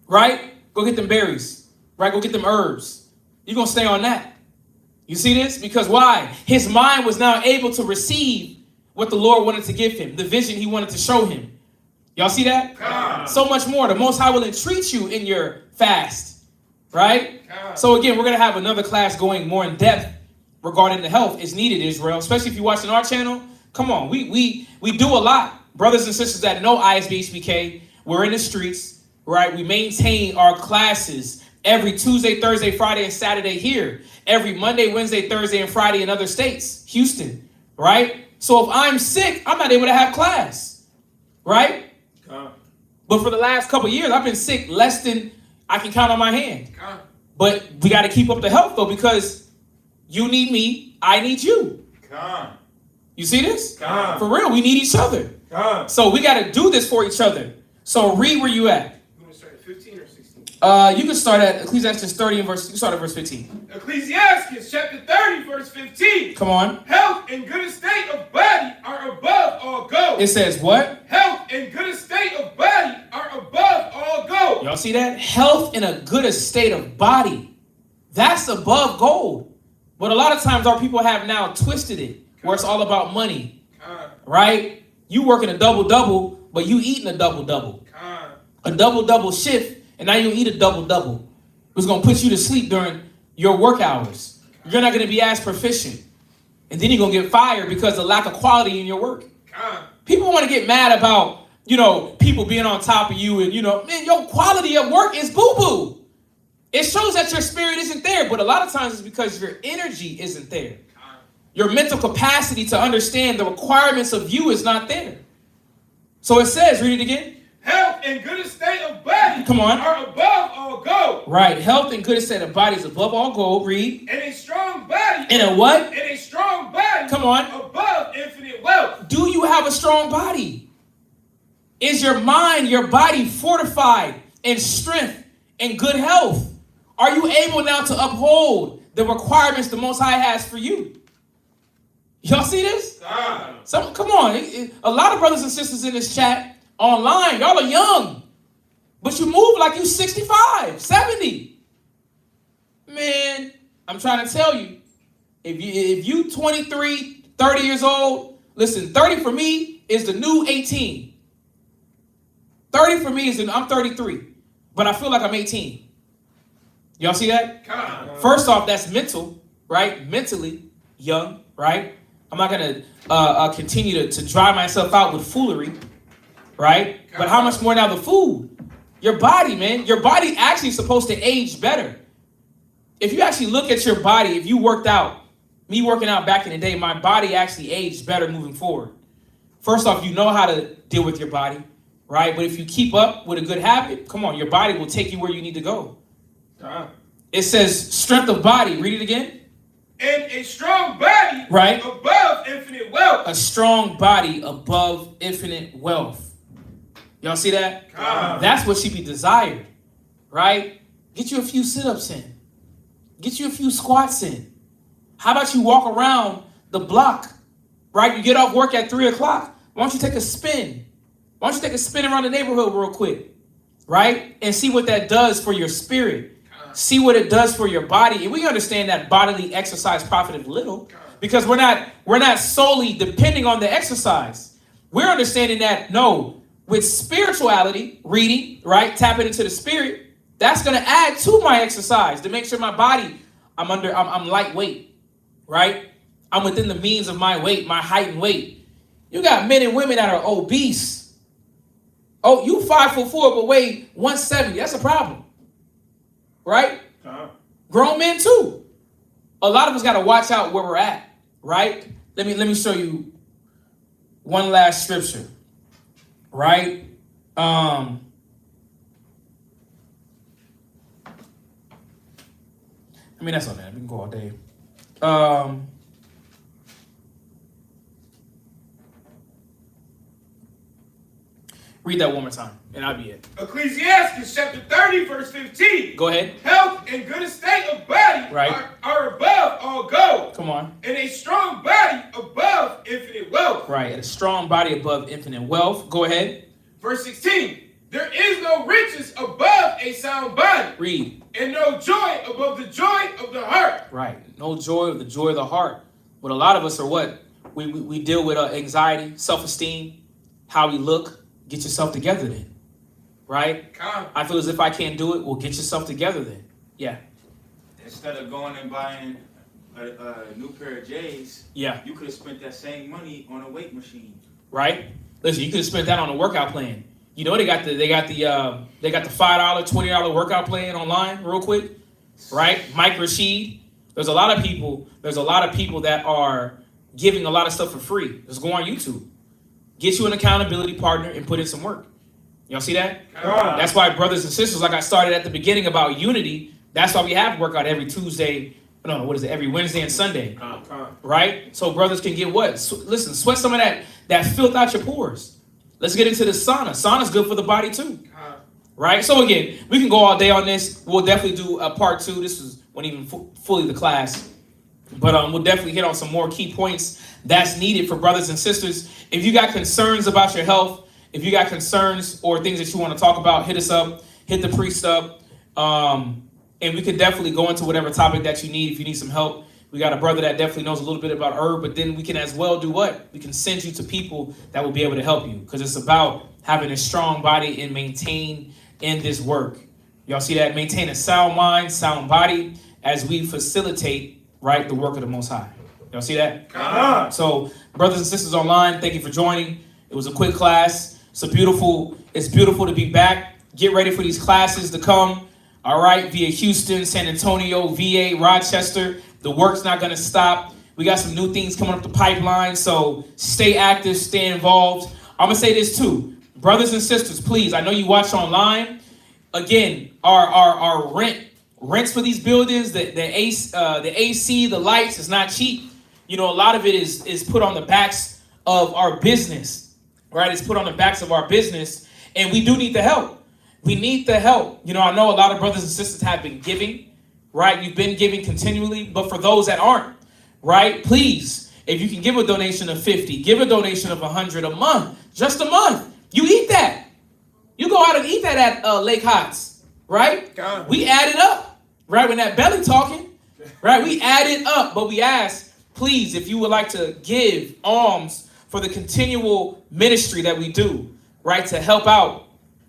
Right? Go get them berries. Right? Go get them herbs. You're going to stay on that. You see this? Because why? His mind was now able to receive what the Lord wanted to give him, the vision he wanted to show him. Y'all see that? So much more. The Most High will entreat you in your fast. Right? So again, we're going to have another class going more in depth regarding the health. It's needed, Israel, especially if you're watching our channel. Come on, we do a lot. Brothers and sisters that know ISBHPK, we're in the streets, right? We maintain our classes every Tuesday, Thursday, Friday, and Saturday here. Every Monday, Wednesday, Thursday, and Friday in other states, Houston, right? So if I'm sick, I'm not able to have class, right? But for the last couple of years, I've been sick less than I can count on my hand. But we got to keep up the health, though, because you need me, I need you. You see this? For real, we need each other. So we got to do this for each other. So read where you at. You want to start at 15 or 16? You can start at Ecclesiastes 30 and verse. You start at verse 15. Ecclesiastes chapter 30, verse 15. Come on. Health and good estate of body are above all gold. It says what? Health and good estate of body are above all gold. Y'all see that? Health in a good estate of body. That's above gold. But a lot of times our people have now twisted it, where it's all about money. Right? You working a double-double, but you eating a double-double. A double-double shift, and now you eat a double-double. It's going to put you to sleep during your work hours. You're not going to be as proficient. And then you're going to get fired because of lack of quality in your work. People want to get mad about, people being on top of you and, man, your quality of work is boo-boo. It shows that your spirit isn't there, but a lot of times it's because your energy isn't there. Your mental capacity to understand the requirements of you is not there. So it says, read it again. Health and good estate of body Come on. are above all gold. Right. Health and good estate of body is above all gold. Read. And a strong body. And a what? And a strong body. Come on. Above infinite wealth. Do you have a strong body? Is your mind, your body fortified in strength and good health? Are you able now to uphold the requirements the Most High has for you? Y'all see this? Come on. A lot of brothers and sisters in this chat online, y'all are young, but you move like you 65, 70. Man, I'm trying to tell you, if you 23, 30 years old, listen, 30 for me is the new 18. 30 for me I'm 33, but I feel like I'm 18. Y'all see that? First off, that's mental, right? Mentally young, right? I'm not going to continue to dry myself out with foolery, right? But how much more now the food? Your body, man. Your body actually is supposed to age better. If you actually look at your body, if you worked out, me working out back in the day, my body actually aged better moving forward. First off, you know how to deal with your body, right? But if you keep up with a good habit, come on, your body will take you where you need to go. It says strength of body. Read it again. And a strong body, right, above infinite wealth. A strong body above infinite wealth. Y'all see that? That's what should be desired, right? Get you a few sit-ups in. Get you a few squats in. How about you walk around the block, right? You get off work at 3 o'clock. Why don't you take a spin? Why don't you take a spin around the neighborhood real quick, right? And see what that does for your spirit. See what it does for your body. And we understand that bodily exercise profiteth little, because we're not solely depending on the exercise. We're understanding that, no, with spirituality, reading, right, tapping into the spirit, that's going to add to my exercise to make sure my body, I'm lightweight, right? I'm within the means of my weight, my height and weight. You got men and women that are obese. Oh, you 5'4" but weigh 170. That's a problem. Right? Grown men too. A lot of us got to watch out where we're at, right? Let me show you one last scripture, right? I mean, that's on that. We can go all day. Read that one more time, and I'll be it. Ecclesiastes chapter 30, verse 15. Go ahead. Health and good estate of body are above all gold. Come on. And a strong body above infinite wealth. Right, and a strong body above infinite wealth. Go ahead. Verse 16. There is no riches above a sound body. Read. And no joy above the joy of the heart. Right. No joy of the joy of the heart. But a lot of us are what? We deal with anxiety, self-esteem, how we look. Get yourself together then. Right? I feel as if I can't do it. Well, get yourself together then. Yeah. Instead of going and buying a new pair of J's, yeah, you could have spent that same money on a weight machine. Right? Listen, you could have spent that on a workout plan. You know they got the $5, $20 workout plan online real quick. Right? Mike Rashid. There's a lot of people that are giving a lot of stuff for free. Just go on YouTube. Get you an accountability partner and put in some work. Y'all see that? That's why, brothers and sisters, like I started at the beginning about unity, that's why we have workout every Tuesday. No, what is it? Every Wednesday and Sunday. Right? So brothers can get what? Listen, sweat some of that filth out your pores. Let's get into the sauna. Sauna's good for the body too. Right? So again, we can go all day on this. We'll definitely do a part 2. This wasn't even fully the class. But we'll definitely hit on some more key points that's needed for brothers and sisters. If you got concerns about your health, if you got concerns or things that you want to talk about, hit us up, hit the priest up. And we could definitely go into whatever topic that you need. If you need some help, we got a brother that definitely knows a little bit about herb, but then we can as well do what? We can send you to people that will be able to help you, because it's about having a strong body and maintain in this work. Y'all see that? Maintain a sound mind, sound body as we facilitate, right, the work of the Most High. Y'all see that? So, brothers and sisters online, thank you for joining. It was a quick class. It's beautiful to be back. Get ready for these classes to come. All right, via Houston, San Antonio, VA, Rochester. The work's not going to stop. We got some new things coming up the pipeline, so stay active, stay involved. I'm going to say this too. Brothers and sisters, please, I know you watch online. Again, our rents for these buildings, the AC, the lights is not cheap. You know, a lot of it is put on the backs of our business, right? It's put on the backs of our business, and we do need the help. We need the help. You know, I know a lot of brothers and sisters have been giving, right? You've been giving continually, but for those that aren't, right? Please, if you can give a donation of 50, give a donation of 100 a month, just a month. You eat that. You go out and eat that at Lake Hots, right? God. We add it up, right? When that belly talking, right? We add it up, but we ask, please, if you would like to give alms for the continual ministry that we do, right? To help out.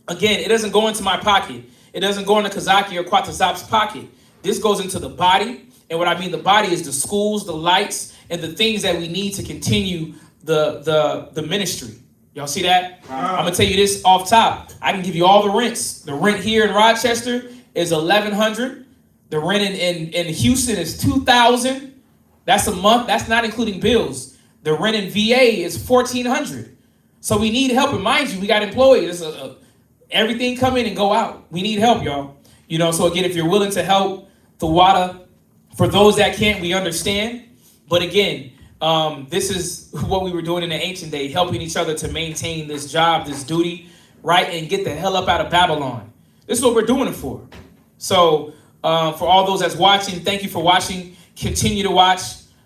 Again, it doesn't go into my pocket. It doesn't go into Kazaki or Kwatazap's pocket. This goes into the body. And what I mean the body is the schools, the lights, and the things that we need to continue the ministry. Y'all see that? I'm going to tell you this off top. I can give you all the rents. The rent here in Rochester is $1,100. The rent in Houston is $2,000. That's a month. That's not including bills. The rent in VA is $1,400. So we need help. And mind you, we got employees. Everything come in and go out. We need help, y'all. You know, so again, if you're willing to help the WADA, for those that can't, we understand. But again, this is what we were doing in the ancient day, helping each other to maintain this job, this duty, right? And get the hell up out of Babylon. This is what we're doing it for. So for all those that's watching, thank you for watching. Continue to watch.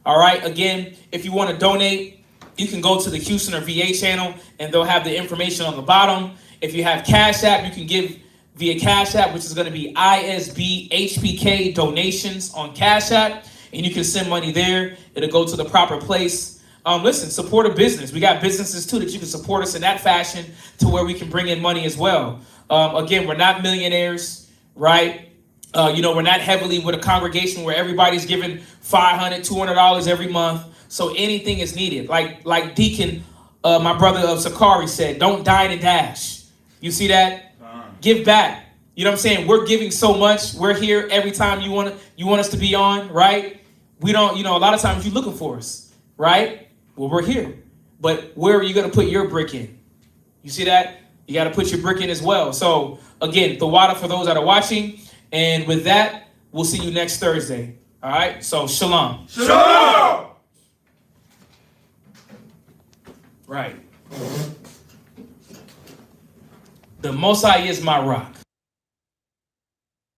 All right. Again, if you want to donate, you can go to the Houston or VA channel and they'll have the information on the bottom. If you have Cash App, you can give via Cash App, which is going to be ISBHPK donations on Cash App. And you can send money there. It'll go to the proper place. Listen, support a business. We got businesses too that you can support us in that fashion to where we can bring in money as well. Again, we're not millionaires, right? We're not heavily with a congregation where everybody's giving $500, $200 every month. So anything is needed. Like Deacon, my brother of Sakari said, don't dine and dash. You see that? Give back. You know what I'm saying? We're giving so much. We're here every time you want us to be on, right? We don't, a lot of times you're looking for us, right? Well, we're here. But where are you going to put your brick in? You see that? You got to put your brick in as well. So again, the water for those that are watching. And with that, We'll see you next Thursday. All right? So, shalom. Shalom! Right. The Most High is my rock.